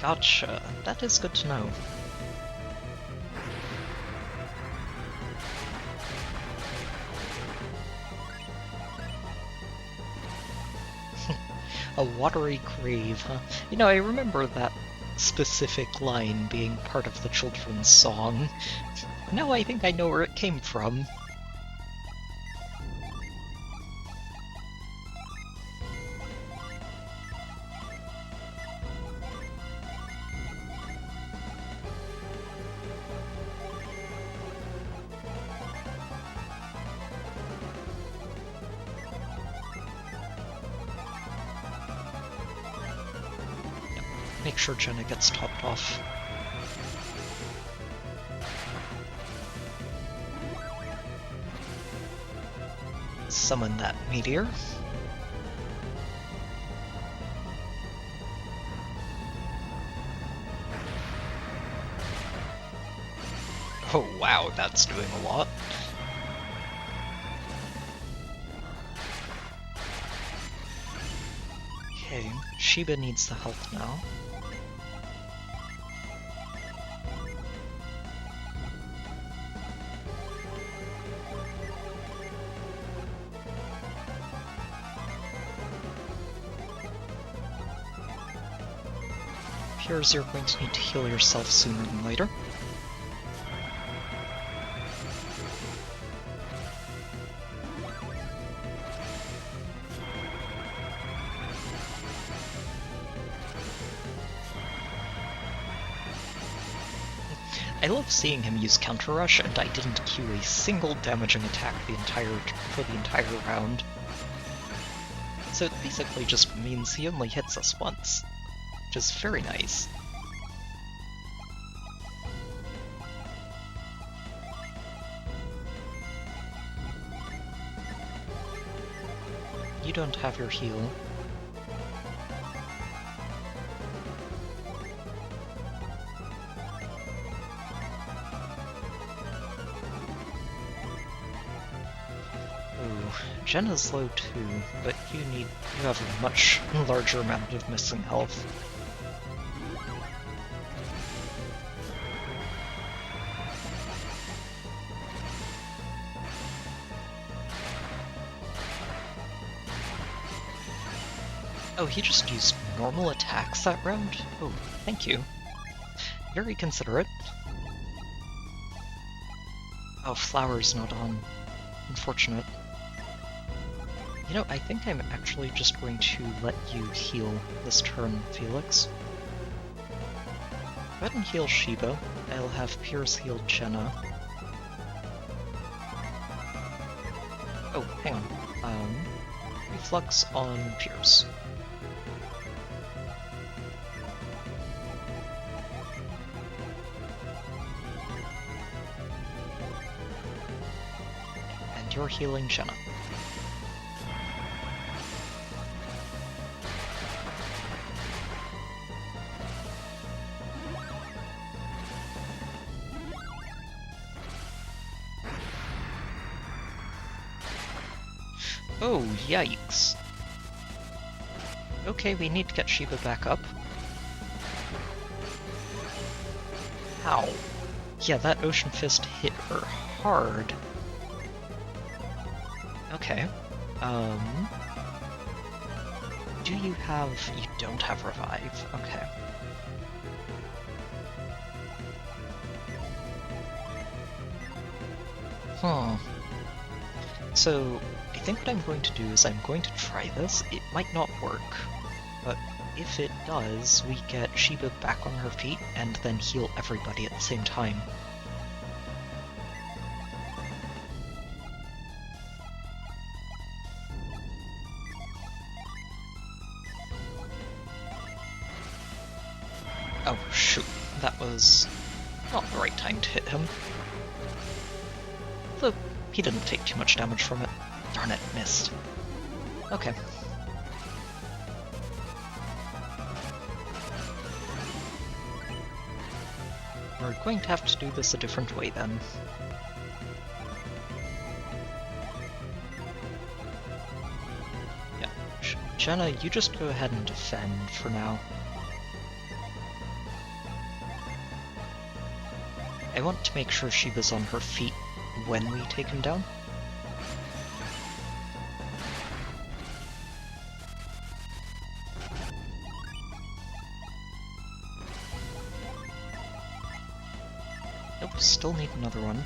Gotcha. That is good to know. A watery grave, huh? You know, I remember that specific line being part of the children's song. Now I think I know where it came from. Make sure Jenna gets topped off. Summon that meteor. Oh wow, that's doing a lot. Okay, Sheba needs the help now. Piers, you're going to need to heal yourself sooner than later. I love seeing him use Counter Rush, and I didn't queue a single damaging attack for the entire round. So it basically just means he only hits us once, which is very nice. You don't have your heal. Jenna's low too, but you have a much larger amount of missing health. Oh, he just used normal attacks that round? Oh, thank you. Very considerate. Oh, Flower's not on. Unfortunate. You know, I think I'm actually just going to let you heal this turn, Felix. Go ahead and heal Sheba. I'll have Piers heal Jenna. Oh, hang on. Reflux on Piers. And you're healing Jenna. Oh, yikes. Okay, we need to get Sheba back up. Ow. Yeah, that Ocean Fist hit her hard. Okay. Do you have... You don't have Revive. Okay. Huh. So, I think what I'm going to do is I'm going to try this. It might not work, but if it does, we get Shiba back on her feet and then heal everybody at the same time. Oh, shoot. That was not the right time to hit him. Though, he didn't take too much damage from it. Darn it, missed. Okay. We're going to have to do this a different way then. Yeah, Jenna, you just go ahead and defend for now. I want to make sure Shiba's on her feet when we take him down. Nope, still need another one.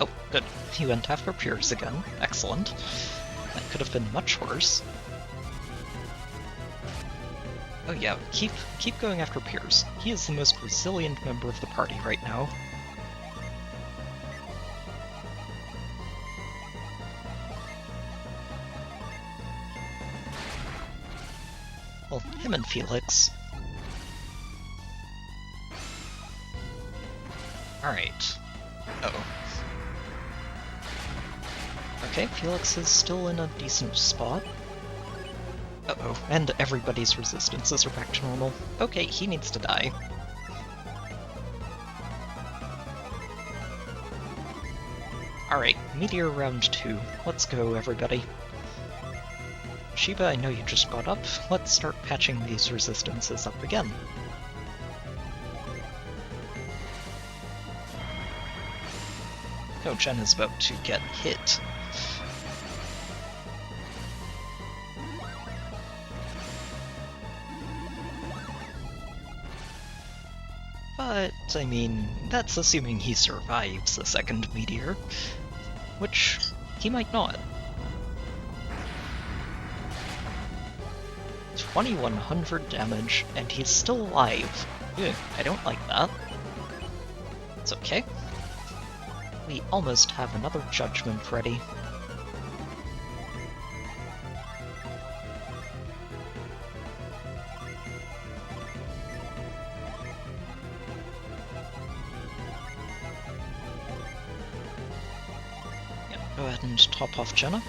Oh, good. He went after Piers again. Excellent. That could have been much worse. Oh yeah, keep going after Piers. He is the most resilient member of the party right now. Well, him and Felix. Alright. Uh-oh. Okay, Felix is still in a decent spot. Uh-oh, and everybody's resistances are back to normal. Okay, he needs to die. Alright, Meteor round 2. Let's go, everybody. Shiba, I know you just got up. Let's start patching these resistances up again. Oh, Jen is about to get hit. But, I mean, that's assuming he survives the second meteor, which he might not. 2100 damage, and he's still alive. Ew, I don't like that. It's okay. We almost have another judgment ready. Go ahead and top off Jenna.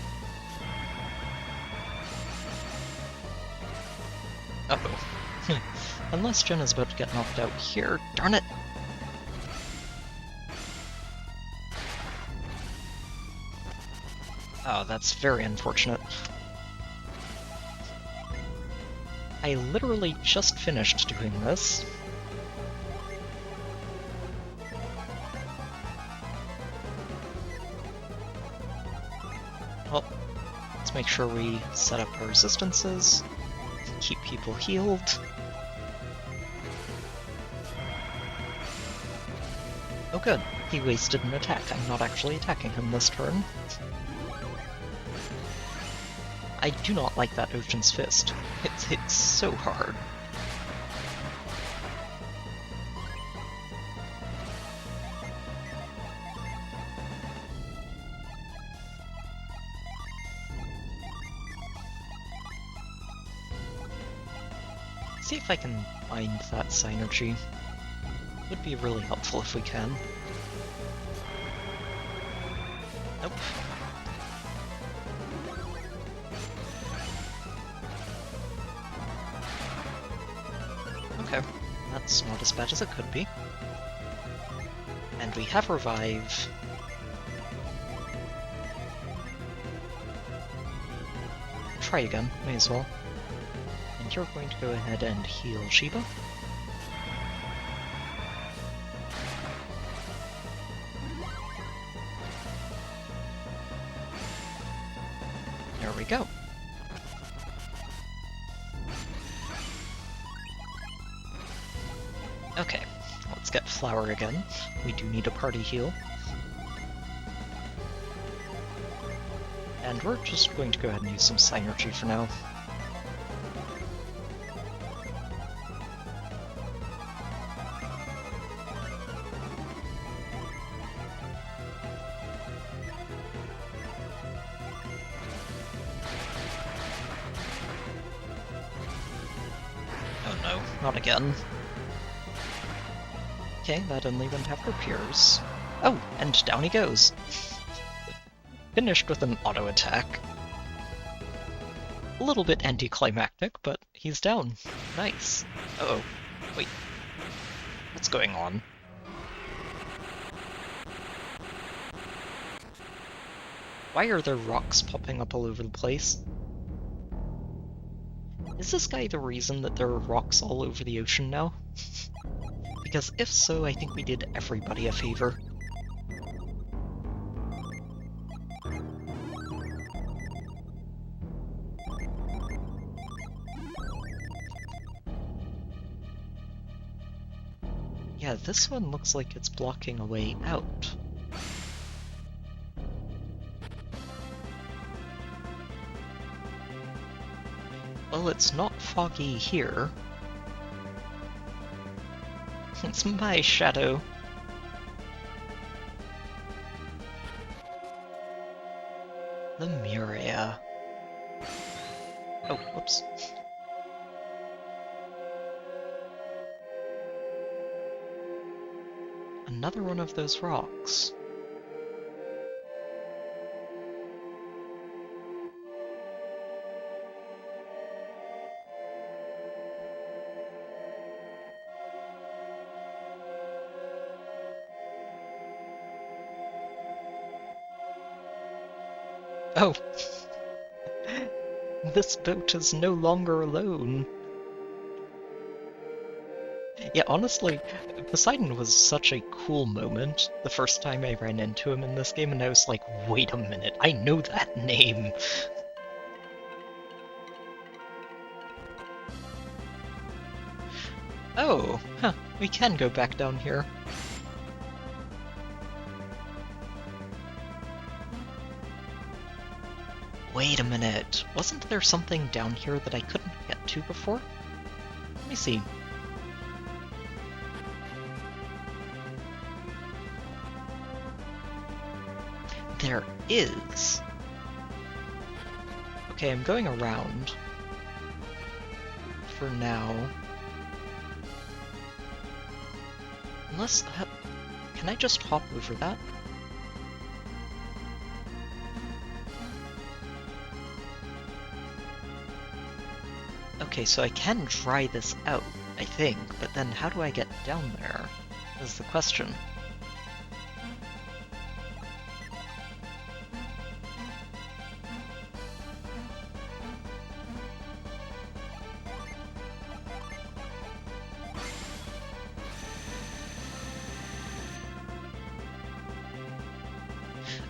Uh-oh. Unless Jenna's about to get knocked out here. Darn it! Oh, that's very unfortunate. I literally just finished doing this. Well, let's make sure we set up our resistances, keep people healed. Oh good, he wasted an attack. I'm not actually attacking him this turn. I do not like that Ocean's Fist. It hits so hard. See if I can find that synergy. Would be really helpful if we can. Nope. Okay, that's not as bad as it could be. And we have Revive. Try again, may as well. And you're going to go ahead and heal Shiba. There we go. Okay, let's get Flower again. We do need a party heal. And we're just going to go ahead and use some Synergy for now. Oh no, not again. Okay, that only went after Piers. Oh, and down he goes. Finished with an auto attack. A little bit anticlimactic, but he's down. Nice. Uh-oh. Wait. What's going on? Why are there rocks popping up all over the place? Is this guy the reason that there are rocks all over the ocean now? Because if so, I think we did everybody a favor. Yeah, this one looks like it's blocking a way out. Well, it's not foggy here. It's my shadow. Lemuria. Oh, whoops. Another one of those rocks. Oh! This boat is no longer alone. Yeah, honestly, Poseidon was such a cool moment the first time I ran into him in this game, and I was like, wait a minute, I know that name! Oh, huh, we can go back down here. Wait a minute, wasn't there something down here that I couldn't get to before? Let me see. There is. Okay, I'm going around. For now. Unless... can I just hop over that? Okay, so I can try this out, I think, but then how do I get down there? Is the question.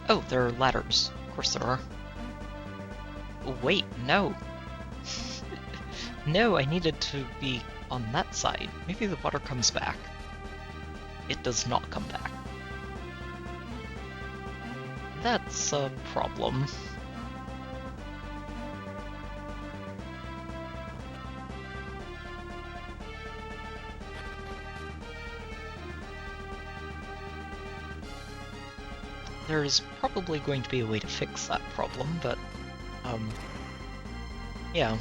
Oh, there are ladders. Of course there are. Wait, no! No, I needed to be on that side. Maybe the water comes back. It does not come back. That's a problem. There's probably going to be a way to fix that problem, but, yeah.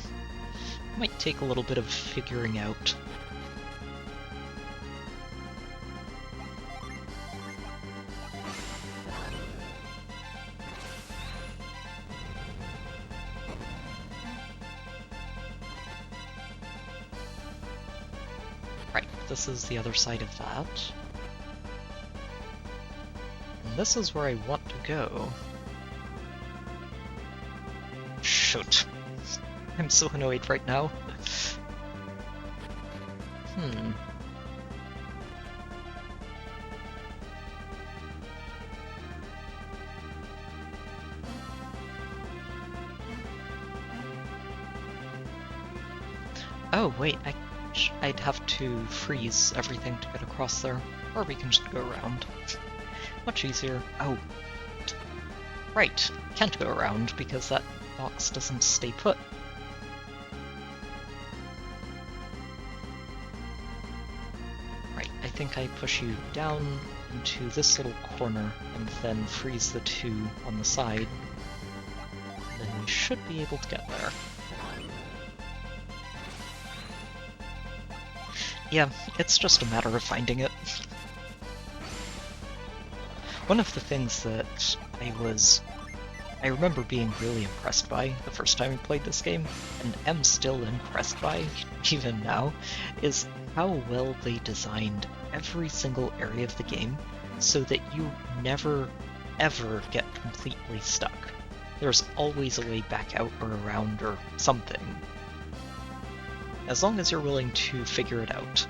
Might take a little bit of figuring out. Right, this is the other side of that. And this is where I want to go. Shoot. I'm so annoyed right now. Oh, wait, I which I'd have to freeze everything to get across there, or we can just go around. Much easier. Oh, right, can't go around because that box doesn't stay put. Right, I think I push you down into this little corner and then freeze the two on the side. And then we should be able to get there. Yeah, it's just a matter of finding it. One of the things that I remember being really impressed by the first time I played this game, and am still impressed by even now, is how well they designed every single area of the game so that you never, ever get completely stuck. There's always a way back out or around or something, as long as you're willing to figure it out.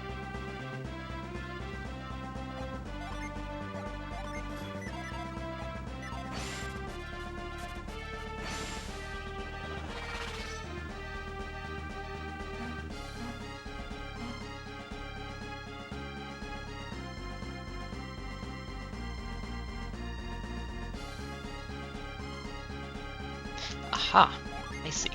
Aha! I see.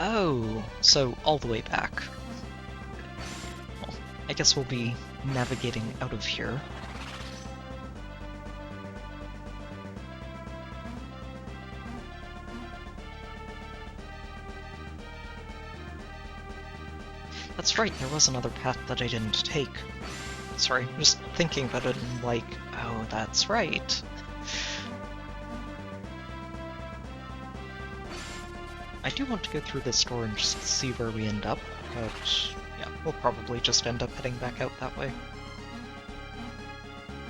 Oh, so all the way back. Well, I guess we'll be navigating out of here. That's right, there was another path that I didn't take. Sorry, just thinking about it and like, oh, that's right. I do want to go through this door and just see where we end up, but yeah, we'll probably just end up heading back out that way.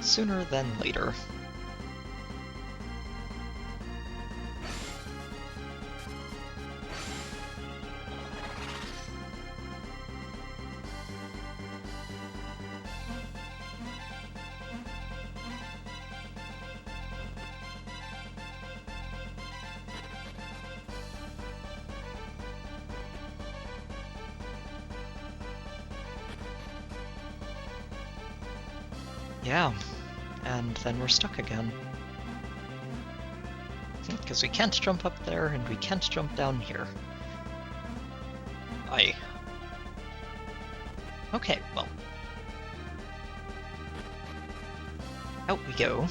Sooner than later. Yeah, and then we're stuck again. Because we can't jump up there, and we can't jump down here. Aye. Okay, well. Out we go.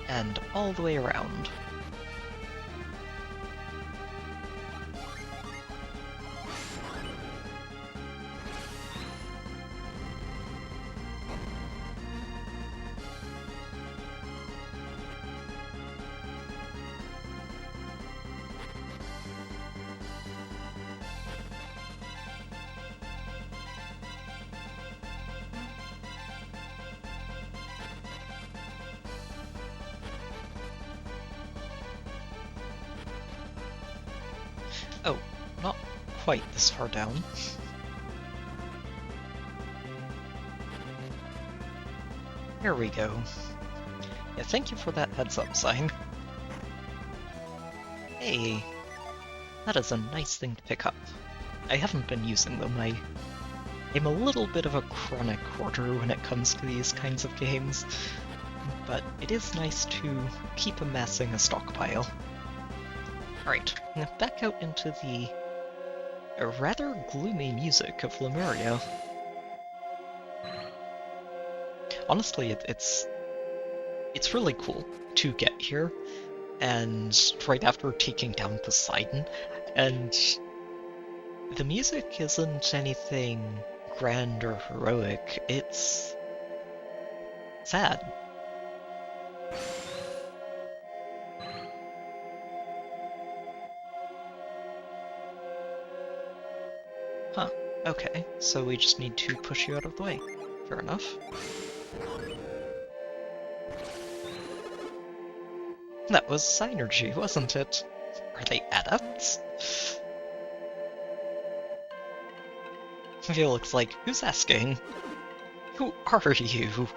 And all the way around. Oh, not quite this far down. Here we go. Yeah, thank you for that heads-up sign. Hey, that is a nice thing to pick up. I haven't been using them. I'm a little bit of a chronic hoarder when it comes to these kinds of games, but it is nice to keep amassing a stockpile. Alright, back out into the rather gloomy music of Lemuria. Honestly, it's really cool to get here, and right after taking down Poseidon, and the music isn't anything grand or heroic, it's sad. Huh, okay, so we just need to push you out of the way. Fair enough. That was Synergy, wasn't it? Are they adepts? Felix, like, who's asking? Who are you?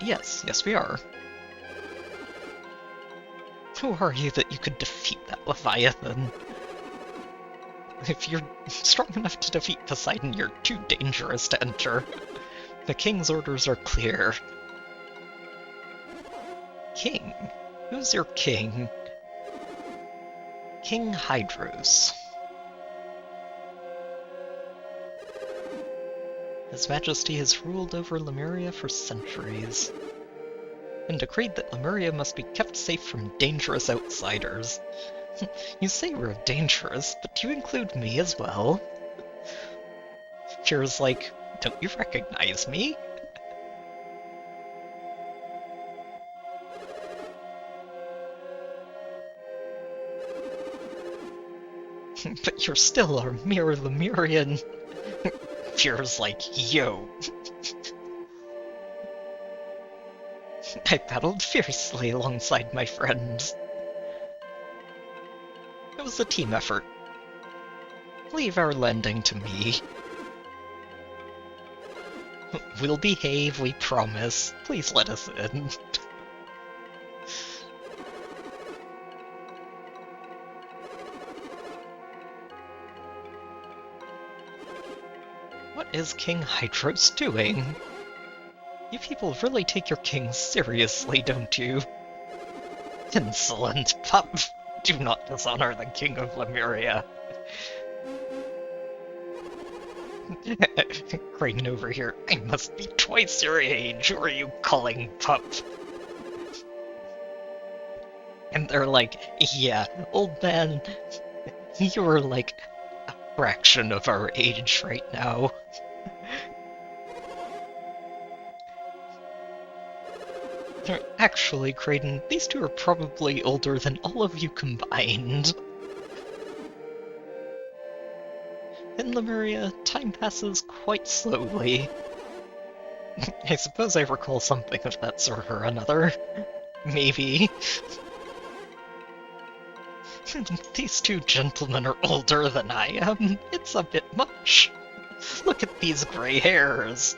Yes we are. Who are you that you could defeat that Leviathan? If you're strong enough to defeat Poseidon, you're too dangerous to enter. The king's orders are clear. King? Who's your king? King Hydros. His Majesty has ruled over Lemuria for centuries, and decreed that Lemuria must be kept safe from dangerous outsiders. You say we're dangerous, but do you include me as well? Kira's like, don't you recognize me? But you're still our mere Lemurian. Kira's like, yo. I battled fiercely alongside my friends. It was a team effort. Leave our landing to me. We'll behave, we promise. Please let us in. What is King Hydros doing? You people really take your king seriously, don't you? Insolent pup! Do not dishonor the king of Lemuria. Creighton over here, I must be twice your age. Who are you calling pup? And they're like, yeah, old man, you're like a fraction of our age right now. Actually, Creighton, these two are probably older than all of you combined. In Lemuria, time passes quite slowly. I suppose I recall something of that sort or another. Maybe. These two gentlemen are older than I am. It's a bit much. Look at these gray hairs.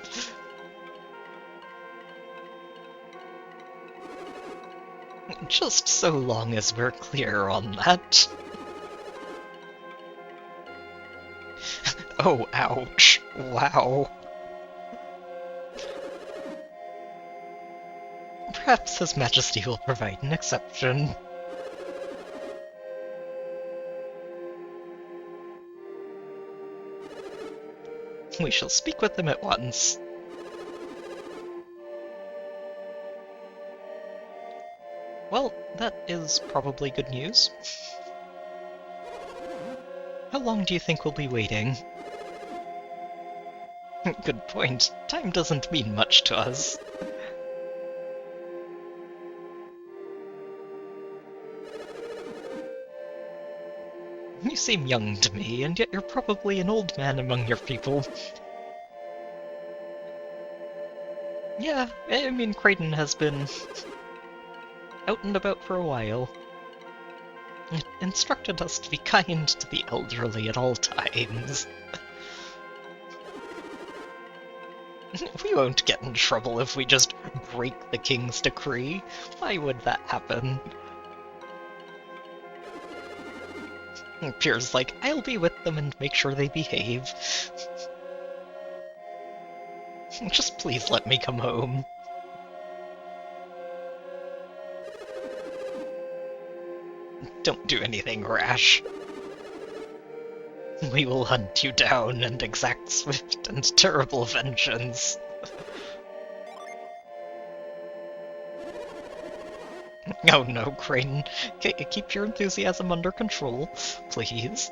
Just so long as we're clear on that. Oh, ouch. Wow. Perhaps His Majesty will provide an exception. We shall speak with them at once. Well, that is probably good news. How long do you think we'll be waiting? Good point. Time doesn't mean much to us. You seem young to me, and yet you're probably an old man among your people. Yeah, I mean, Creighton has been out and about for a while. It instructed us to be kind to the elderly at all times. We won't get in trouble if we just break the king's decree. Why would that happen? Pierre's like, I'll be with them and make sure they behave. Just please let me come home. Don't do anything rash. We will hunt you down and exact swift and terrible vengeance. Oh no, Crane. Keep your enthusiasm under control, please.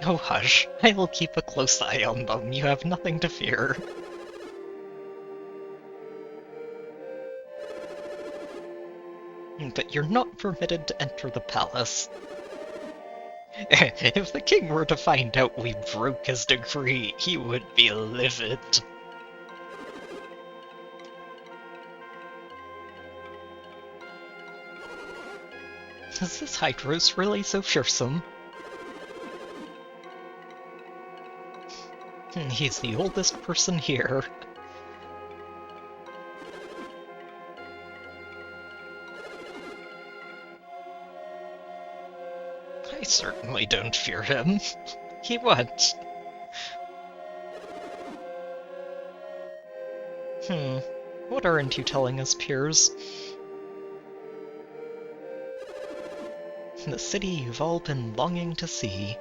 Oh hush, I will keep a close eye on them. You have nothing to fear. But you're not permitted to enter the palace. If the king were to find out we broke his decree, he would be livid. Is this Hydros really so fearsome? He's the oldest person here. I certainly don't fear him. He what? What aren't you telling us, peers? The city you've all been longing to see.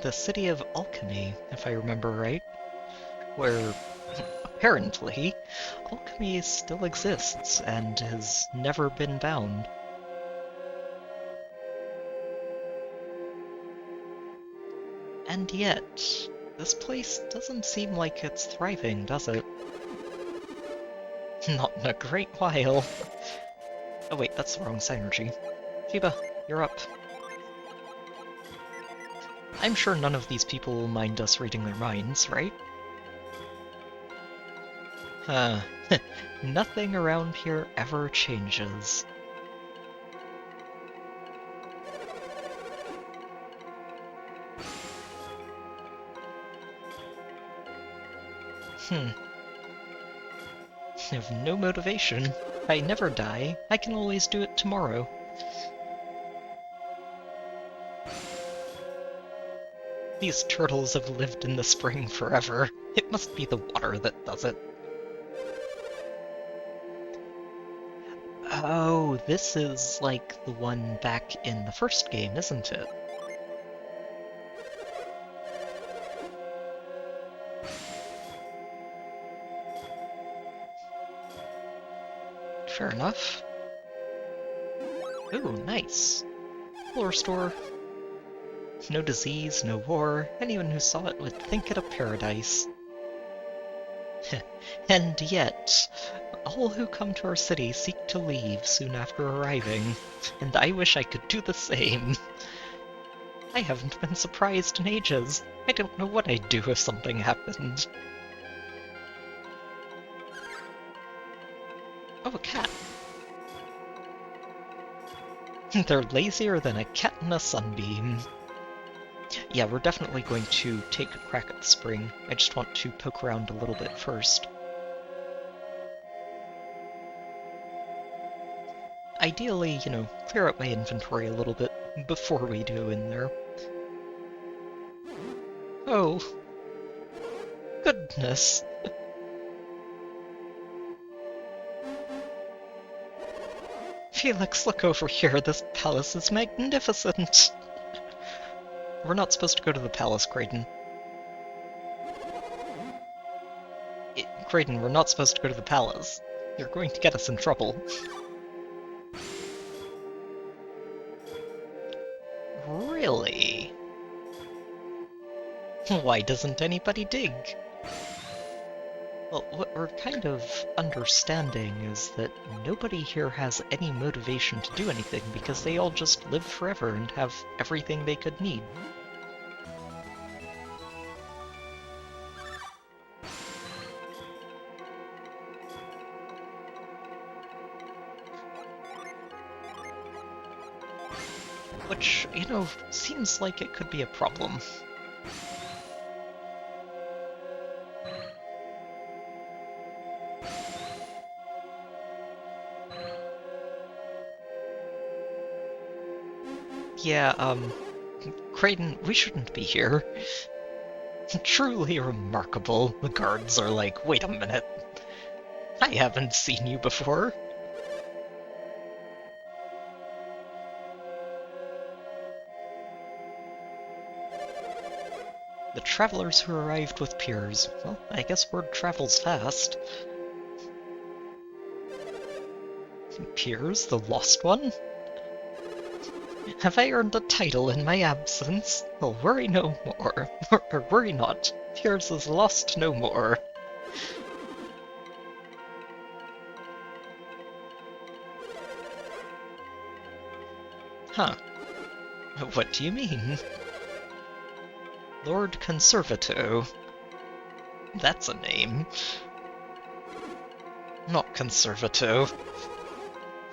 The city of alchemy, if I remember right. Where, apparently, alchemy still exists and has never been bound. And yet, this place doesn't seem like it's thriving, does it? Not in a great while. Oh wait, that's the wrong synergy. Shiba, you're up. I'm sure none of these people will mind us reading their minds, right? Nothing around here ever changes. I have no motivation. I never die. I can always do it tomorrow. These turtles have lived in the spring forever. It must be the water that does it. Oh, this is like the one back in the first game, isn't it? Fair enough. Ooh, nice. Floor store. No disease, no war. Anyone who saw it would think it a paradise. And yet, all who come to our city seek to leave soon after arriving, and I wish I could do the same. I haven't been surprised in ages. I don't know what I'd do if something happened. Oh, a cat. They're lazier than a cat in a sunbeam. Yeah, we're definitely going to take a crack at the spring. I just want to poke around a little bit first. Ideally, you know, clear out my inventory a little bit before we go in there. Oh. Goodness. Felix, look over here. This palace is magnificent. We're not supposed to go to the palace, Kraden. Kraden, we're not supposed to go to the palace. You're going to get us in trouble. Really? Why doesn't anybody dig? Well, what we're kind of understanding is that nobody here has any motivation to do anything because they all just live forever and have everything they could need. Which, you know, seems like it could be a problem. Yeah, Kraden, we shouldn't be here. Truly remarkable. The guards are like, wait a minute. I haven't seen you before. The travelers who arrived with Piers. Well, I guess word travels fast. Piers, the lost one? Have I earned a title in my absence? Well, worry no more. Or worry not. Piers is lost no more. Huh. What do you mean? Lord Conservato. That's a name. Not Conservato.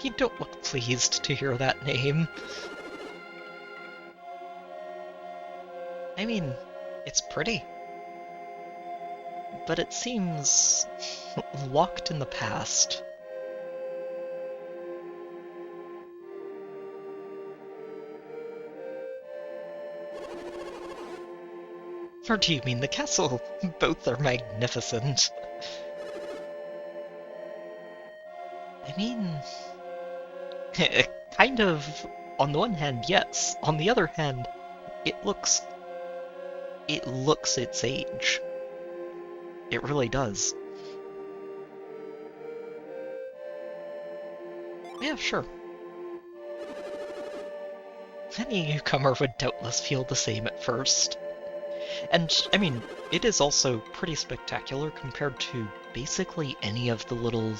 You don't look pleased to hear that name. I mean, it's pretty. But it seems locked in the past. Or do you mean the castle? Both are magnificent. I mean... kind of... On the one hand, yes. On the other hand, it looks its age. It really does. Yeah, sure. Any newcomer would doubtless feel the same at first. And, I mean, it is also pretty spectacular compared to basically any of the little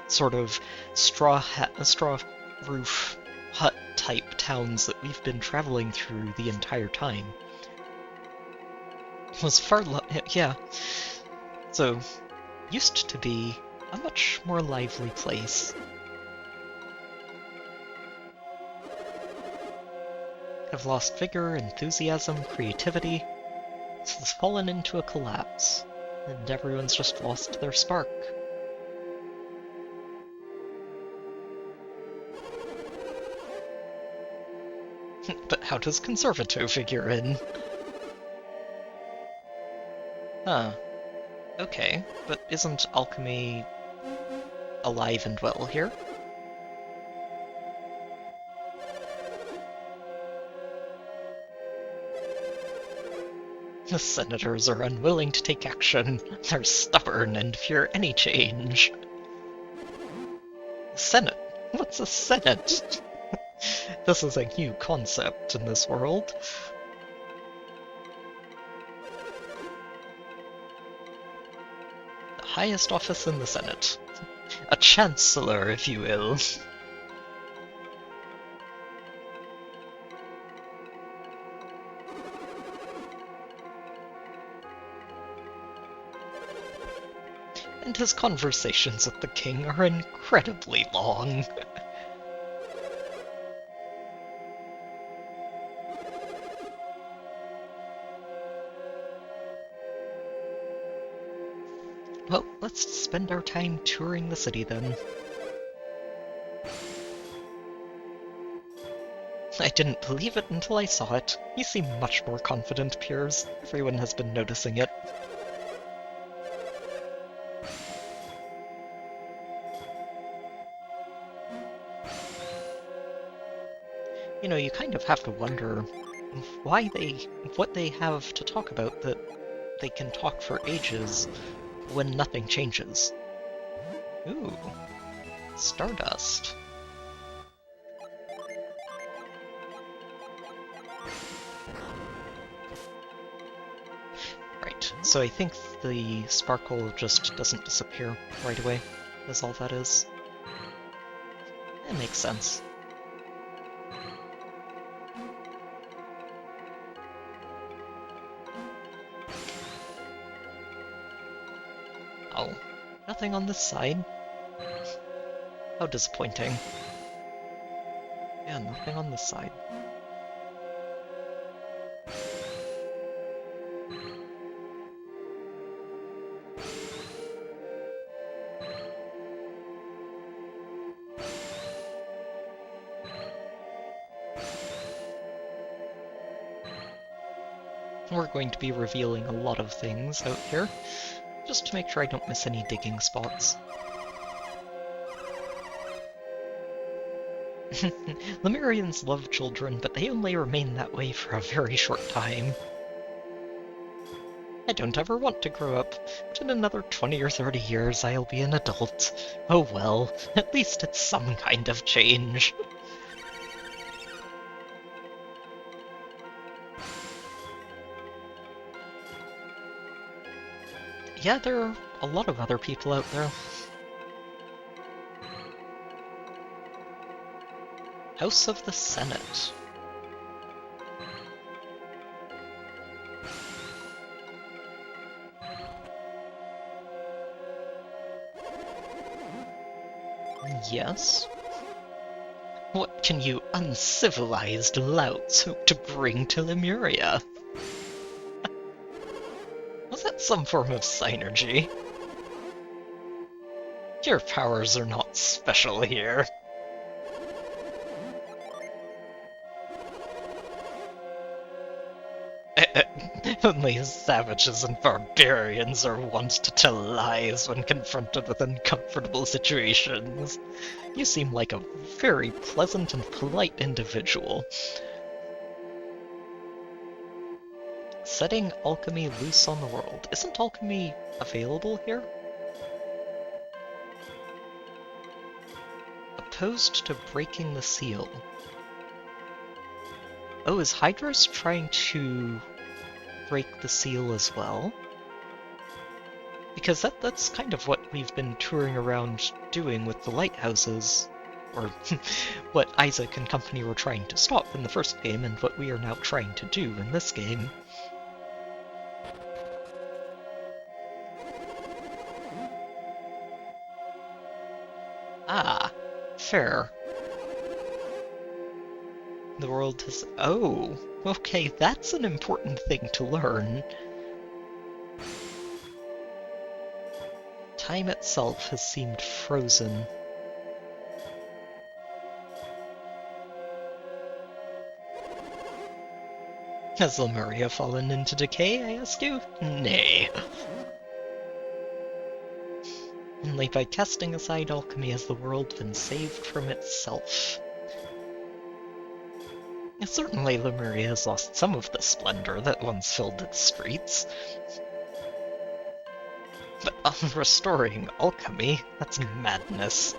sort of straw roof hut type towns that we've been traveling through the entire time. It was yeah. So, used to be a much more lively place. Have lost vigor, enthusiasm, creativity. It's fallen into a collapse, and everyone's just lost their spark. But how does Conservato figure in? Huh. Okay, but isn't alchemy alive and well here? The senators are unwilling to take action. They're stubborn and fear any change. Senate? What's a senate? This is a new concept in this world. The highest office in the Senate. A chancellor, if you will. And his conversations with the king are incredibly long. Well, let's spend our time touring the city then. I didn't believe it until I saw it. You seem much more confident, Piers. Everyone has been noticing it. You know, you kind of have to wonder what they have to talk about that they can talk for ages when nothing changes. Ooh, stardust. Right, so I think the sparkle just doesn't disappear right away, is all that is. It makes sense. Oh, nothing on this side. How disappointing. Yeah, nothing on this side. We're going to be revealing a lot of things out here, just to make sure I don't miss any digging spots. Lemurians love children, but they only remain that way for a very short time. I don't ever want to grow up, but in another 20 or 30 years I'll be an adult. Oh well, at least it's some kind of change. Yeah, there are a lot of other people out there. House of the Senate. Yes? What can you uncivilized louts hope to bring to Lemuria? Was that some form of synergy? Your powers are not special here. Only savages and barbarians are wont to tell lies when confronted with uncomfortable situations. You seem like a very pleasant and polite individual. Setting alchemy loose on the world. Isn't alchemy available here? Opposed to breaking the seal. Oh, is Hydros trying to break the seal as well? Because that's kind of what we've been touring around doing with the lighthouses, or what Isaac and company were trying to stop in the first game, and what we are now trying to do in this game. Ah, fair. The world has... Oh, okay, that's an important thing to learn. Time itself has seemed frozen. Has Lemuria fallen into decay, I ask you? Nay. Only by casting aside alchemy has the world been saved from itself. Certainly Lemuria has lost some of the splendor that once filled its streets. But restoring alchemy, that's madness.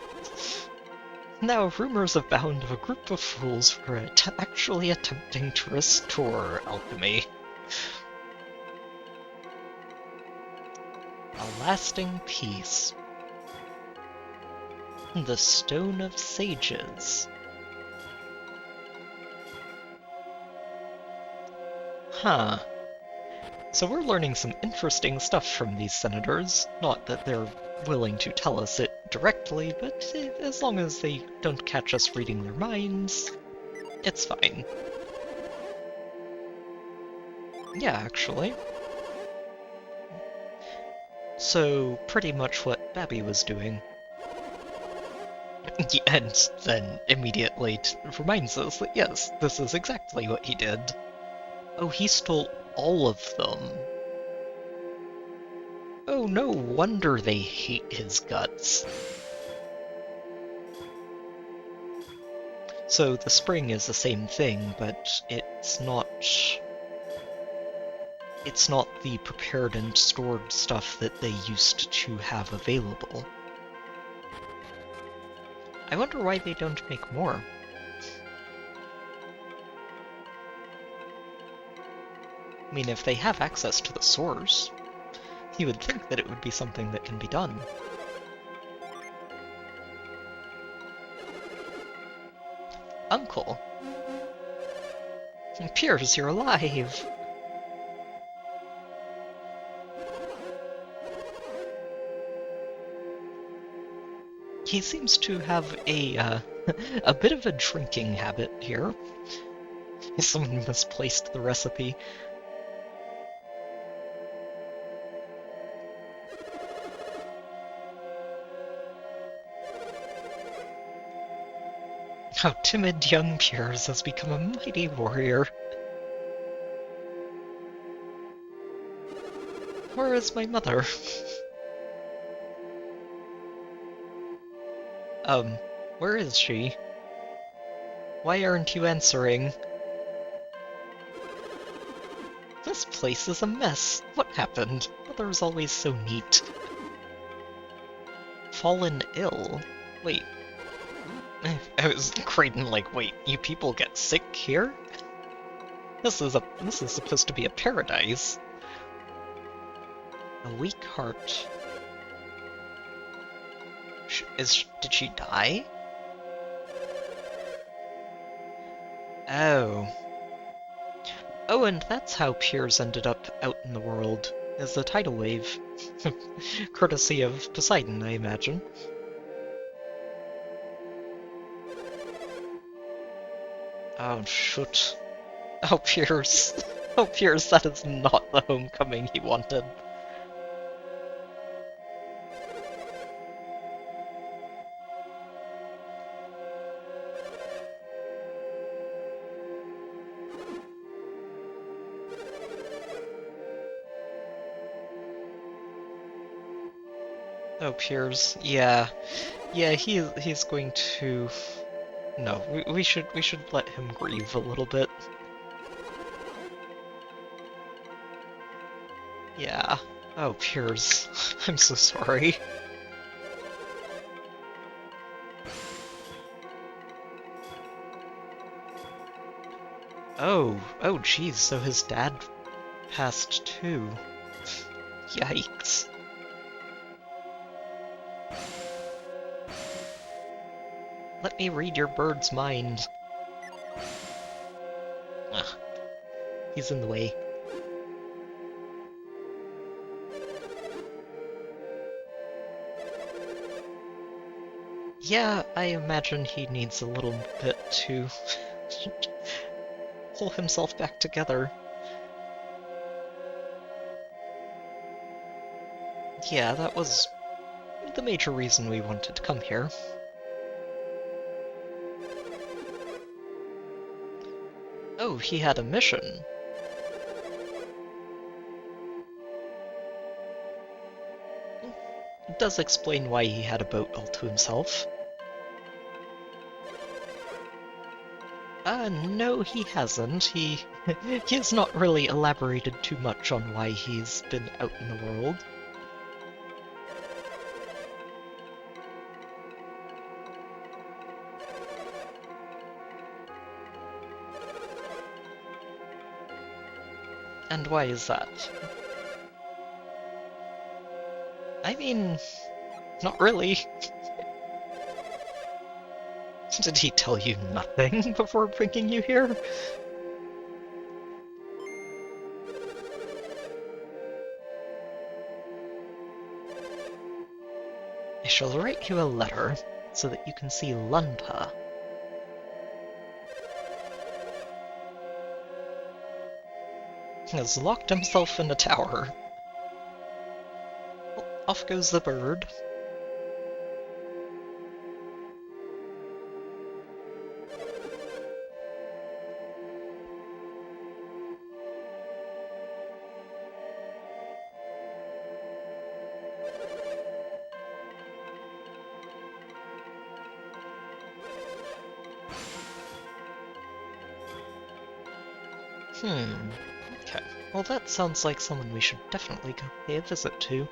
Now rumors abound of a group of fools who are actually attempting to restore alchemy. A lasting peace. The Stone of Sages. Huh. So we're learning some interesting stuff from these senators. Not that they're willing to tell us it directly, but as long as they don't catch us reading their minds, it's fine. Yeah, actually. So, pretty much what Babby was doing. And then immediately reminds us that yes, this is exactly what he did. Oh, he stole all of them. Oh, no wonder they hate his guts. So the spring is the same thing, but it's not the prepared and stored stuff that they used to have available. I wonder why they don't make more. I mean, if they have access to the source, you would think that it would be something that can be done. Uncle! Piers, you're alive! He seems to have a bit of a drinking habit here. Someone misplaced the recipe. How timid young Piers has become a mighty warrior. Where is my mother? Where is she? Why aren't you answering? This place is a mess. What happened? Mother's always so neat. Fallen ill? Wait. I was Creighton like, wait, you people get sick here? This is supposed to be a paradise. A weak heart. Did she die? Oh. Oh, and that's how Piers ended up out in the world, as a tidal wave. Courtesy of Poseidon, I imagine. Oh, shoot. Oh, Piers. Oh, Piers, that is not the homecoming he wanted. Oh, Piers. Yeah. Yeah, he's going to... No, we should let him grieve a little bit. Yeah. Oh, Piers. I'm so sorry. Oh geez, so his dad passed too. Yikes. Let me read your bird's mind. Ugh. He's in the way. Yeah, I imagine he needs a little bit to pull himself back together. Yeah, that was the major reason we wanted to come here. Oh, he had a mission. It does explain why he had a boat all to himself. No, he hasn't. He has not really elaborated too much on why he's been out in the world. And why is that? I mean, not really. Did he tell you nothing before bringing you here? I shall write you a letter so that you can see Lunta. He has locked himself in a tower. Well, off goes the bird. Okay. Well, that sounds like someone we should definitely go pay a visit to.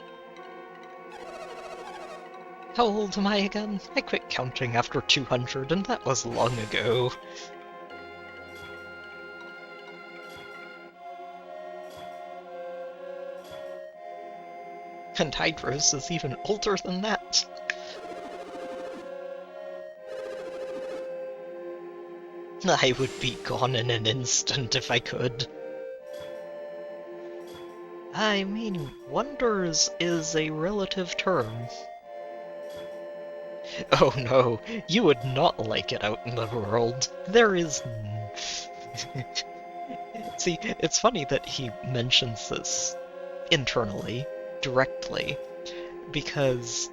How old am I again? I quit counting after 200, and that was long ago. And Hydros is even older than that. I would be gone in an instant if I could. I mean, wonders is a relative term. Oh no, you would not like it out in the world. There is... See, it's funny that he mentions this internally, directly, because,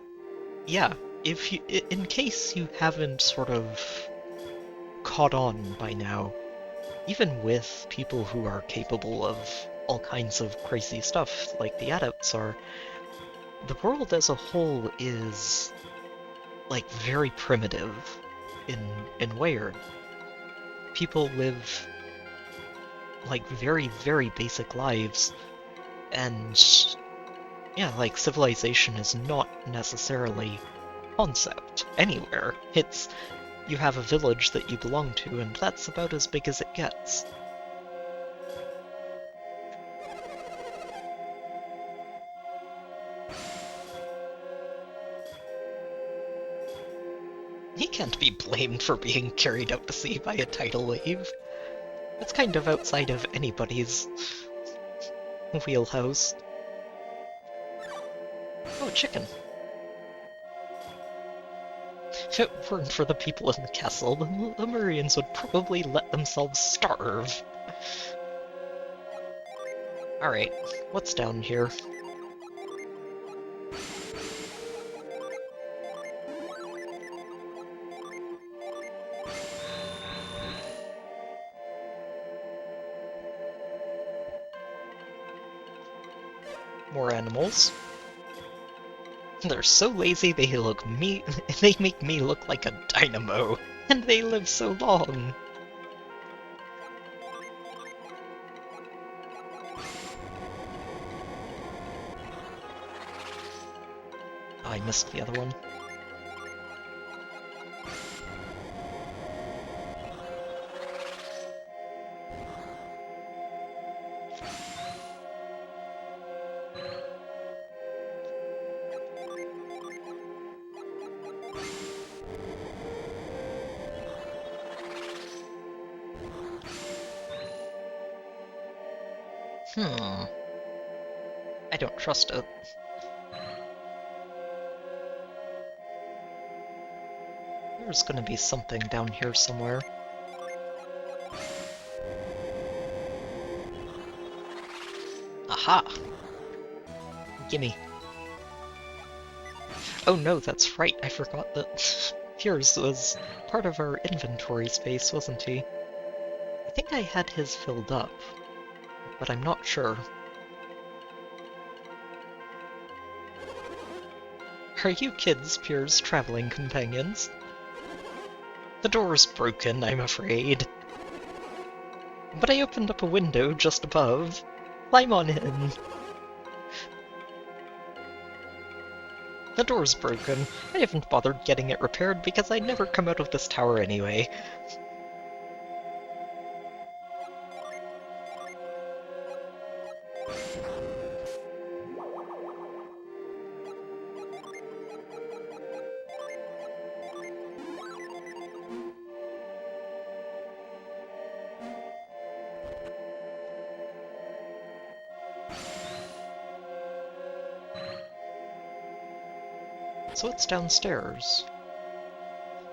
yeah, if you, in case you haven't sort of caught on by now, even with people who are capable of all kinds of crazy stuff like the adepts are, the world as a whole is like very primitive in Weird. People live like very, very basic lives, and yeah, like civilization is not necessarily a concept anywhere. It's you have a village that you belong to, and that's about as big as it gets. He can't be blamed for being carried out to sea by a tidal wave. It's kind of outside of anybody's wheelhouse. Oh, chicken. If it weren't for the people in the castle, the Lemurians would probably let themselves starve. Alright, what's down here? More animals. They're so lazy they they make me look like a dynamo, and they live so long. Oh, I missed the other one. I don't trust it. There's gonna be something down here somewhere. Aha! Gimme. Oh no, that's right, I forgot that Piers was part of our inventory space, wasn't he? I think I had his filled up, but I'm not sure. Are you kids Piers' traveling companions? The door's broken, I'm afraid. But I opened up a window just above. Climb on in. The door's broken. I haven't bothered getting it repaired because I never come out of this tower anyway. So it's downstairs.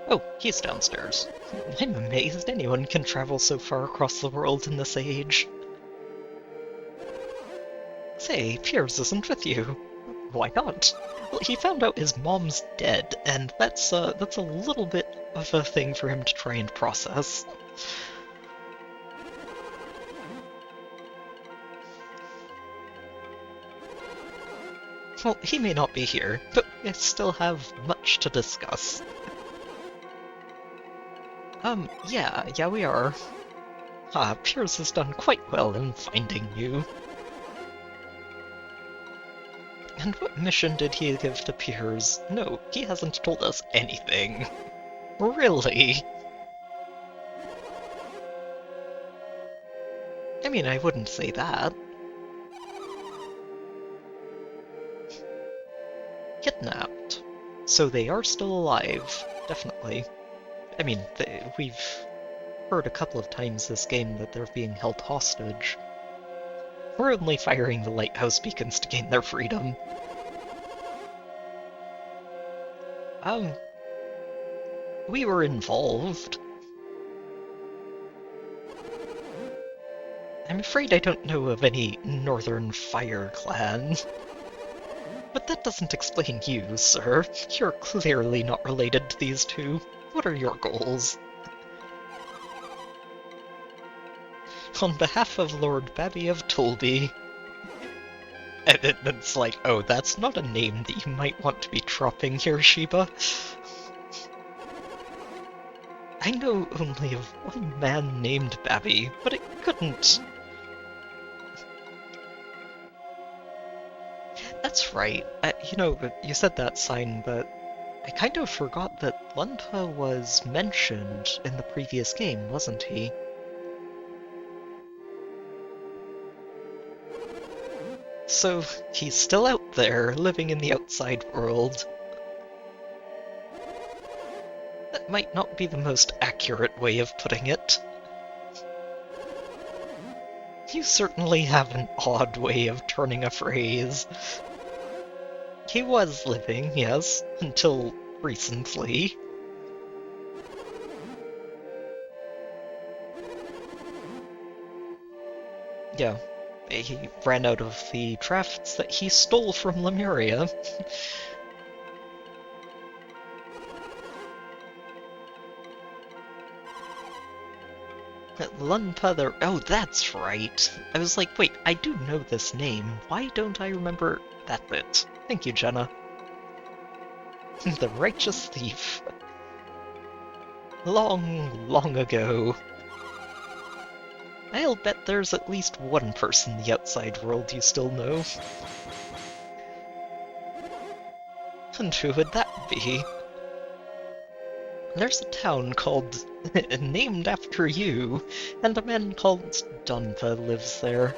Oh, he's downstairs. I'm amazed anyone can travel so far across the world in this age. Say, Piers isn't with you. Why not? Well, he found out his mom's dead, and that's a little bit of a thing for him to try and process. Well, he may not be here, but we still have much to discuss. Yeah, we are. Piers has done quite well in finding you. And what mission did he give to Piers? No, he hasn't told us anything. Really? I mean, I wouldn't say that. Kidnapped. So they are still alive, definitely. I mean, we've heard a couple of times this game that they're being held hostage. We're only firing the lighthouse beacons to gain their freedom. We were involved. I'm afraid I don't know of any Northern Fire Clan. But that doesn't explain you, sir. You're clearly not related to these two. What are your goals? On behalf of Lord Babby of Tolby. And it's like, oh, that's not a name that you might want to be dropping here, Sheba. I know only of one man named Babby, but it couldn't... That's right. You said that sign, but I kind of forgot that Lunta was mentioned in the previous game, wasn't he? So, he's still out there, living in the outside world. That might not be the most accurate way of putting it. You certainly have an odd way of turning a phrase. He was living, yes, until recently. Yeah, he ran out of the drafts that he stole from Lemuria. Lunpa. Oh, that's right. I was like, wait, I do know this name. Why don't I remember that bit? Thank you, Jenna. The righteous thief. Long, long ago. I'll bet there's at least one person in the outside world you still know. And who would that be? There's a town called... named after you, and a man called Donpa lives there.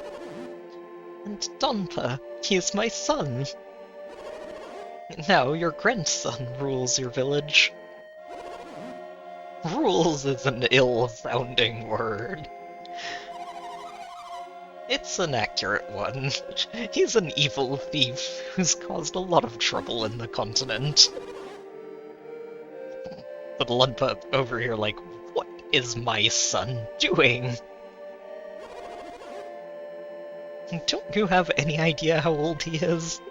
And Donpa, he's my son. Now your grandson rules your village. Rules is an ill-sounding word. It's an accurate one. He's an evil thief who's caused a lot of trouble in the continent. But Lunpa over here like, what is my son doing? Don't you have any idea how old he is?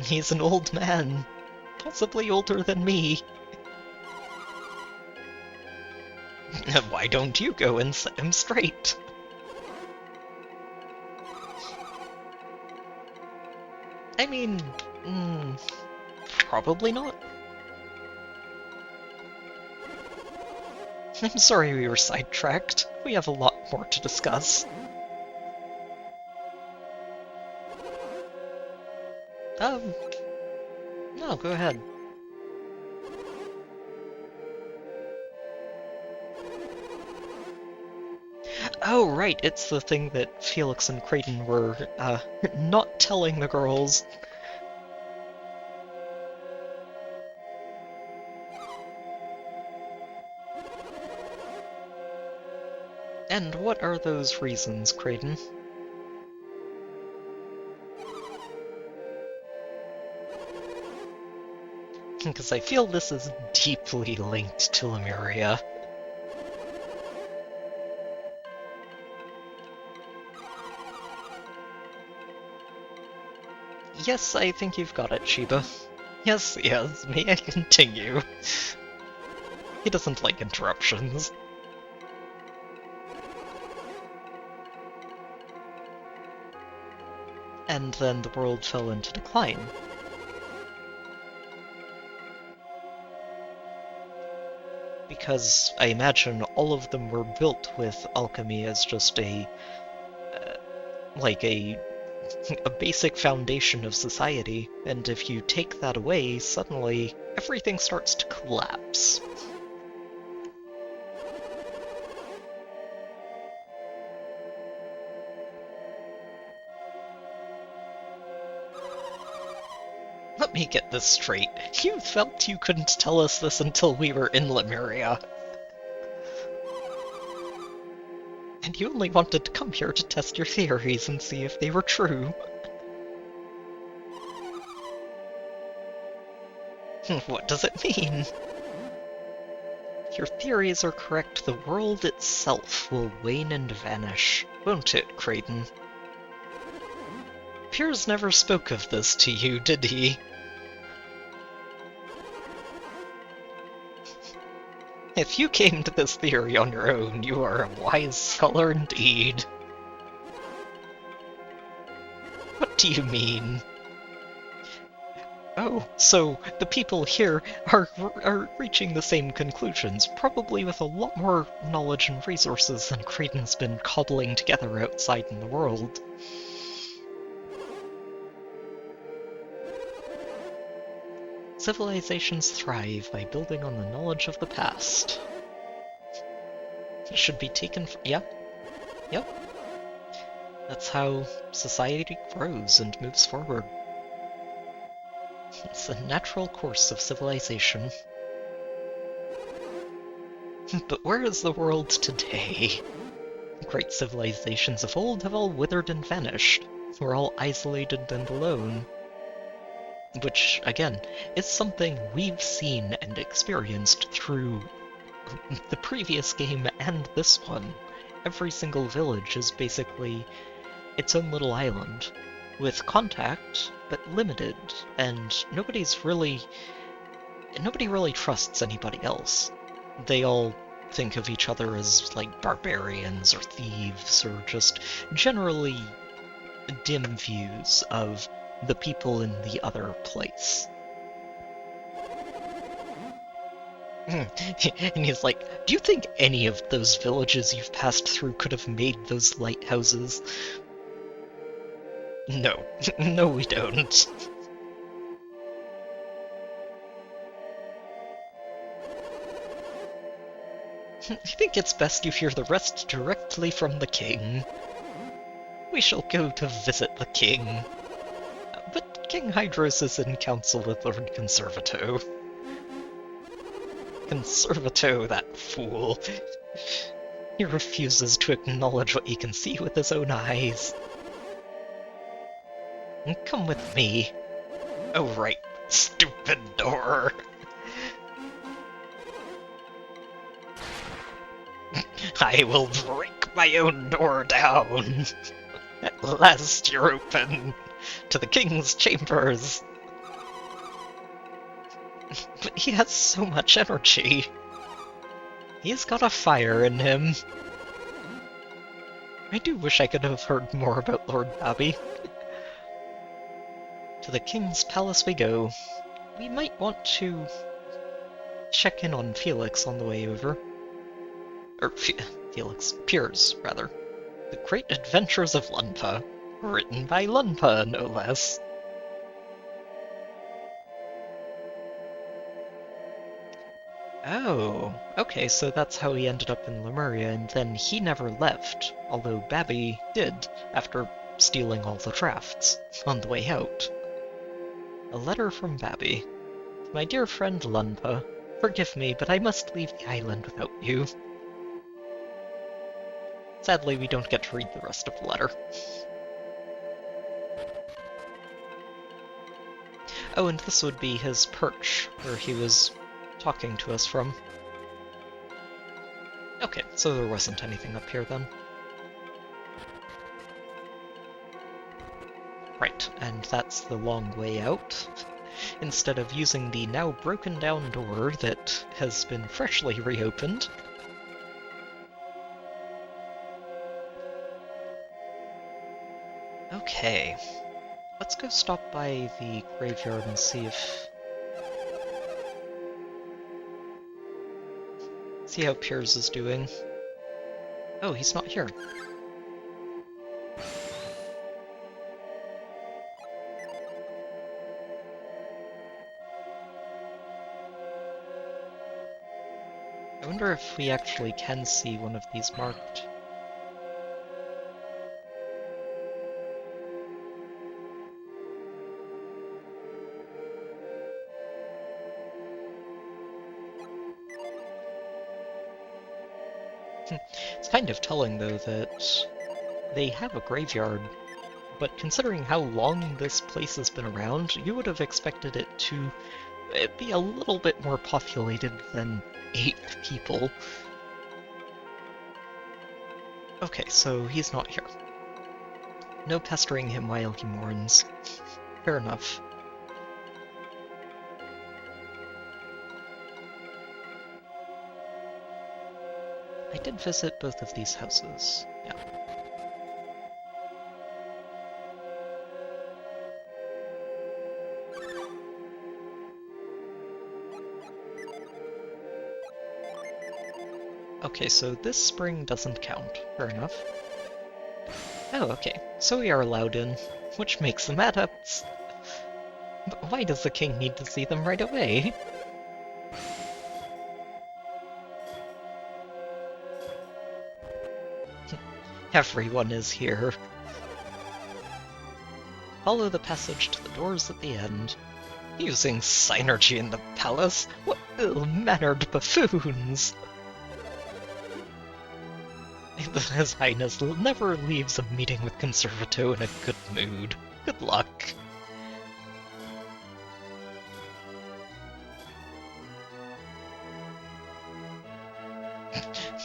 He's an old man, possibly older than me. Why don't you go and set him straight? I mean, probably not. I'm sorry we were sidetracked. We have a lot more to discuss. No, go ahead. Oh, right, it's the thing that Felix and Creighton were, not telling the girls. And what are those reasons, Creighton? Because I feel this is deeply linked to Lemuria. Yes, I think you've got it, Sheba. Yes, may I continue? He doesn't like interruptions. And then the world fell into decline. Because I imagine all of them were built with alchemy as just a basic foundation of society, and if you take that away, suddenly everything starts to collapse. Let me get this straight. You felt you couldn't tell us this until we were in Lemuria. And you only wanted to come here to test your theories and see if they were true. What does it mean? If your theories are correct, the world itself will wane and vanish, won't it, Creighton? Piers never spoke of this to you, did he? If you came to this theory on your own, you are a wise scholar indeed. What do you mean? Oh, so the people here are reaching the same conclusions, probably with a lot more knowledge and resources than Creighton's been cobbling together outside in the world. Civilizations thrive by building on the knowledge of the past. It should be taken Yep. That's how society grows and moves forward. It's the natural course of civilization. But where is the world today? Great civilizations of old have all withered and vanished. We're all isolated and alone. Which, again, is something we've seen and experienced through the previous game and this one. Every single village is basically its own little island, with contact, but limited, and nobody really trusts anybody else. They all think of each other as, like, barbarians or thieves, or just generally dim views of the people in the other place. And he's like, do you think any of those villages you've passed through could have made those lighthouses? No. No, we don't. I think it's best you hear the rest directly from the king. We shall go to visit the king. But King Hydros is in council with Lord Conservato. Conservato, that fool. He refuses to acknowledge what he can see with his own eyes. Come with me. Oh right, stupid door. I will break my own door down. At last you're open to the king's chambers. But he has so much energy. He's got a fire in him. I do wish I could have heard more about Lord Babby. To the king's palace we go. We might want to check in on Felix on the way over. Or Felix Piers, rather. The Great Adventures of Lunpa. Written by Lunpa, no less. Oh, okay, so that's how he ended up in Lemuria, and then he never left, although Babby did, after stealing all the drafts, on the way out. A letter from Babby. My dear friend Lunpa, forgive me, but I must leave the island without you. Sadly, we don't get to read the rest of the letter. Oh, and this would be his perch, where he was talking to us from. Okay, so there wasn't anything up here then. Right, and that's the long way out. Instead of using the now broken down door that has been freshly reopened. Okay, let's go stop by the graveyard and see how Piers is doing. Oh, he's not here. I wonder if we actually can see one of these marked. It's kind of telling, though, that they have a graveyard, but considering how long this place has been around, you would have expected it to be a little bit more populated than 8 people. Okay, so he's not here. No pestering him while he mourns. Fair enough. I did visit both of these houses, yeah. Okay, so this spring doesn't count. Fair enough. Oh, okay. So we are allowed in, which makes them adepts. But why does the king need to see them right away? Everyone is here. Follow the passage to the doors at the end. Using synergy in the palace? What ill-mannered buffoons! I His Highness never leaves a meeting with Conservato in a good mood. Good luck.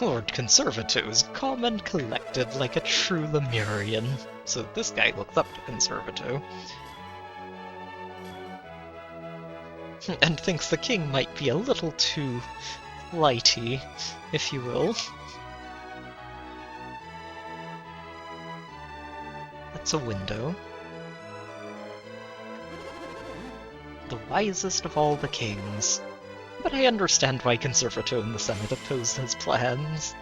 Lord Conservato is calm and collected like a true Lemurian. So this guy looks up to Conservato. And thinks the king might be a little too flighty, if you will. That's a window. The wisest of all the kings. But I understand why Conservato and the Senate opposed his plans.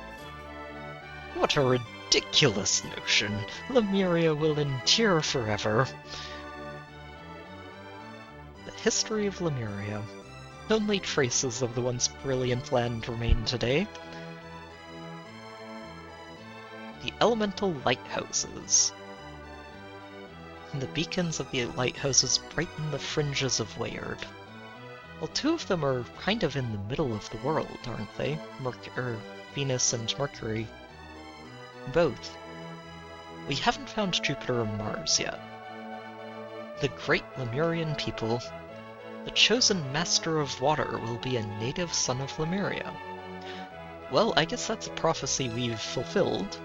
What a ridiculous notion! Lemuria will endure forever. The history of Lemuria. Only traces of the once brilliant land remain today. The elemental lighthouses. The beacons of the lighthouses brighten the fringes of Wayard. Well, two of them are kind of in the middle of the world, aren't they? Venus and Mercury. Both. We haven't found Jupiter or Mars yet. The great Lemurian people, the chosen master of water, will be a native son of Lemuria. Well, I guess that's a prophecy we've fulfilled.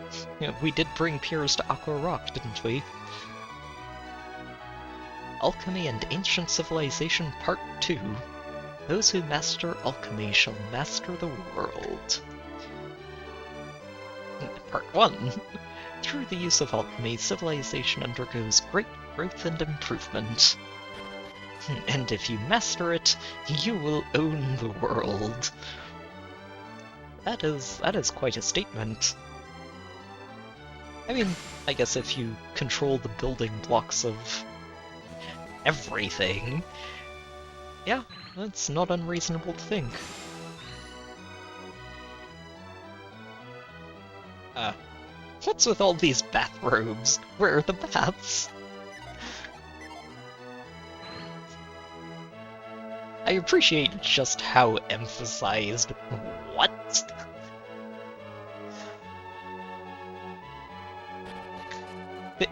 We did bring Piers to Aqua Rock, didn't we? Alchemy and Ancient Civilization Part 2. Those who master alchemy shall master the world. Part 1. Through the use of alchemy, civilization undergoes great growth and improvement. And if you master it, you will own the world. That is quite a statement. I mean, I guess if you control the building blocks of everything, yeah, that's not unreasonable to think. What's with all these bathrobes? Where are the baths? I appreciate just how emphasized what?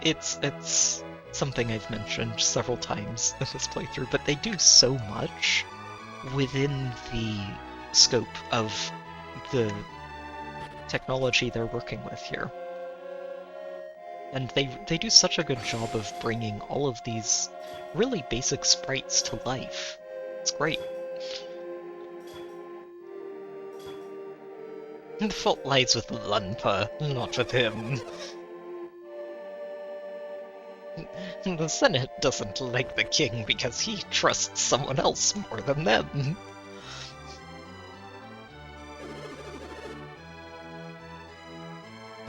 It's something I've mentioned several times in this playthrough, but they do so much within the scope of the technology they're working with here. And they do such a good job of bringing all of these really basic sprites to life. It's great. The fault lies with Lunpa, not with him. The Senate doesn't like the king because he trusts someone else more than them.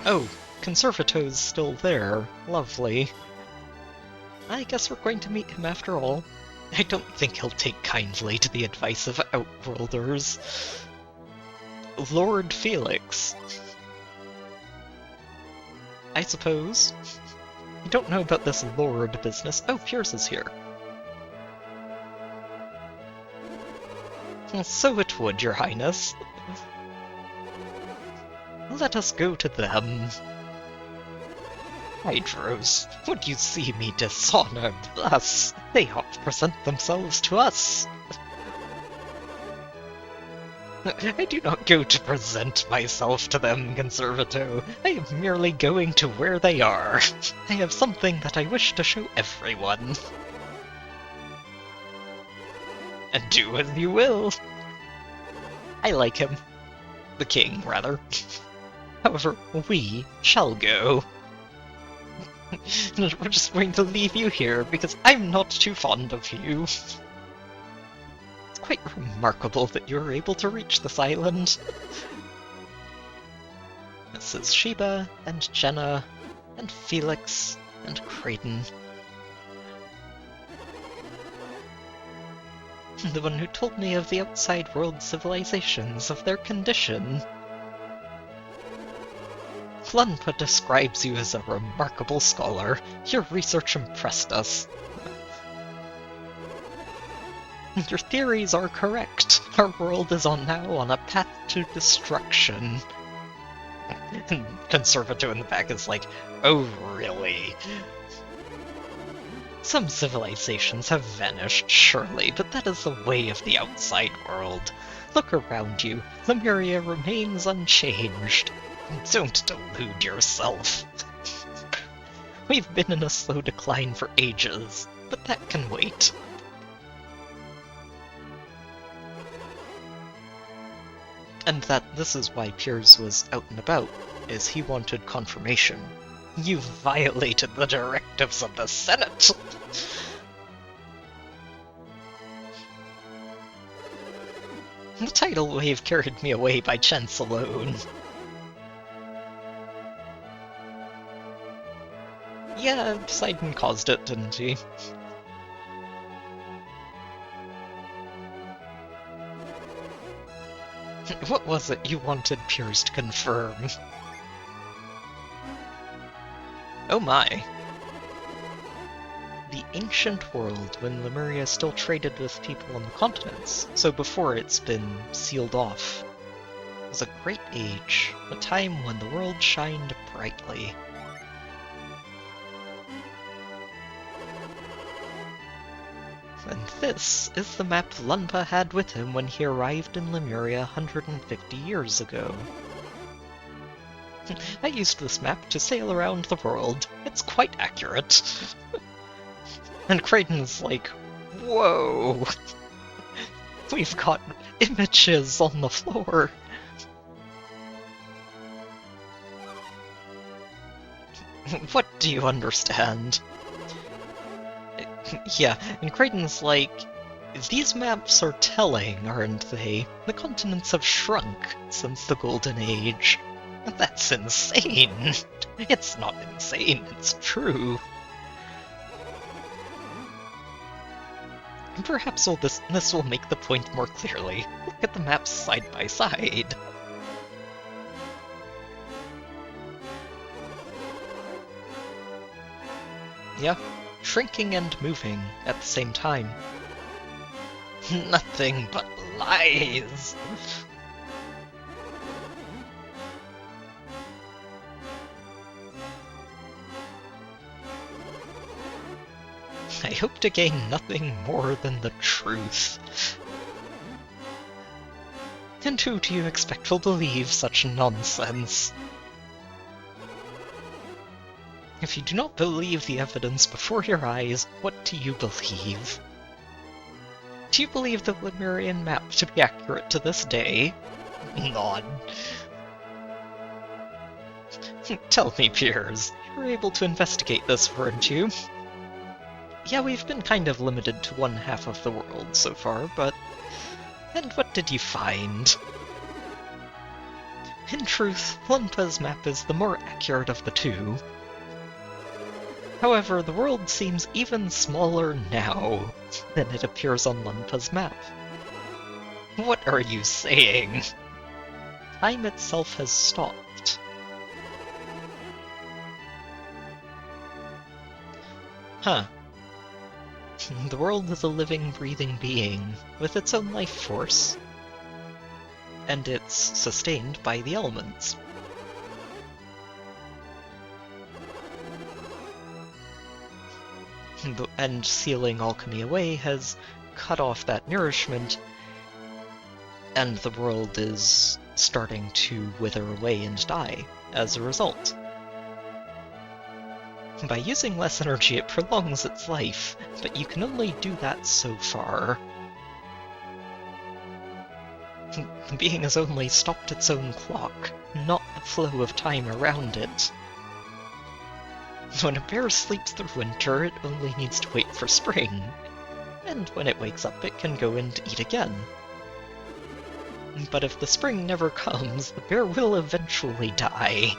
Oh, Conservato's still there. Lovely. I guess we're going to meet him after all. I don't think he'll take kindly to the advice of Outworlders. Lord Felix. I suppose. I don't know about this Lord business. Oh, Pierce is here. So it would, Your Highness. Let us go to them. Hydros, would you see me dishonored thus? They ought to present themselves to us. I do not go to present myself to them, Conservato. I am merely going to where they are. I have something that I wish to show everyone. And do as you will. I like him. The king, rather. However, we shall go. We're just going to leave you here because I'm not too fond of you. It's quite remarkable that you're able to reach this island. This is Sheba, and Jenna, and Felix, and Creighton. The one who told me of the outside world civilizations, of their condition. Lunpa describes you as a remarkable scholar. Your research impressed us. Your theories are correct. Our world is now on a path to destruction. And Conservato in the back is like, oh really? Some civilizations have vanished, surely, but that is the way of the outside world. Look around you. Lemuria remains unchanged. Don't delude yourself. We've been in a slow decline for ages, but that can wait. And that this is why Piers was out and about, is he wanted confirmation. You violated the directives of the Senate! The tidal wave carried me away by chance alone. Yeah, Poseidon caused it, didn't he? What was it you wanted Piers to confirm? Oh my. The ancient world, when Lemuria still traded with people on the continents, so before it's been sealed off, was a great age, a time when the world shined brightly. And this is the map Lunpa had with him when he arrived in Lemuria 150 years ago. I used this map to sail around the world. It's quite accurate. And Creighton's like, whoa! We've got images on the floor! What do you understand? Yeah, and Creighton's like, these maps are telling, aren't they? The continents have shrunk since the Golden Age. That's insane! It's not insane, it's true. Perhaps this will make the point more clearly. Look at the maps side by side. Yeah, shrinking and moving at the same time. Nothing but lies! I hope to gain nothing more than the truth. And who do you expect will believe such nonsense? If you do not believe the evidence before your eyes, what do you believe? Do you believe the Lemurian map to be accurate to this day? Nod. Tell me, Piers, you were able to investigate this, weren't you? Yeah, we've been kind of limited to one half of the world so far, but... And what did you find? In truth, Lumpa's map is the more accurate of the two. However, the world seems even smaller now than it appears on Lumpa's map. What are you saying? Time itself has stopped. Huh. The world is a living, breathing being, with its own life force. And it's sustained by the elements. And sealing alchemy away has cut off that nourishment, and the world is starting to wither away and die as a result. By using less energy, it prolongs its life, but you can only do that so far. The being has only stopped its own clock, not the flow of time around it. When a bear sleeps through winter, it only needs to wait for spring, and when it wakes up, it can go and eat again. But if the spring never comes, the bear will eventually die.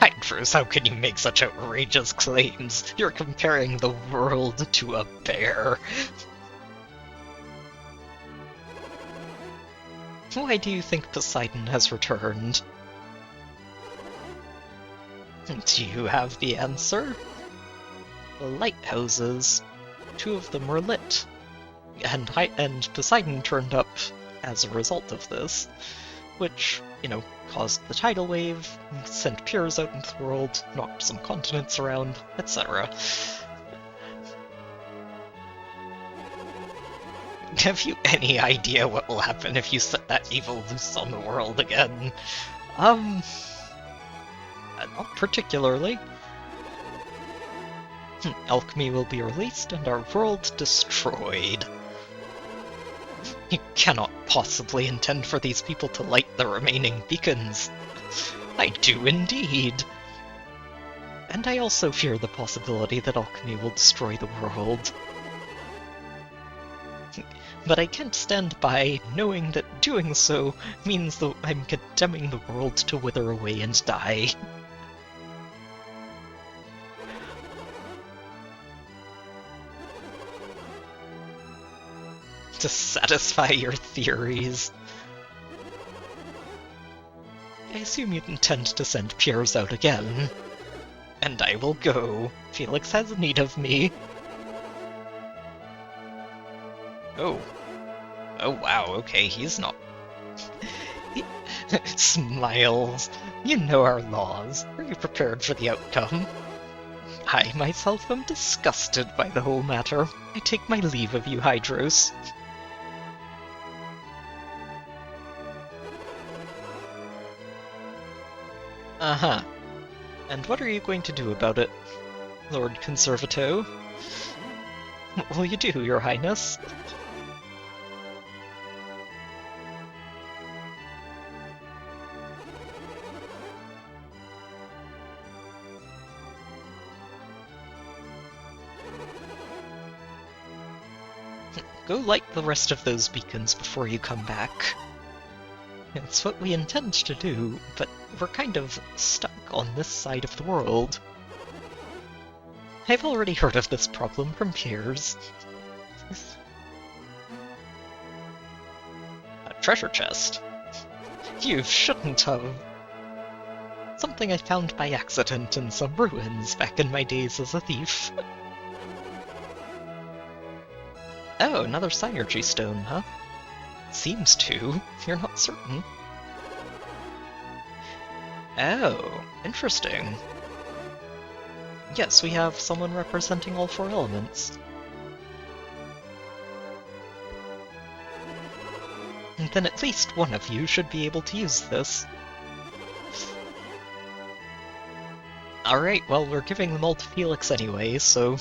Hydros, how can you make such outrageous claims? You're comparing the world to a bear. Why do you think Poseidon has returned? Do you have the answer? The lighthouses. 2 of them were lit. and Poseidon turned up as a result of this, which, you know, caused the tidal wave, sent piers out into the world, knocked some continents around, etc. Have you any idea what will happen if you set that evil loose on the world again? Not particularly. Alchemy will be released and our world destroyed. You cannot possibly intend for these people to light the remaining beacons. I do indeed. And I also fear the possibility that alchemy will destroy the world. But I can't stand by knowing that doing so means that I'm condemning the world to wither away and die. To satisfy your theories. I assume you intend to send Piers out again. And I will go. Felix has need of me. Oh. Oh wow, okay, he's not... Smiles. You know our laws. Are you prepared for the outcome? I myself am disgusted by the whole matter. I take my leave of you, Hydros. Uh-huh. And what are you going to do about it, Lord Conservato? What will you do, Your Highness? Go light the rest of those beacons before you come back. It's what we intend to do, but we're kind of stuck on this side of the world. I've already heard of this problem from Piers. A treasure chest? You shouldn't have. Something I found by accident in some ruins back in my days as a thief. Oh, another synergy stone, huh? Seems to. You're not certain. Oh, interesting. Yes, we have someone representing all four elements. And then at least one of you should be able to use this. Alright, well, we're giving them all to Felix anyway, so...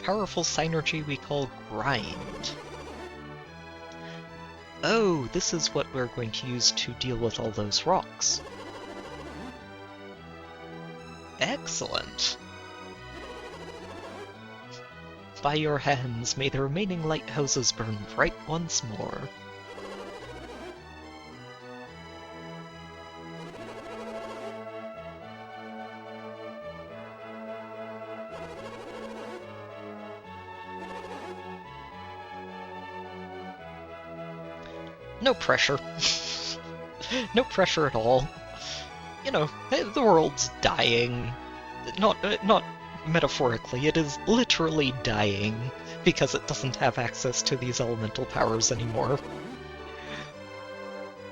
Powerful synergy we call Grind. Oh, this is what we're going to use to deal with all those rocks. Excellent. By your hands, may the remaining lighthouses burn bright once more. No pressure. No pressure at all. You know, the world's dying. Not metaphorically, it is literally dying because it doesn't have access to these elemental powers anymore.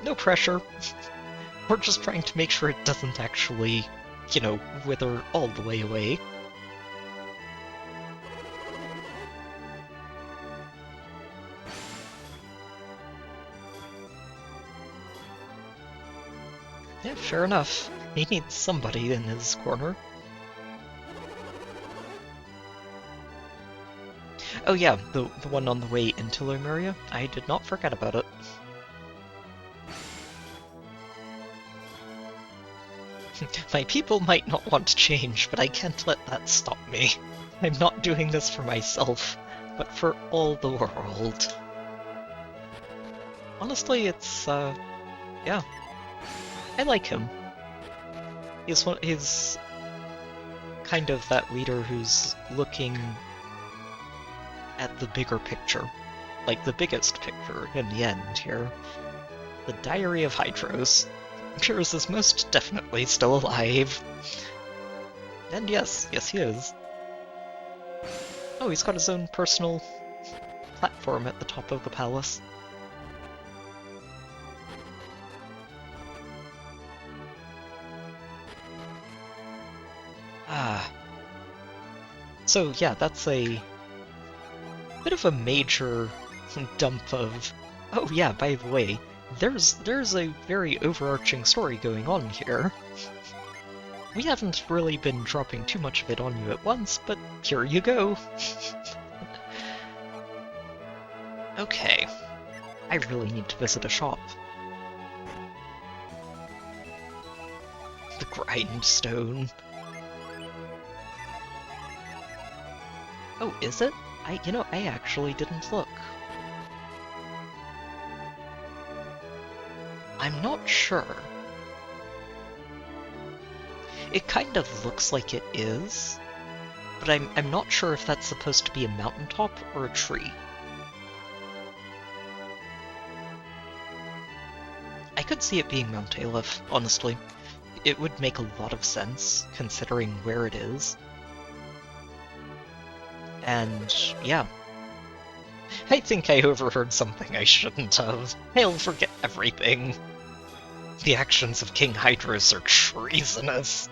No pressure. We're just trying to make sure it doesn't actually, you know, wither all the way away. Yeah, fair enough. He needs somebody in his corner. Oh yeah, the one on the way into Lemuria. I did not forget about it. My people might not want to change, but I can't let that stop me. I'm not doing this for myself, but for all the world. Honestly, it's, yeah. I like him. He's kind of that leader who's looking at the bigger picture. Like the biggest picture in the end here. The Diary of Hydros. Piers is most definitely still alive. And yes, he is. Oh, he's got his own personal platform at the top of the palace. Ah. So yeah, that's a bit of a major dump of... Oh yeah, by the way, there's a very overarching story going on here. We haven't really been dropping too much of it on you at once, but here you go. Okay, I really need to visit a shop. The grindstone. Oh, is it? I actually didn't look. I'm not sure. It kind of looks like it is, but I'm not sure if that's supposed to be a mountaintop or a tree. I could see it being Mount Aleph, honestly. It would make a lot of sense, considering where it is. And, yeah. I think I overheard something I shouldn't have. I'll forget everything. The actions of King Hydrus are treasonous.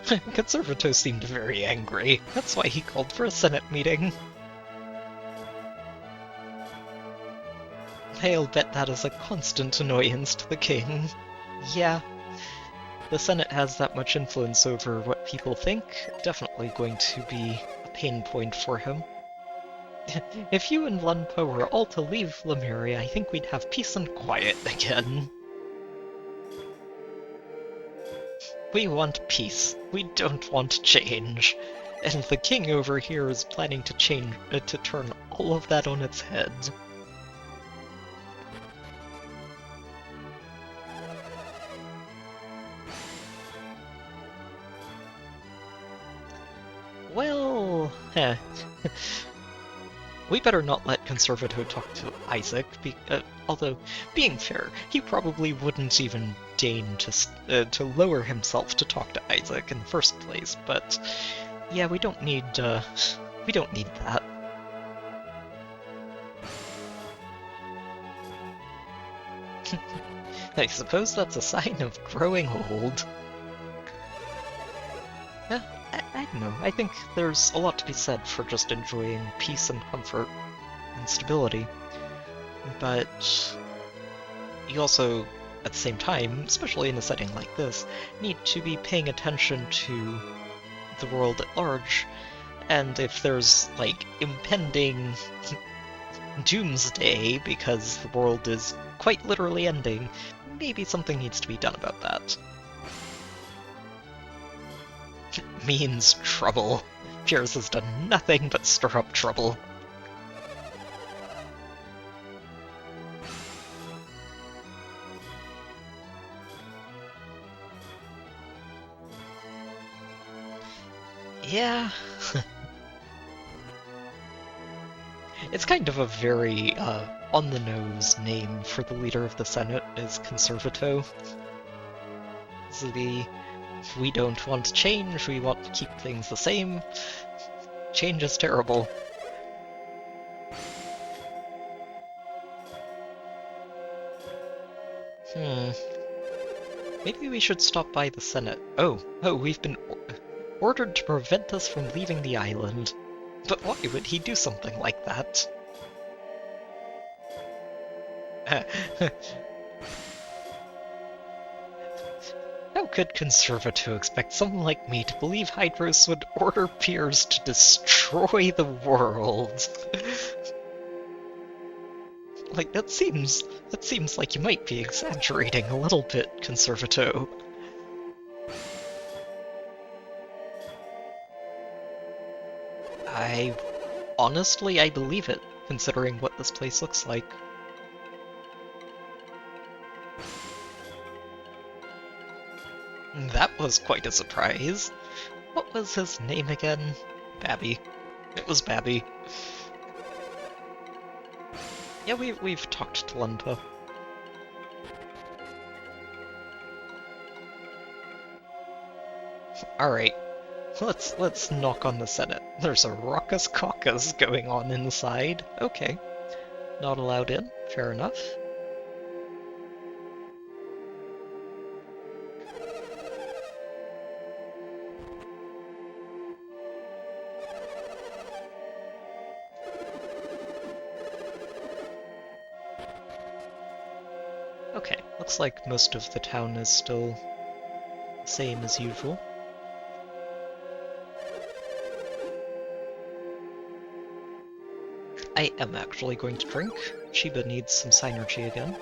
Conservato seemed very angry. That's why he called for a Senate meeting. I'll bet that is a constant annoyance to the king. Yeah. The Senate has that much influence over what people think, definitely going to be a pain point for him. If you and Lunpa were all to leave Lemuria, I think we'd have peace and quiet again. We want peace. We don't want change. And the king over here is planning to to turn all of that on its head. Well, we better not let Conservato talk to Isaac, although, being fair, he probably wouldn't even deign to lower himself to talk to Isaac in the first place, but yeah, we don't need that. I suppose that's a sign of growing old. Yeah, I don't know. I think there's a lot to be said for just enjoying peace and comfort and stability. But you also, at the same time, especially in a setting like this, need to be paying attention to the world at large. And if there's, like, impending doomsday because the world is quite literally ending, maybe something needs to be done about that. Means trouble. Piers has done nothing but stir up trouble. Yeah. It's kind of a very on-the-nose name for the leader of the Senate, is Conservato. We don't want change, we want to keep things the same. Change is terrible. Maybe we should stop by the Senate. Oh, we've been ordered to prevent us from leaving the island. But why would he do something like that? How could Conservato expect someone like me to believe Hydros would order Piers to destroy the world? Like, that seems like you might be exaggerating a little bit, Conservato. Honestly, I believe it, considering what this place looks like. That was quite a surprise. What was his name again? Babby. It was Babby. Yeah, we've talked to Lunpa. Alright, let's knock on the Senate. There's a raucous caucus going on inside. Okay, not allowed in, fair enough. Okay, looks like most of the town is still the same as usual. I am actually going to drink. Sheba needs some synergy again.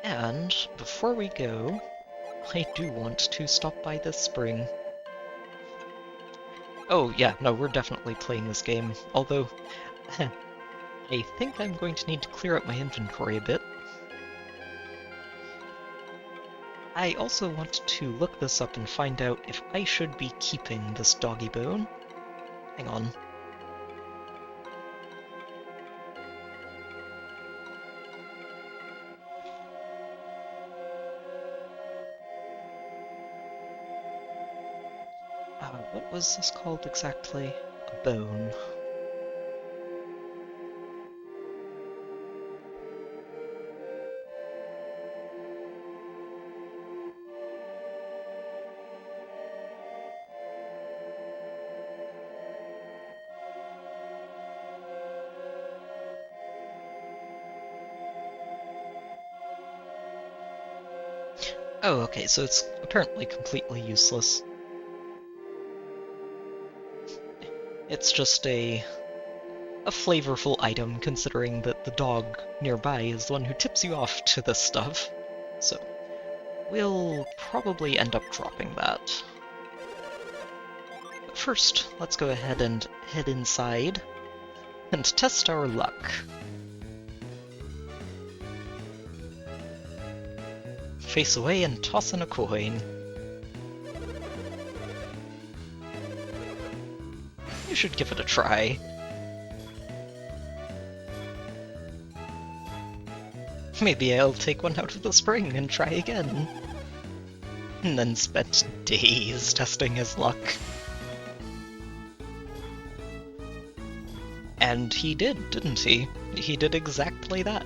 And before we go, I do want to stop by this spring. Oh yeah, no, we're definitely playing this game, although I think I'm going to need to clear out my inventory a bit. I also want to look this up and find out if I should be keeping this doggy bone. Hang on. What was this called exactly? A bone. Oh, okay, so it's apparently completely useless. It's just a flavorful item, considering that the dog nearby is the one who tips you off to this stuff. So, we'll probably end up dropping that. But first, let's go ahead and head inside and test our luck. Face away and toss in a coin. You should give it a try. Maybe I'll take one out of the spring and try again. And then spent days testing his luck. And he did, didn't he? He did exactly that.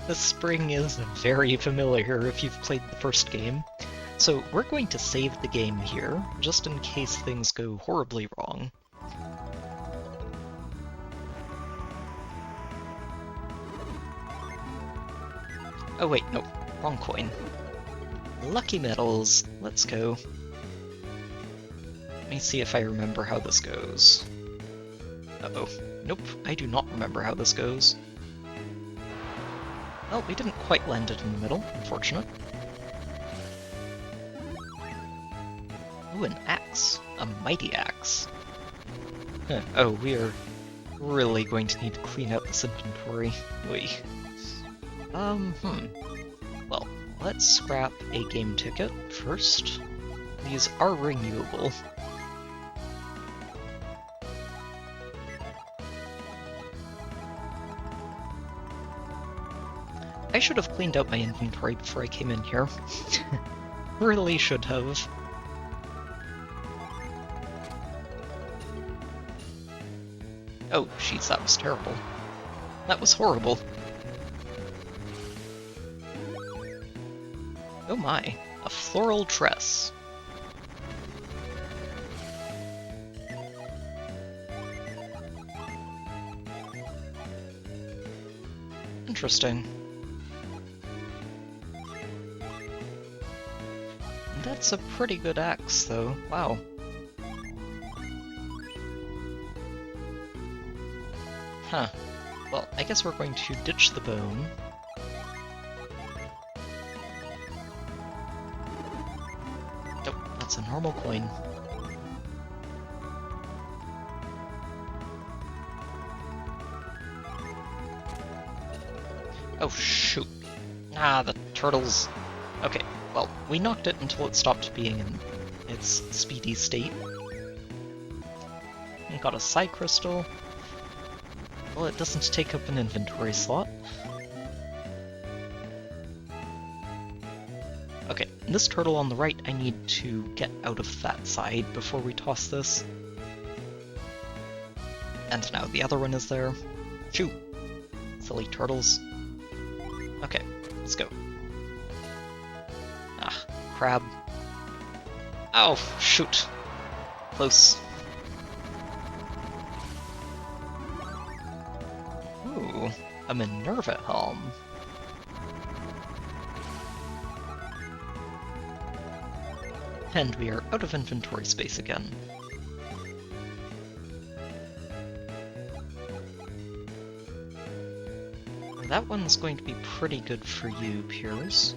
The spring is very familiar if you've played the first game. So we're going to save the game here, just in case things go horribly wrong. Oh wait, no, wrong coin. Lucky medals, let's go. Let me see if I remember how this goes. Uh-oh, nope, I do not remember how this goes. Well, we didn't quite land it in the middle, unfortunate. Ooh, an axe. A mighty axe. Huh. Oh, we are really going to need to clean out this inventory. Oy. Well, let's scrap a game ticket first. These are renewable. I should have cleaned out my inventory before I came in here. Really should have. Oh, jeez, that was terrible. That was horrible. Oh my, a floral tress. Interesting. That's a pretty good axe, though. Wow. Huh. Well, I guess we're going to ditch the bone. Nope, that's a normal coin. Oh, shoot. Ah, the turtles. Okay, well, we knocked it until it stopped being in its speedy state. We got a side crystal. Well, it doesn't take up an inventory slot. Okay, this turtle on the right, I need to get out of that side before we toss this. And now the other one is there. Shoo! Silly turtles. Okay, let's go. Ah, crab. Oh, shoot. Close. Ooh, a Minerva helm. And we are out of inventory space again. That one's going to be pretty good for you, Piers.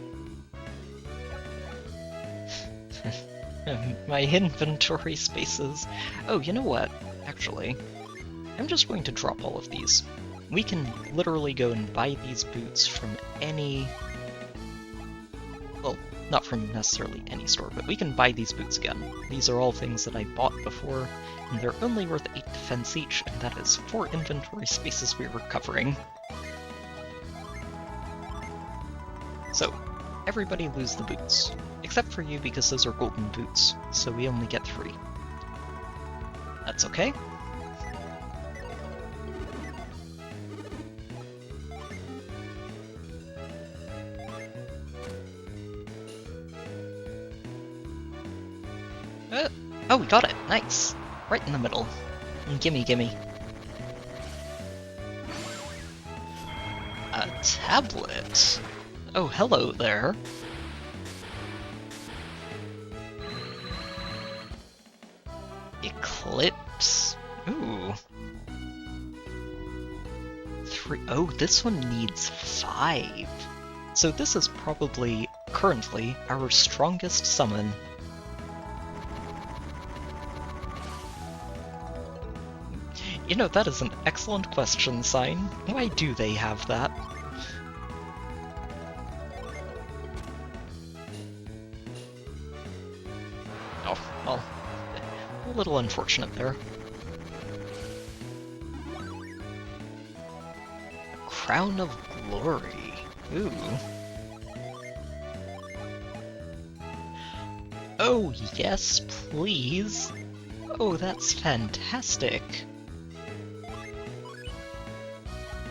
My inventory spaces. Oh, you know what? Actually, I'm just going to drop all of these. We can literally go and buy these boots from any... Well, not from necessarily any store, but we can buy these boots again. These are all things that I bought before, and they're only worth 8 defense each, and that is 4 inventory spaces we're recovering. So, everybody lose the boots. Except for you, because those are golden boots, so we only get 3. That's okay. Oh, we got it! Nice! Right in the middle. Gimme, gimme. A tablet? Oh, hello there. Eclipse. Ooh. 3. Oh, this one needs 5. So this is probably, currently, our strongest summon. You know, that is an excellent question, Sign. Why do they have that? Oh, well, a little unfortunate there. Crown of Glory. Ooh. Oh, yes, please. Oh, that's fantastic.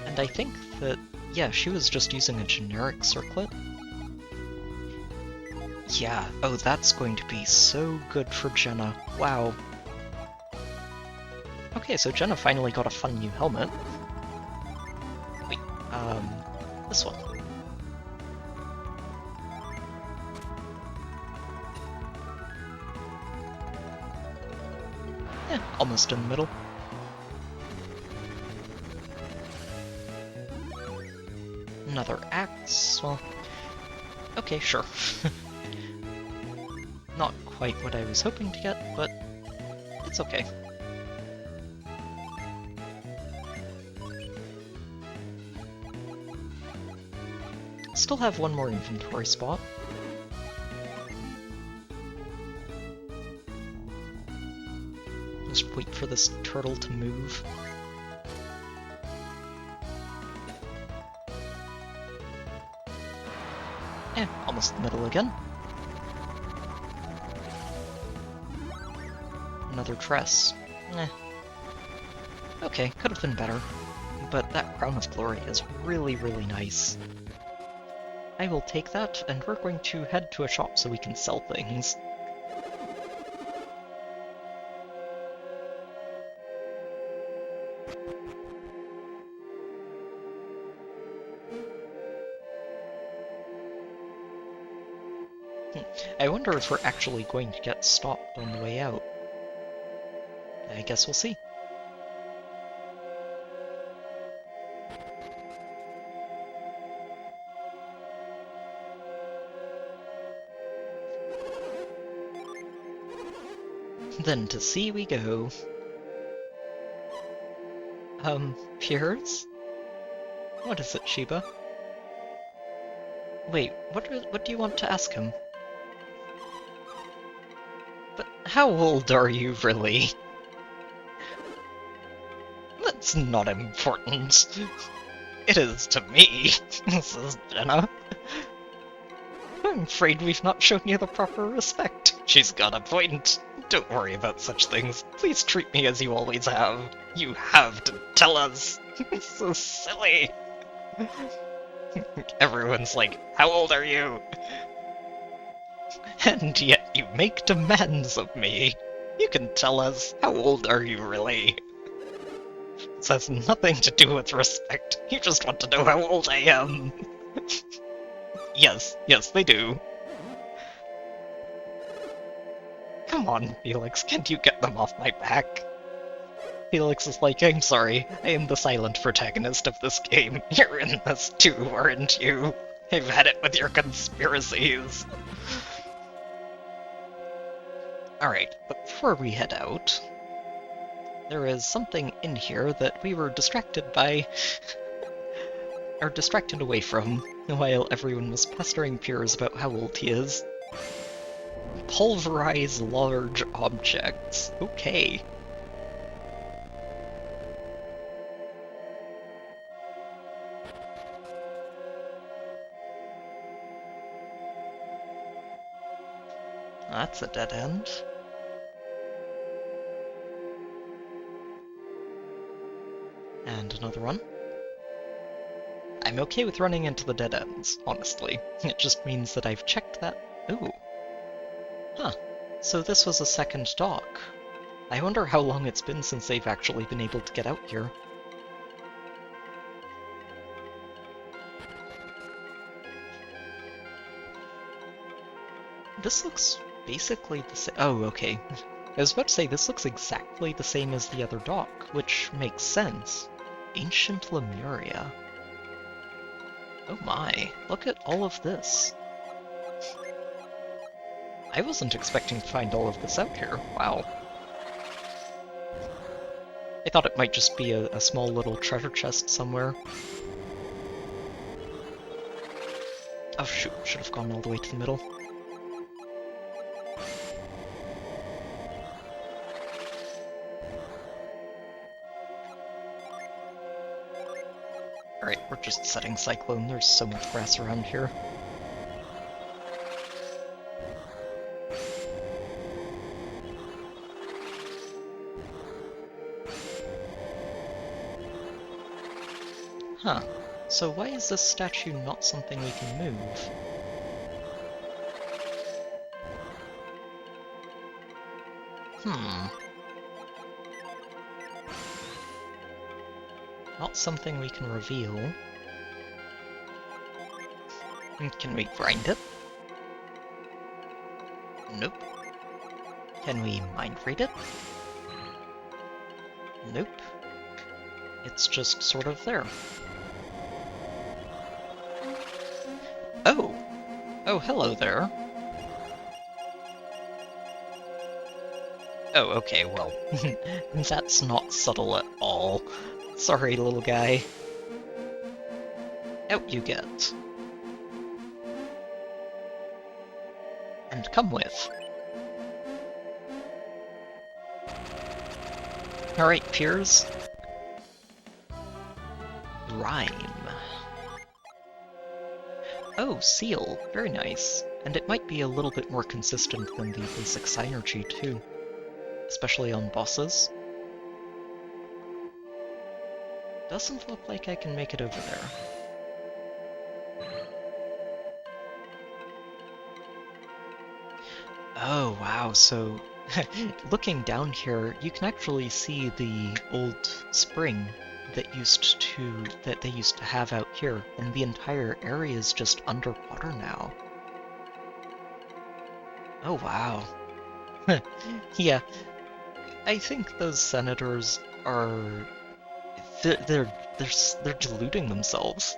And I think that, yeah, she was just using a generic circlet. Yeah, oh, that's going to be so good for Jenna. Wow. Okay, so Jenna finally got a fun new helmet. Wait, this one. Yeah, almost in the middle. Another axe, well, okay, sure. Not quite what I was hoping to get, but it's okay. Still have one more inventory spot. Just wait for this turtle to move. Eh, almost the middle again. Another tress. Eh. Okay, could have been better. But that Crown of Glory is really, really nice. I will take that, and we're going to head to a shop so we can sell things. I wonder if we're actually going to get stopped on the way out. I guess we'll see. Then to sea we go. Piers? What is it, Sheba? Wait, what do you want to ask him? But how old are you, really? That's not important. It is to me, Mrs. Jenna. I'm afraid we've not shown you the proper respect. She's got a point. Don't worry about such things. Please treat me as you always have. You have to tell us. It's so silly. Everyone's like, how old are you? And yet you make demands of me. You can tell us. How old are you really? This has nothing to do with respect. You just want to know how old I am. Yes, they do. Come on, Felix, can't you get them off my back? Felix is like, I'm sorry, I am the silent protagonist of this game. You're in this too, aren't you? I've had it with your conspiracies. Alright, but before we head out, there is something in here that we were distracted by, or distracted away from, while everyone was pestering Piers about how old he is. Pulverize large objects. Okay. That's a dead end. And another one. I'm okay with running into the dead ends, honestly. It just means that I've checked that... Ooh. Huh. So this was a second dock. I wonder how long it's been since they've actually been able to get out here. This looks basically the same... Oh, okay. I was about to say, this looks exactly the same as the other dock, which makes sense. Ancient Lemuria. Oh my, look at all of this. I wasn't expecting to find all of this out here. Wow. I thought it might just be a small little treasure chest somewhere. Oh shoot, should have gone all the way to the middle. Alright, we're just setting Cyclone. There's so much grass around here. Huh. So why is this statue not something we can move? Not something we can reveal. Can we grind it? Nope. Can we mind read it? Nope. It's just sort of there. Oh! Oh, hello there. Oh, okay, well, that's not subtle at all. Sorry, little guy. Out you get. And come with. Alright, Piers. Rhyme. Oh, seal. Very nice. And it might be a little bit more consistent than the basic Synergy, too. Especially on bosses. Doesn't look like I can make it over there. Oh, wow, so looking down here, you can actually see the old spring that they used to have out here, and the entire area is just underwater now. Oh, wow. Yeah, I think those senators are... They're deluding themselves.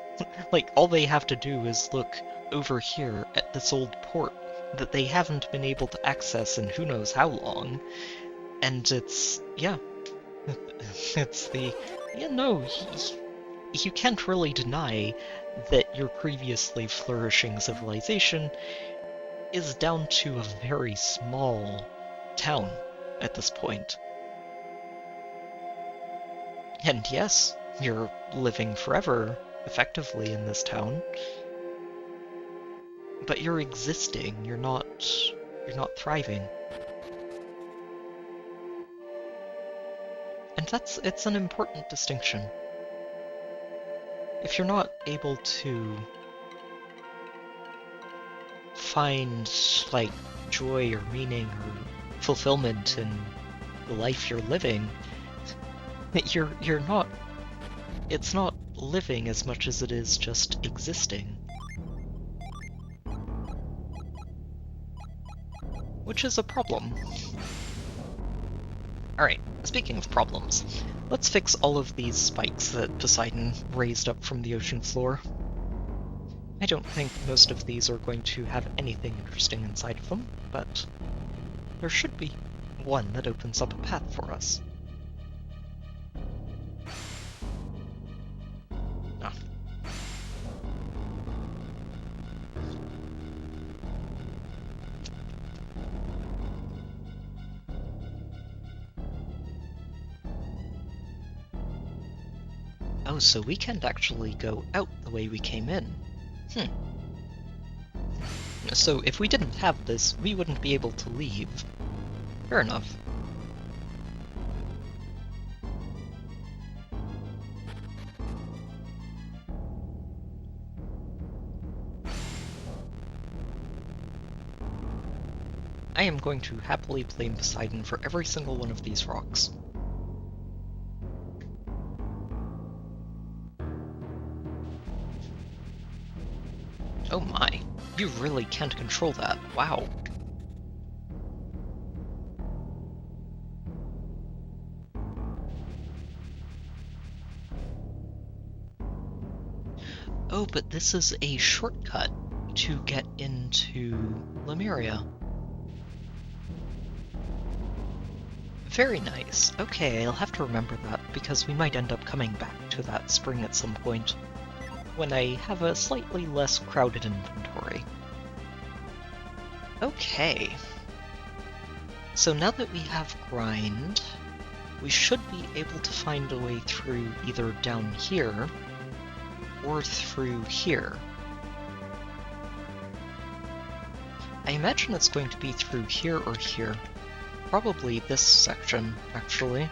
Like, all they have to do is look over here at this old port that they haven't been able to access in who knows how long. And it's... yeah. It's the... yeah, no, you can't really deny that your previously flourishing civilization is down to a very small town at this point. And yes, you're living forever, effectively, in this town. But you're existing, you're not thriving. And it's an important distinction. If you're not able to find, like, joy or meaning or fulfillment in the life you're living, you're not... It's not living as much as it is just existing. Which is a problem. Alright, speaking of problems, let's fix all of these spikes that Poseidon raised up from the ocean floor. I don't think most of these are going to have anything interesting inside of them, but there should be one that opens up a path for us. Ah. Oh, so we can't actually go out the way we came in. So if we didn't have this, we wouldn't be able to leave. Fair enough. I am going to happily blame Poseidon for every single one of these rocks. Oh my, you really can't control that. Wow. Oh, but this is a shortcut to get into Lemuria. Very nice. Okay, I'll have to remember that, because we might end up coming back to that spring at some point, when I have a slightly less crowded inventory. Okay. So now that we have grind, we should be able to find a way through either down here, or through here. I imagine it's going to be through here or here. Probably this section, actually.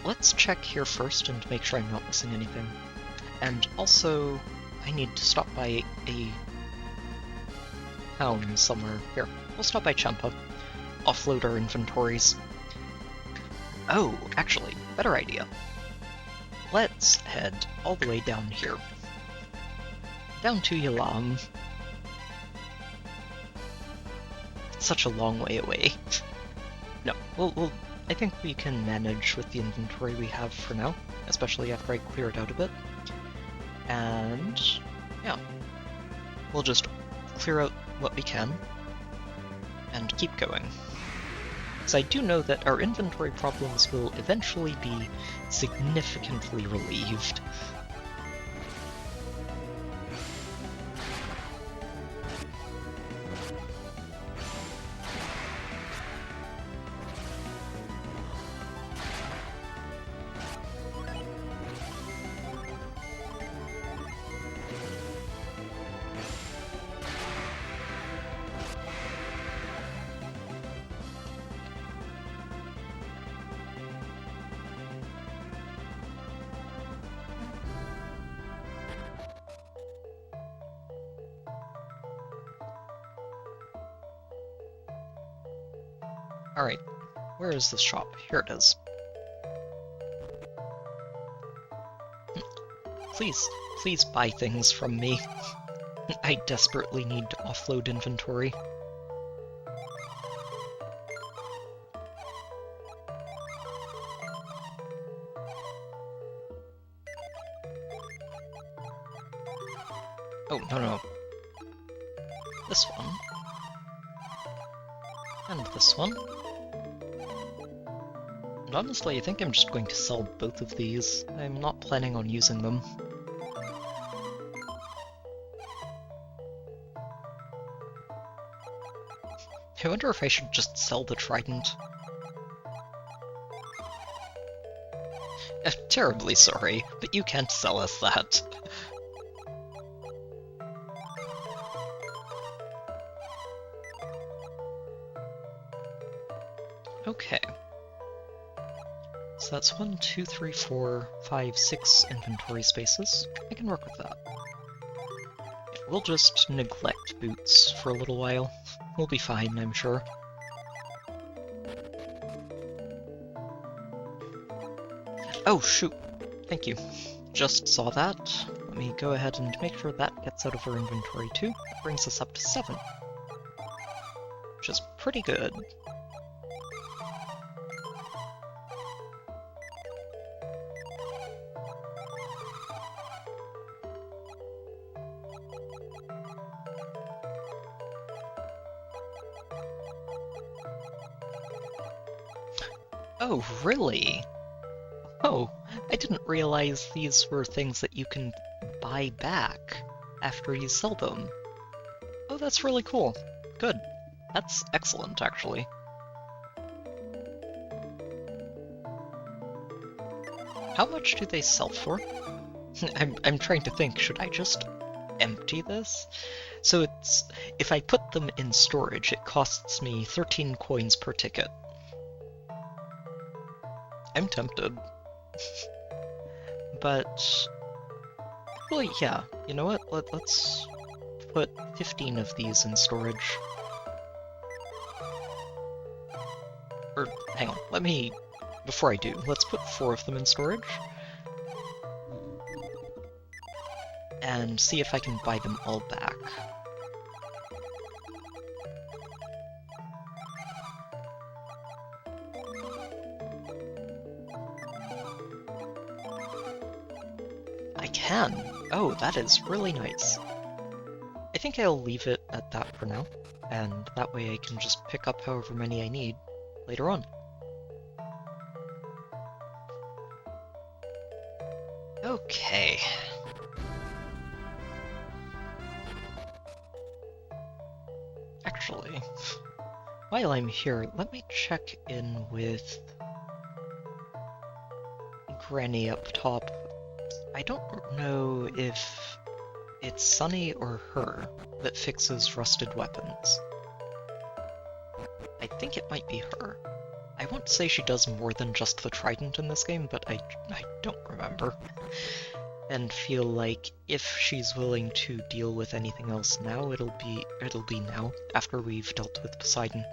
Let's check here first and make sure I'm not missing anything. And also, I need to stop by a town somewhere. Here, we'll stop by Champa. Offload our inventories. Oh, actually, better idea. Let's head all the way down here. Down to Yallam. It's such a long way away. No, I think we can manage with the inventory we have for now, especially after I clear it out a bit. And yeah, we'll just clear out what we can and keep going. So I do know that our inventory problems will eventually be significantly relieved. Alright, where is this shop? Here it is. Please buy things from me. I desperately need to offload inventory. Oh, no. This one. And this one. And honestly, I think I'm just going to sell both of these. I'm not planning on using them. I wonder if I should just sell the trident. Terribly sorry, but you can't sell us that. Okay. So that's 1, 2, 3, 4, 5, 6 inventory spaces. I can work with that. We'll just neglect boots for a little while. We'll be fine, I'm sure. Oh, shoot. Thank you. Just saw that. Let me go ahead and make sure that gets out of our inventory too. That brings us up to 7. Which is pretty good. Oh, really? Oh, I didn't realize these were things that you can buy back after you sell them. Oh, that's really cool. Good. That's excellent, actually. How much do they sell for? I'm trying to think, should I just empty this? So it's, if I put them in storage, it costs me 13 coins per ticket. I'm tempted. But, well, yeah, you know what? Let's put 15 of these in storage. Or, hang on, let me, before I do, let's put 4 of them in storage. And see if I can buy them all back. I can! Oh, that is really nice. I think I'll leave it at that for now, and that way I can just pick up however many I need later on. Okay. Actually, while I'm here, let me check in with Granny up top. I don't know if it's Sunny or her that fixes rusted weapons. I think it might be her. I won't say she does more than just the trident in this game, but I don't remember. And feel like if she's willing to deal with anything else now, it'll be now, after we've dealt with Poseidon.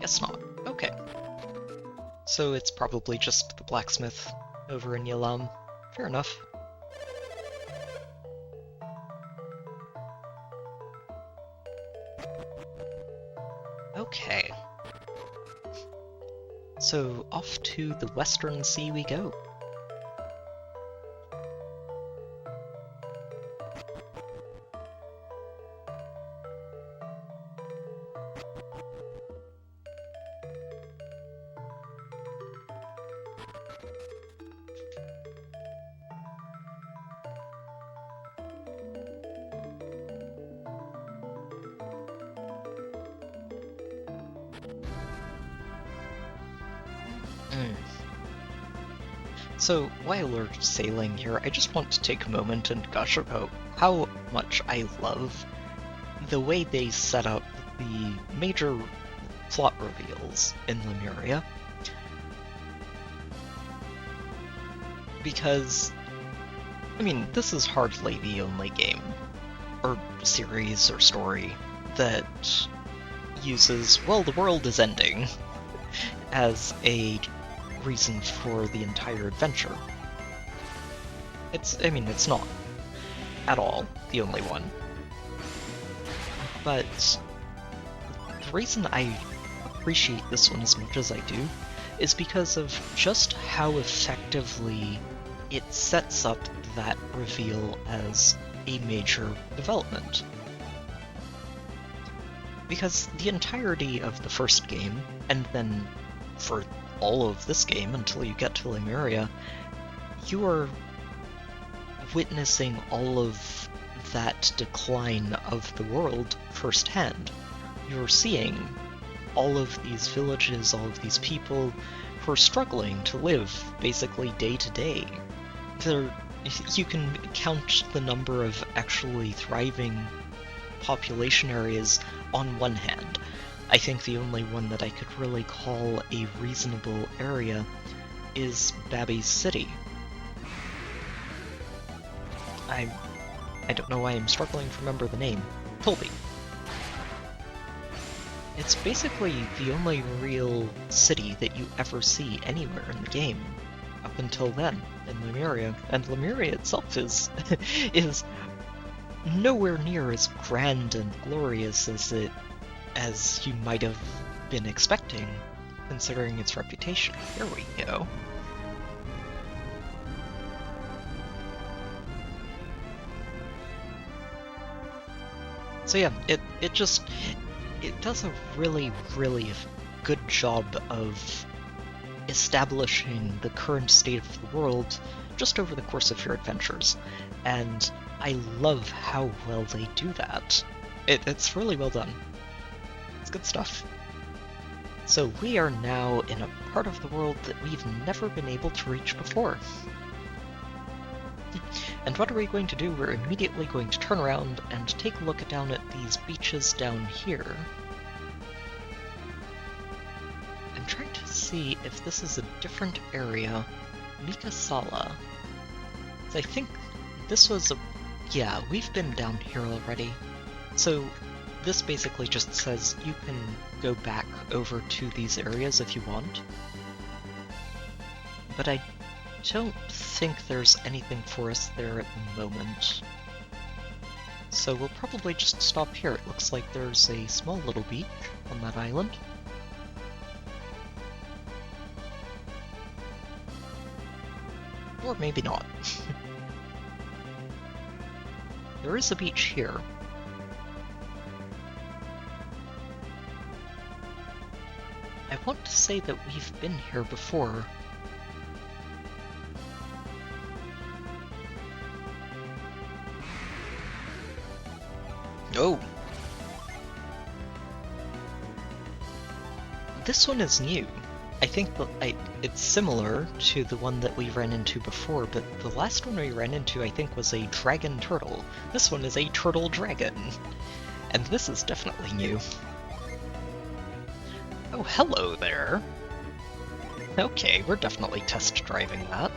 Guess not. Okay. So it's probably just the blacksmith over in Yallam. Fair enough. Okay. So off to the Western Sea we go. So, while we're sailing here, I just want to take a moment and gush about how much I love the way they set up the major plot reveals in Lemuria. Because, I mean, this is hardly the only game, or series, or story that uses, well, the world is ending as a reason for the entire adventure. It's not at all the only one. But the reason I appreciate this one as much as I do is because of just how effectively it sets up that reveal as a major development. Because the entirety of the first game, and then for all of this game until you get to Lemuria, you are witnessing all of that decline of the world firsthand. You're seeing all of these villages, all of these people who are struggling to live basically day to day. They're you can count the number of actually thriving population areas on one hand. I think the only one that I could really call a reasonable area is Babby's City. I don't know why I'm struggling to remember the name. Tolby. It's basically the only real city that you ever see anywhere in the game, up until then, in Lemuria. And Lemuria itself is nowhere near as grand and glorious as you might have been expecting, considering its reputation. Here we go. So yeah, it does a really, really good job of establishing the current state of the world just over the course of your adventures, and I love how well they do that. It's really well done. It's good stuff. So we are now in a part of the world that we've never been able to reach before. And what are we going to do? We're immediately going to turn around and take a look down at these beaches down here. I'm trying to see if this is a different area. Mikasala. So I think this was a... yeah, we've been down here already. So this basically just says you can go back over to these areas if you want. But I don't think there's anything for us there at the moment. So we'll probably just stop here. It looks like there's a small little beach on that island. Or maybe not. There is a beach here. I want to say that we've been here before. Oh! This one is new. I think that it's similar to the one that we ran into before, but the last one we ran into I think was a dragon turtle. This one is a turtle dragon. And this is definitely new. Oh, hello there. Okay, we're definitely test driving that.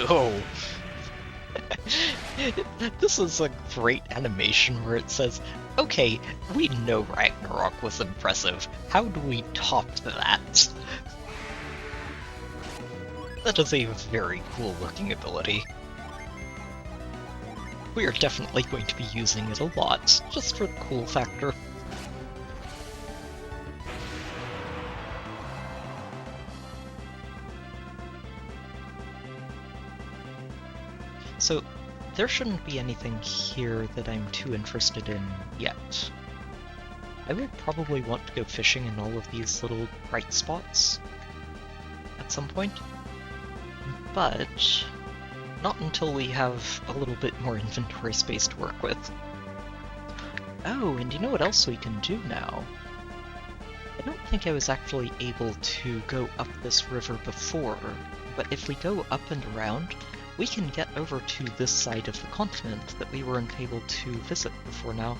Oh! This is a great animation where it says, okay, we know Ragnarok was impressive. How do we top that? That is a very cool looking ability. We are definitely going to be using it a lot, just for the cool factor. So, there shouldn't be anything here that I'm too interested in yet. I will probably want to go fishing in all of these little bright spots at some point, but not until we have a little bit more inventory space to work with. Oh, and you know what else we can do now? I don't think I was actually able to go up this river before, but if we go up and around, we can get over to this side of the continent that we weren't able to visit before now.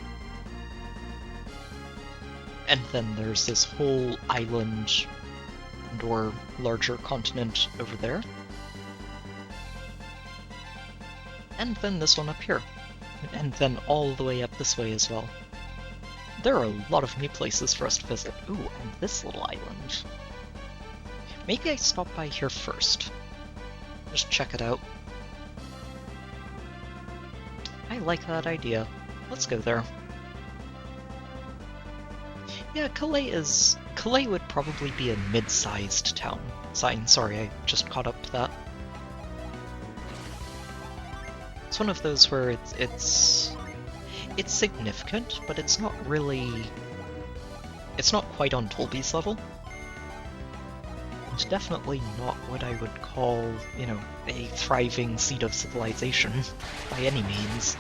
And then there's this whole island and/or larger continent over there. And then this one up here. And then all the way up this way as well. There are a lot of new places for us to visit. Ooh, and this little island. Maybe I stop by here first. Just check it out. I like that idea. Let's go there. Yeah, Calais would probably be a mid-sized town. Sorry, I just caught up to that. It's one of those where it's significant, but it's not really It's not quite on Tolby's level. It's definitely not what I would call, you know, a thriving seed of civilization, by any means.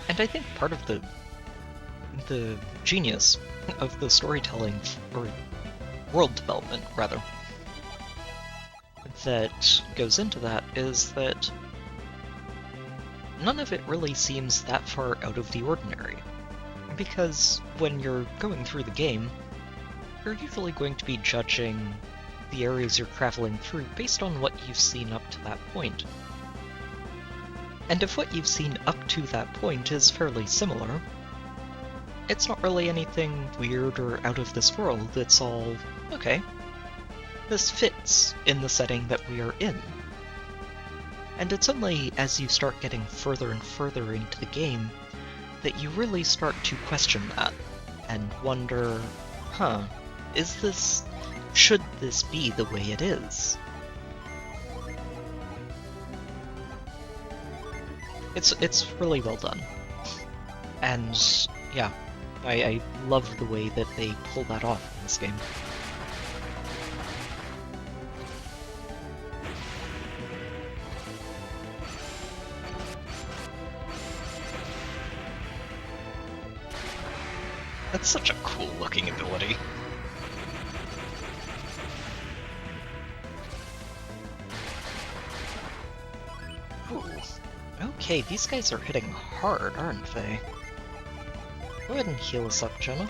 And I think part of the genius of the storytelling, or world development, rather, that goes into that is that none of it really seems that far out of the ordinary. Because when you're going through the game, you're usually going to be judging the areas you're traveling through based on what you've seen up to that point. And if what you've seen up to that point is fairly similar, it's not really anything weird or out of this world, it's all, okay, this fits in the setting that we are in. And it's only as you start getting further and further into the game that you really start to question that, and wonder, should this be the way it is? It's really well done. And yeah, I love the way that they pull that off in this game. That's such a cool looking ability. Ooh. Okay, these guys are hitting hard, aren't they? Go ahead and heal us up, Jenna.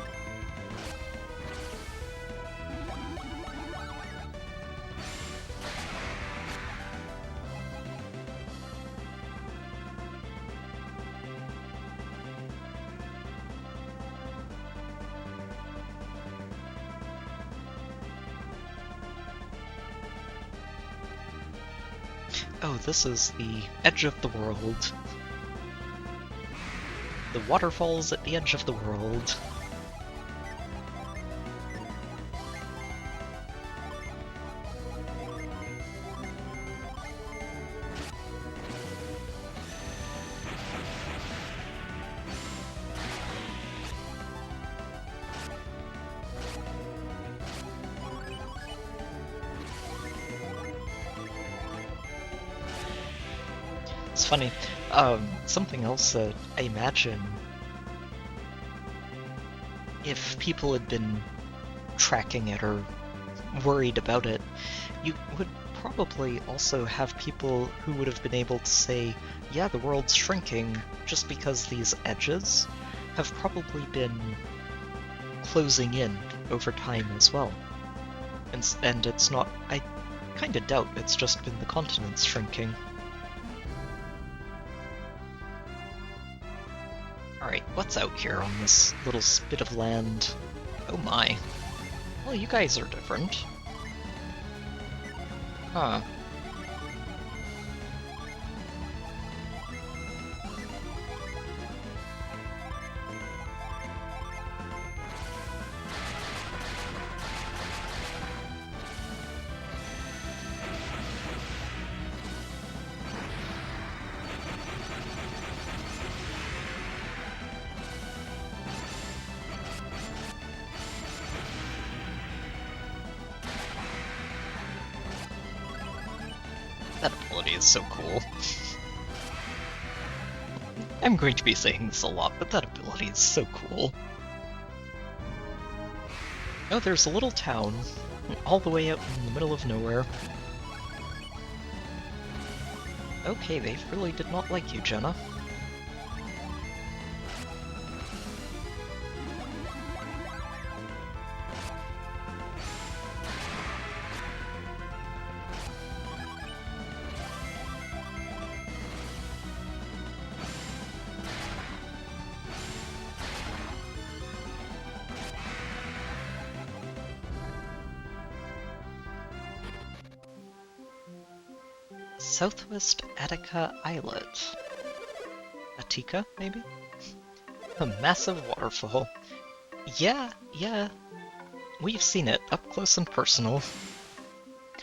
Oh, this is the edge of the world. The waterfalls at the edge of the world. It's funny. Something else that I imagine if people had been tracking it or worried about it, you would probably also have people who would have been able to say, yeah, the world's shrinking, just because these edges have probably been closing in over time as well. And it's not, I kind of doubt it's just been the continents shrinking. Alright, what's out here on this little spit of land? Oh my. Well, you guys are different. Huh. That ability is so cool. I'm going to be saying this a lot, but that ability is so cool. Oh, there's a little town, all the way out in the middle of nowhere. Okay, they really did not like you, Jenna. Southwest Attica Islet. Attica, maybe? A massive waterfall. Yeah. We've seen it, up close and personal.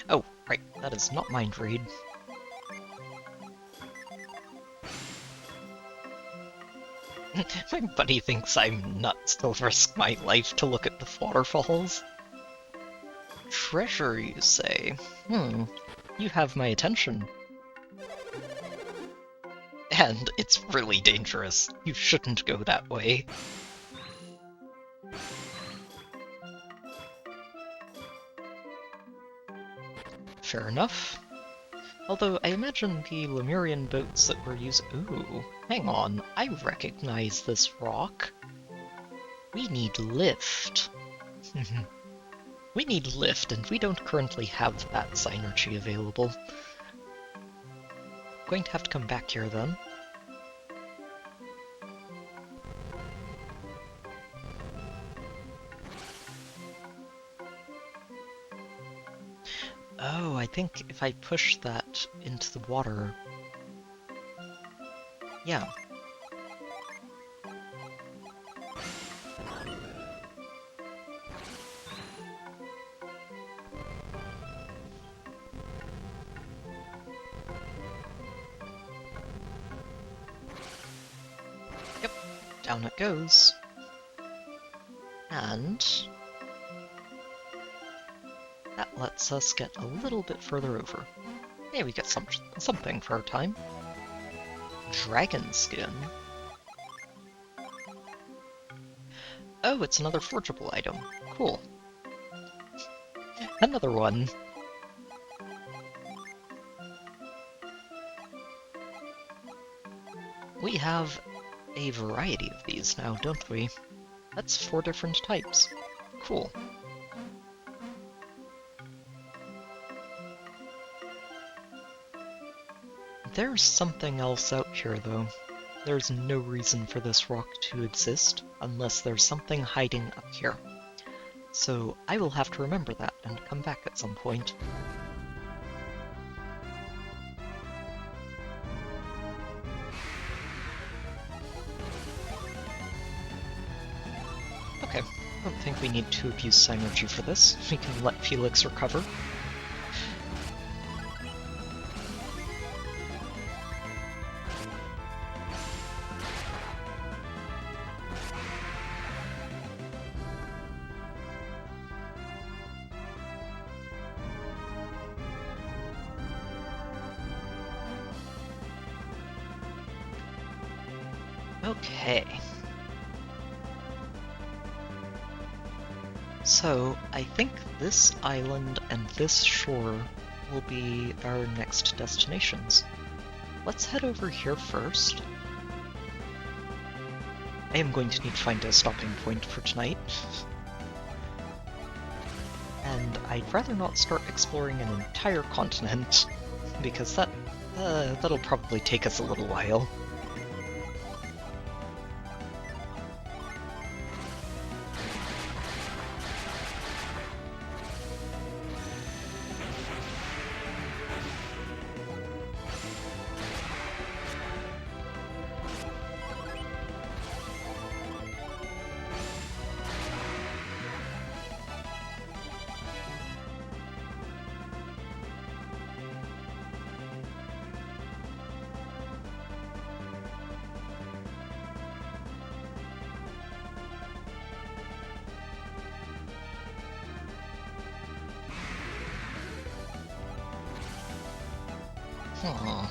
Oh, right, that is not mind read. My buddy thinks I'm nuts to risk my life to look at the waterfalls. Treasure, you say? You have my attention. And it's really dangerous. You shouldn't go that way. Fair enough. Although I imagine the Lemurian boats that were used— Ooh, hang on, I recognize this rock. We need lift. We need lift, and we don't currently have that synergy available. Going to have to come back here then. Oh, I think if I push that into the water... Yeah. Yep, down it goes. And... that lets us get a little bit further over. Hey, we get something for our time. Dragon skin. Oh, it's another forgeable item. Cool. Another one. We have a variety of these now, don't we? That's 4 different types. Cool. There's something else out here, though. There's no reason for this rock to exist, unless there's something hiding up here. So I will have to remember that and come back at some point. Okay, I don't think we need to abuse synergy for this. We can let Felix recover. Okay. So, I think this island and this shore will be our next destinations. Let's head over here first. I am going to need to find a stopping point for tonight. And I'd rather not start exploring an entire continent, because that'll probably take us a little while. Aww.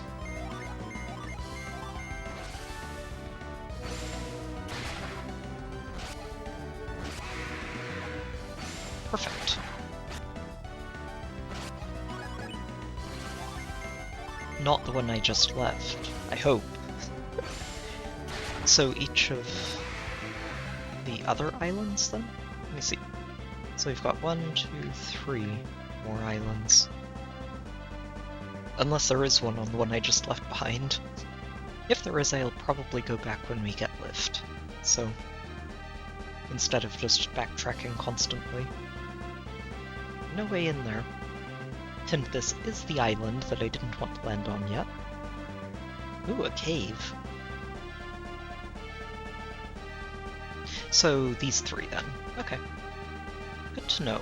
Perfect. Not the one I just left, I hope. So each of the other islands, then? Let me see. So we've got 1, 2, 3 more islands. Unless there is one on the one I just left behind. If there is, I'll probably go back when we get lift. So, instead of just backtracking constantly. No way in there. And this is the island that I didn't want to land on yet. Ooh, a cave. So these three then. Okay. Good to know.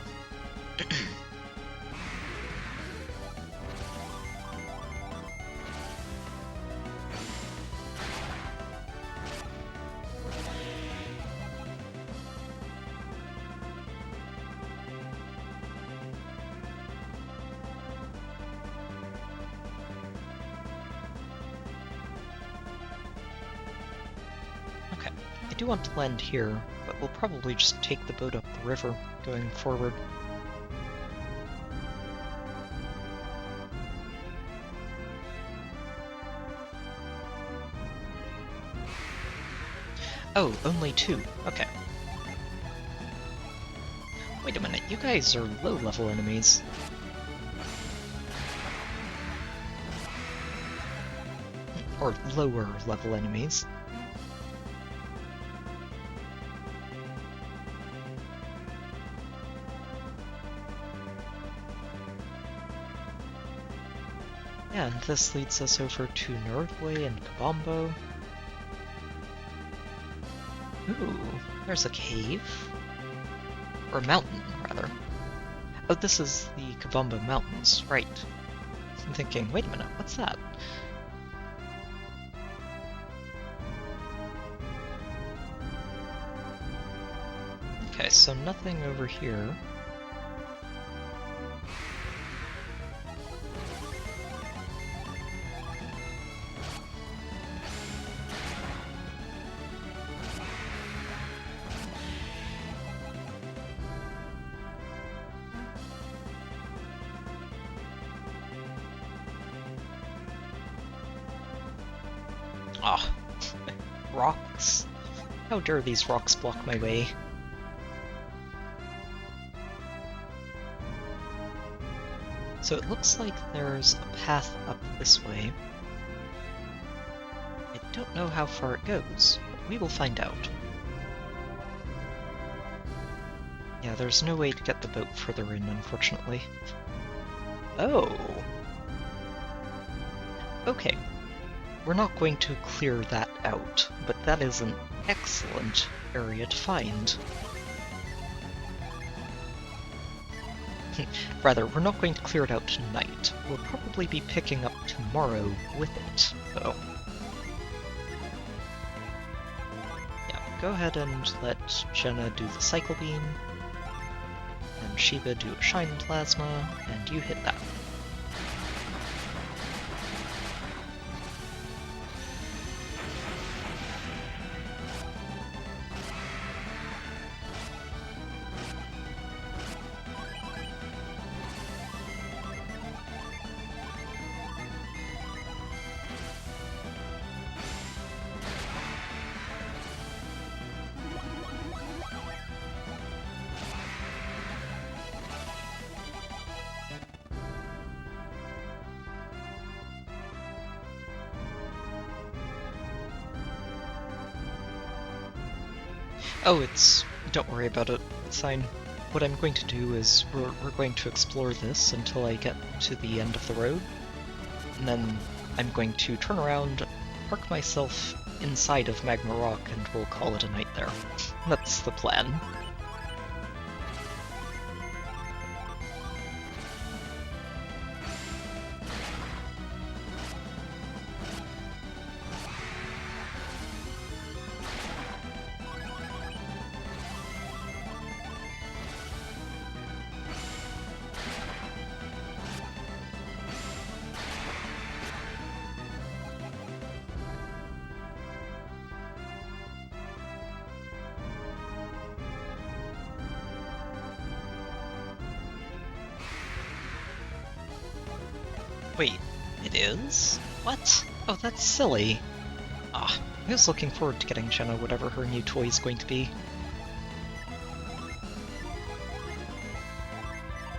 Okay, I do want to land here, but we'll probably just take the boat up the river going forward. Oh, only two. Okay. Wait a minute, you guys are low-level enemies. Or lower-level enemies. And this leads us over to Nerdway and Kabombo. Ooh, there's a cave. Or mountain, rather. Oh, this is the Kabombo Mountains, right. I'm thinking, wait a minute, what's that? Okay, so nothing over here. Ah, rocks. How dare these rocks block my way? So it looks like there's a path up this way. I don't know how far it goes, but we will find out. Yeah, there's no way to get the boat further in, unfortunately. Oh! Okay. We're not going to clear that out, but that is an excellent area to find. Rather, we're not going to clear it out tonight. We'll probably be picking up tomorrow with it, though. Yeah, go ahead and let Jenna do the cycle beam, and Shiba do a shine plasma, and you hit that. Oh, don't worry about it, it's fine. What I'm going to do is we're going to explore this until I get to the end of the road, and then I'm going to turn around, park myself inside of Magma Rock, and we'll call it a night there. That's the plan. Wait, it is? What? Oh, that's silly. Ah, I was looking forward to getting Jenna whatever her new toy is going to be.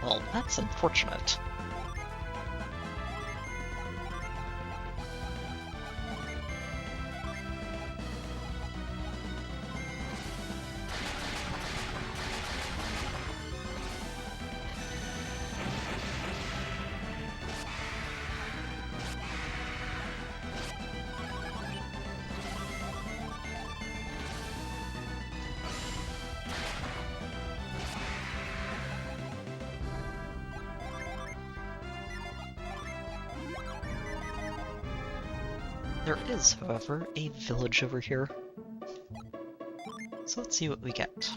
Well, that's unfortunate. There is, however, a village over here. So let's see what we get.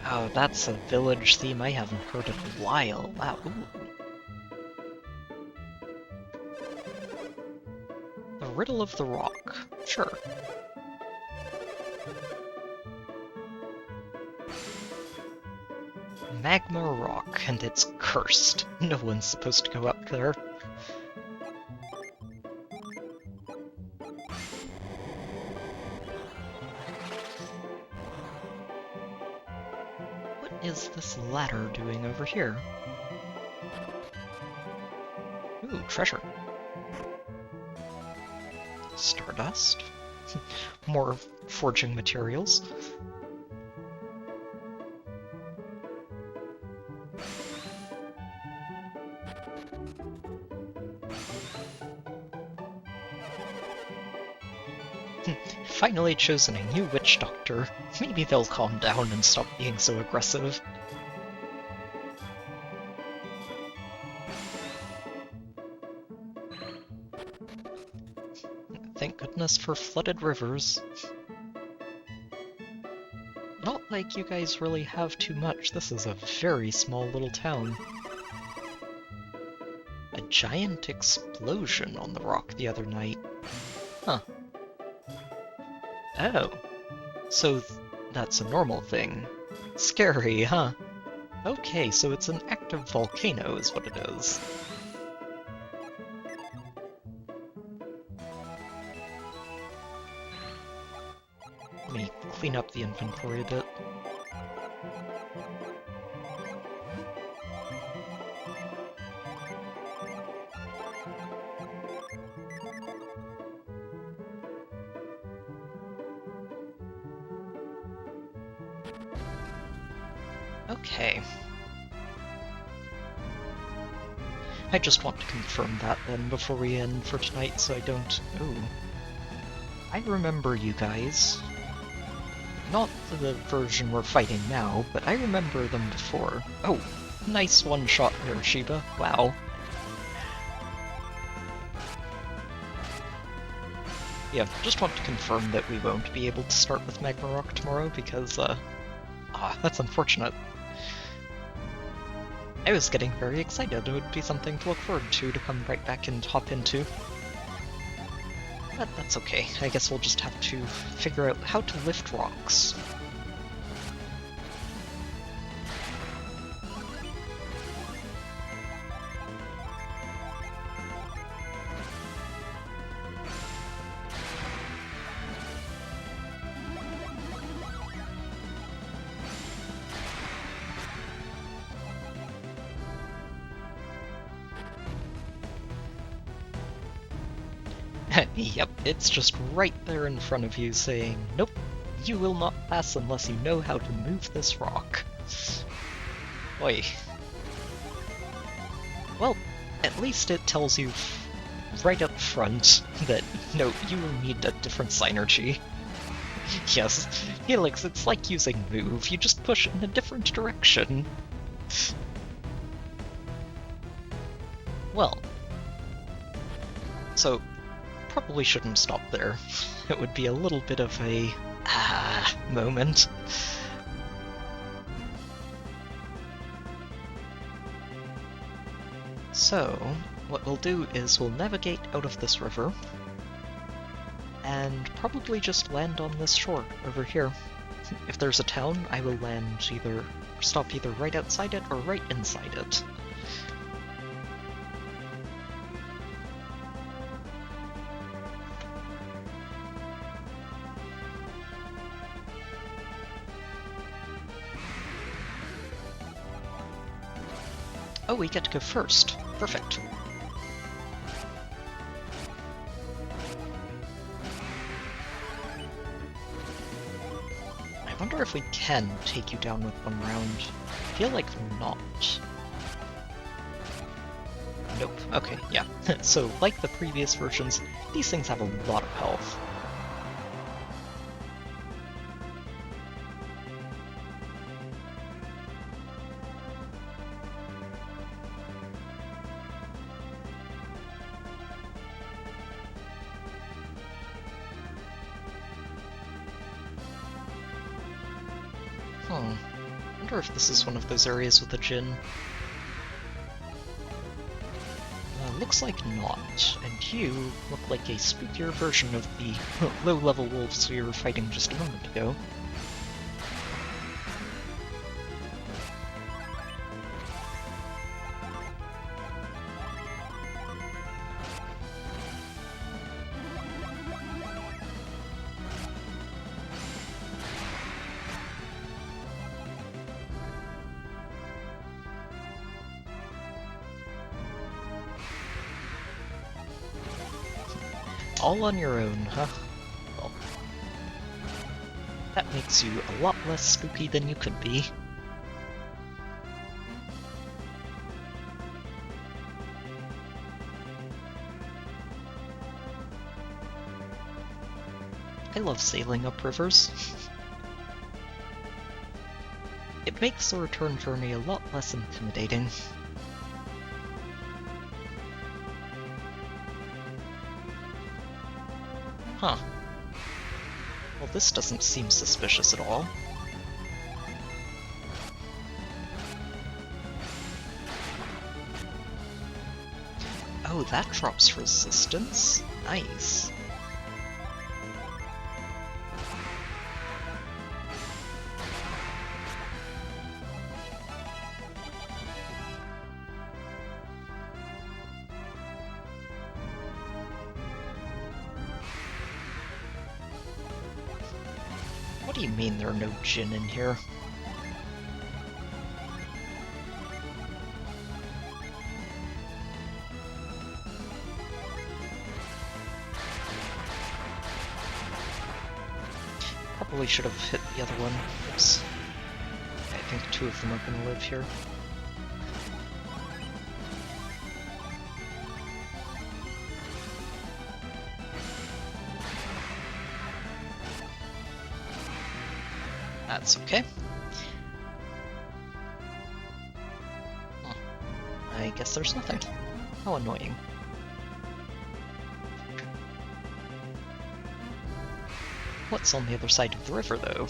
Oh, that's a village theme I haven't heard in a while. Wow. Ooh. The Riddle of the Rock. Sure. Magma Rock, and it's cursed. No one's supposed to go up there. What is this ladder doing over here? Ooh, treasure. Stardust. More forging materials. Finally chosen a new witch doctor. Maybe they'll calm down and stop being so aggressive. Thank goodness for flooded rivers. Not like you guys really have too much. This is a very small little town. A giant explosion on the rock the other night. Huh. Oh. So that's a normal thing. Scary, huh? Okay, so it's an active volcano is what it is. Let me clean up the inventory a bit. Okay. I just want to confirm that then before we end for tonight so I don't... Ooh. I remember you guys. Not the version we're fighting now, but I remember them before. Oh, nice one-shot there, Sheba. Wow. Yeah, just want to confirm that we won't be able to start with Magma Rock tomorrow because, that's unfortunate. I was getting very excited. It would be something to look forward to come right back and hop into. But that's okay. I guess we'll just have to figure out how to lift rocks. Yep, it's just right there in front of you saying, nope, you will not pass unless you know how to move this rock. Oi. Well, at least it tells you right up front that, no, you will need a different synergy. Yes, Helix, it's like using move, you just push in a different direction. Well, so probably shouldn't stop there. It would be a little bit of a moment. So, what we'll do is we'll navigate out of this river and probably just land on this shore over here. If there's a town, I will stop either right outside it or right inside it. Oh, we get to go first. Perfect. I wonder if we can take you down with one round. I feel like not. Nope. Okay, yeah. So, like the previous versions, these things have a lot of health. Hmm. Wonder if this is one of those areas with a djinn. Looks like not, and you look like a spookier version of the low-level wolves we were fighting just a moment ago. All on your own, huh? Well, that makes you a lot less spooky than you could be. I love sailing up rivers. It makes the return journey a lot less intimidating. Huh. Well, this doesn't seem suspicious at all. Oh, that drops resistance? Nice. What do you mean there are no djinn in here? Probably should have hit the other one. Oops. I think two of them are gonna live here. That's okay. I guess there's nothing. How annoying. What's on the other side of the river, though?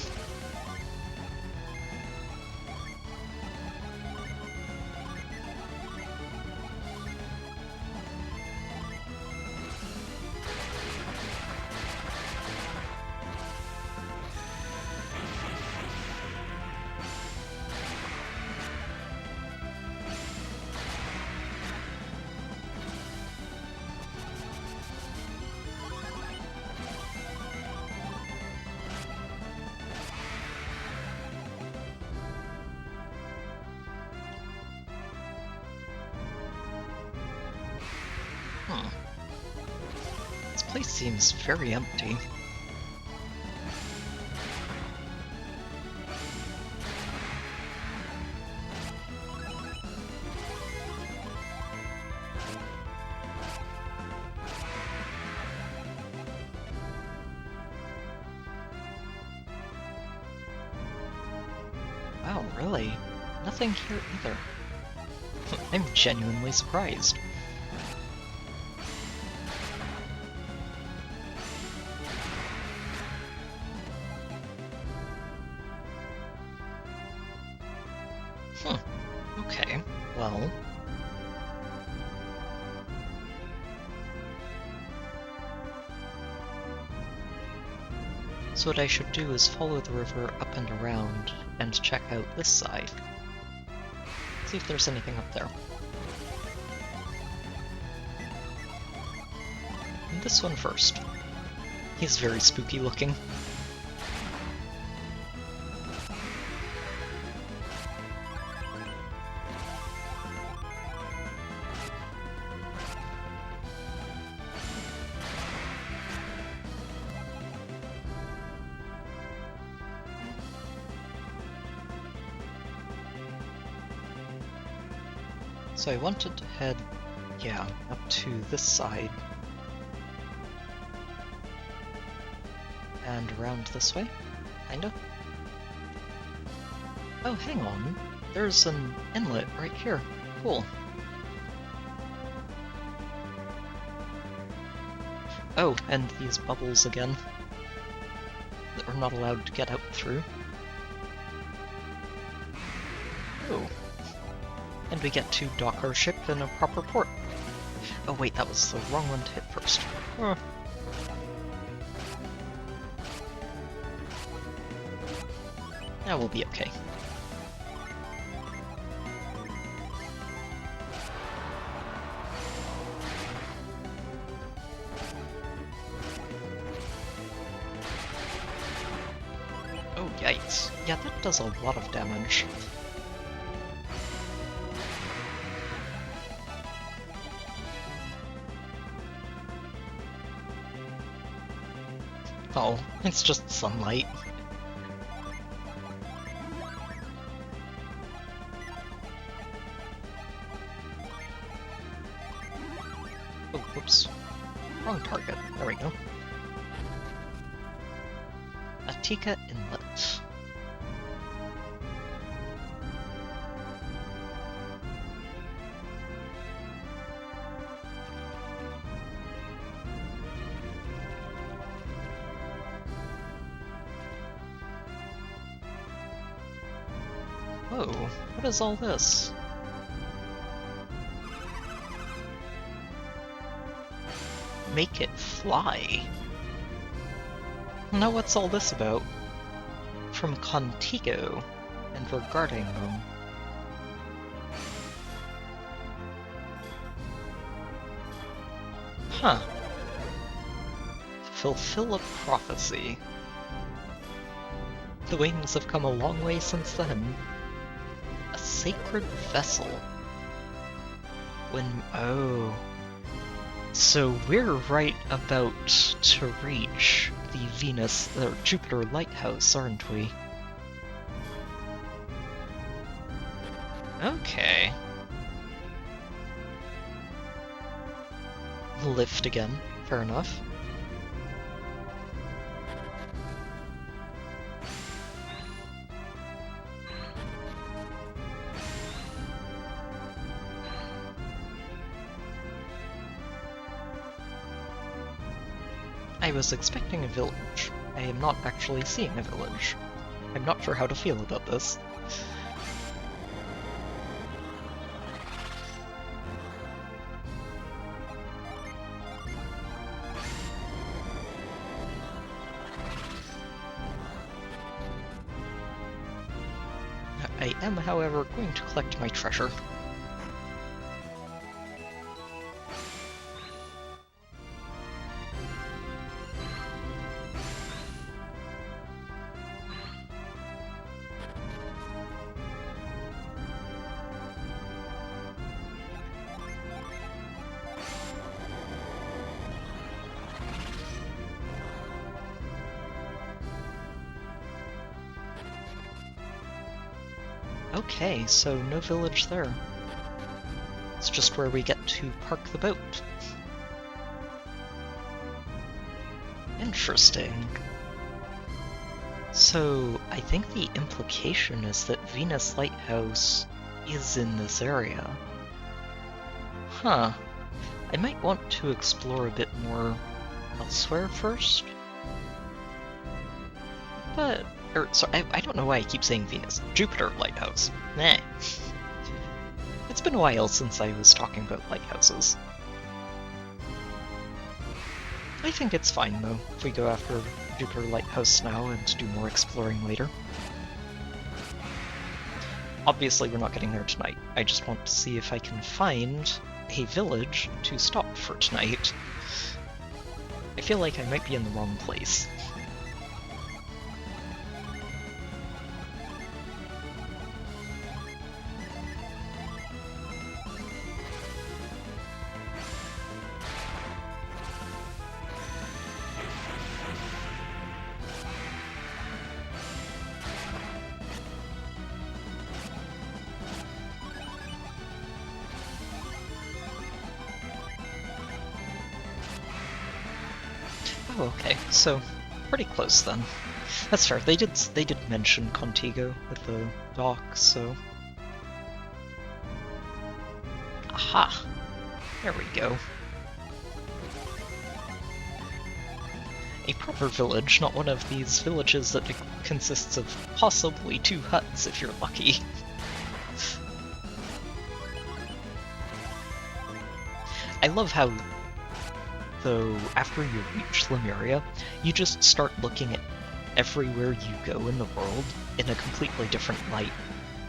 This place seems very empty. Wow, really? Nothing here either. I'm genuinely surprised. Okay, well... So what I should do is follow the river up and around, and check out this side. See if there's anything up there. And this one first. He's very spooky looking. So I wanted to head, yeah, up to this side. And around this way, kinda. Oh, hang on. There's an inlet right here. Cool. Oh, and these bubbles again that we're not allowed to get out through. And we get to dock our ship in a proper port. Oh wait, that was the wrong one to hit first. That will be okay. Oh, yikes. Yeah, that does a lot of damage. Oh, it's just sunlight. Oh, whoops. Wrong target. There we go. Atika Inlet. Whoa, what is all this? Make it fly? Now what's all this about? From Contigo, and regarding them. Huh. Fulfill a prophecy. The wings have come a long way since then. A sacred vessel. Oh. So we're right about to reach the Venus or Jupiter lighthouse, aren't we? Okay. Lift again, fair enough. I was expecting a village. I am not actually seeing a village. I'm not sure how to feel about this. I am, however, going to collect my treasure. Okay, so no village there. It's just where we get to park the boat. Interesting. So, I think the implication is that Venus Lighthouse is in this area. Huh. I might want to explore a bit more elsewhere first. But... sorry, I don't know why I keep saying Venus. Jupiter Lighthouse. Nah. It's been a while since I was talking about lighthouses. I think it's fine, though, if we go after Jupiter Lighthouse now and do more exploring later. Obviously, we're not getting there tonight. I just want to see if I can find a village to stop for tonight. I feel like I might be in the wrong place. Oh, okay, so pretty close then. That's fair. They did mention Contigo with the dock, so. Aha! There we go. A proper village, not one of these villages that consists of possibly 2 huts if you're lucky. I love how, though, after you reach Lemuria, you just start looking at everywhere you go in the world in a completely different light,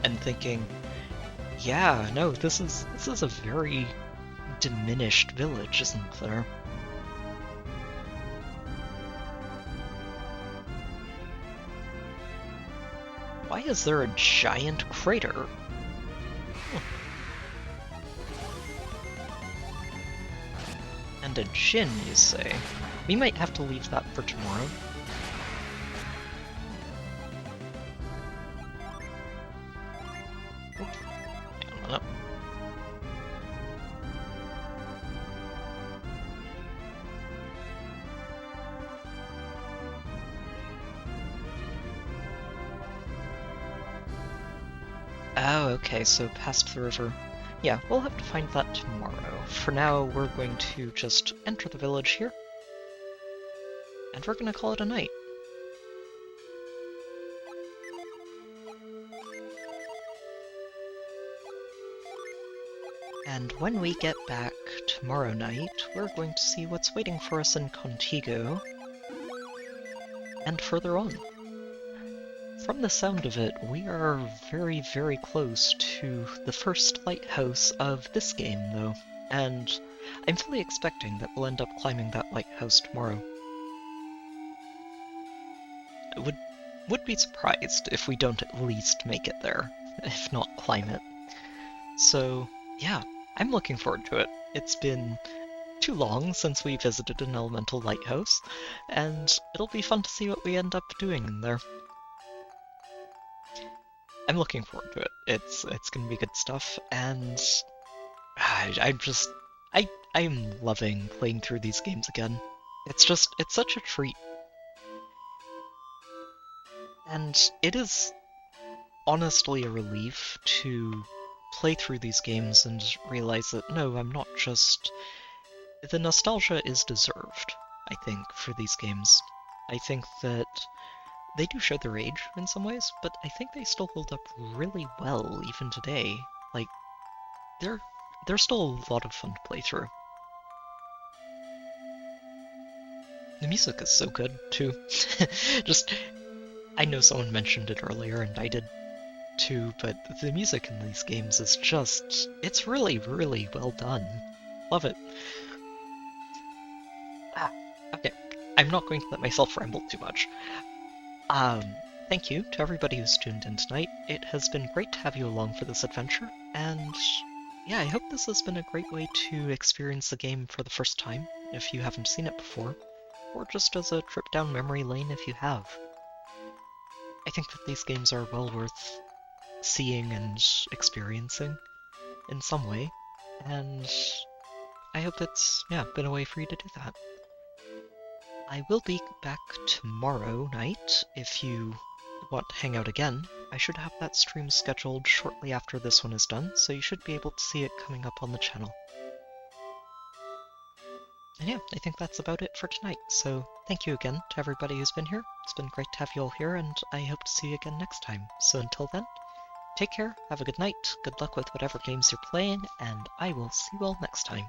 and thinking, yeah, no, this is a very diminished village, isn't there? Why is there a giant crater? And a djinn, you say? We might have to leave that for tomorrow. Oops. Hang on up. Oh, okay, so past the river. Yeah, we'll have to find that tomorrow. For now, we're going to just enter the village here, and we're gonna call it a night. And when we get back tomorrow night, we're going to see what's waiting for us in Contigo, and further on. From the sound of it, we are very, very close to the first lighthouse of this game, though, and I'm fully expecting that we'll end up climbing that lighthouse tomorrow. I would be surprised if we don't at least make it there, if not climb it. So, yeah, I'm looking forward to it. It's been too long since we visited an elemental lighthouse, and it'll be fun to see what we end up doing in there. I'm looking forward to it. It's gonna be good stuff, and I'm loving playing through these games again. It's such a treat. And it is honestly a relief to play through these games and realize that no, I'm not just... The nostalgia is deserved, I think, for these games. I think that they do show their age in some ways, but I think they still hold up really well even today. Like, they're still a lot of fun to play through. The music is so good, too. I know someone mentioned it earlier, and I did too, but the music in these games is it's really, really well done. Love it. Okay, I'm not going to let myself ramble too much. Thank you to everybody who's tuned in tonight. It has been great to have you along for this adventure, and yeah, I hope this has been a great way to experience the game for the first time, if you haven't seen it before, or just as a trip down memory lane if you have. I think that these games are well worth seeing and experiencing in some way, and I hope it's, yeah, been a way for you to do that. I will be back tomorrow night if you want to hang out again. I should have that stream scheduled shortly after this one is done, so you should be able to see it coming up on the channel. And yeah, I think that's about it for tonight, so thank you again to everybody who's been here. It's been great to have you all here, and I hope to see you again next time. So until then, take care, have a good night, good luck with whatever games you're playing, and I will see you all next time.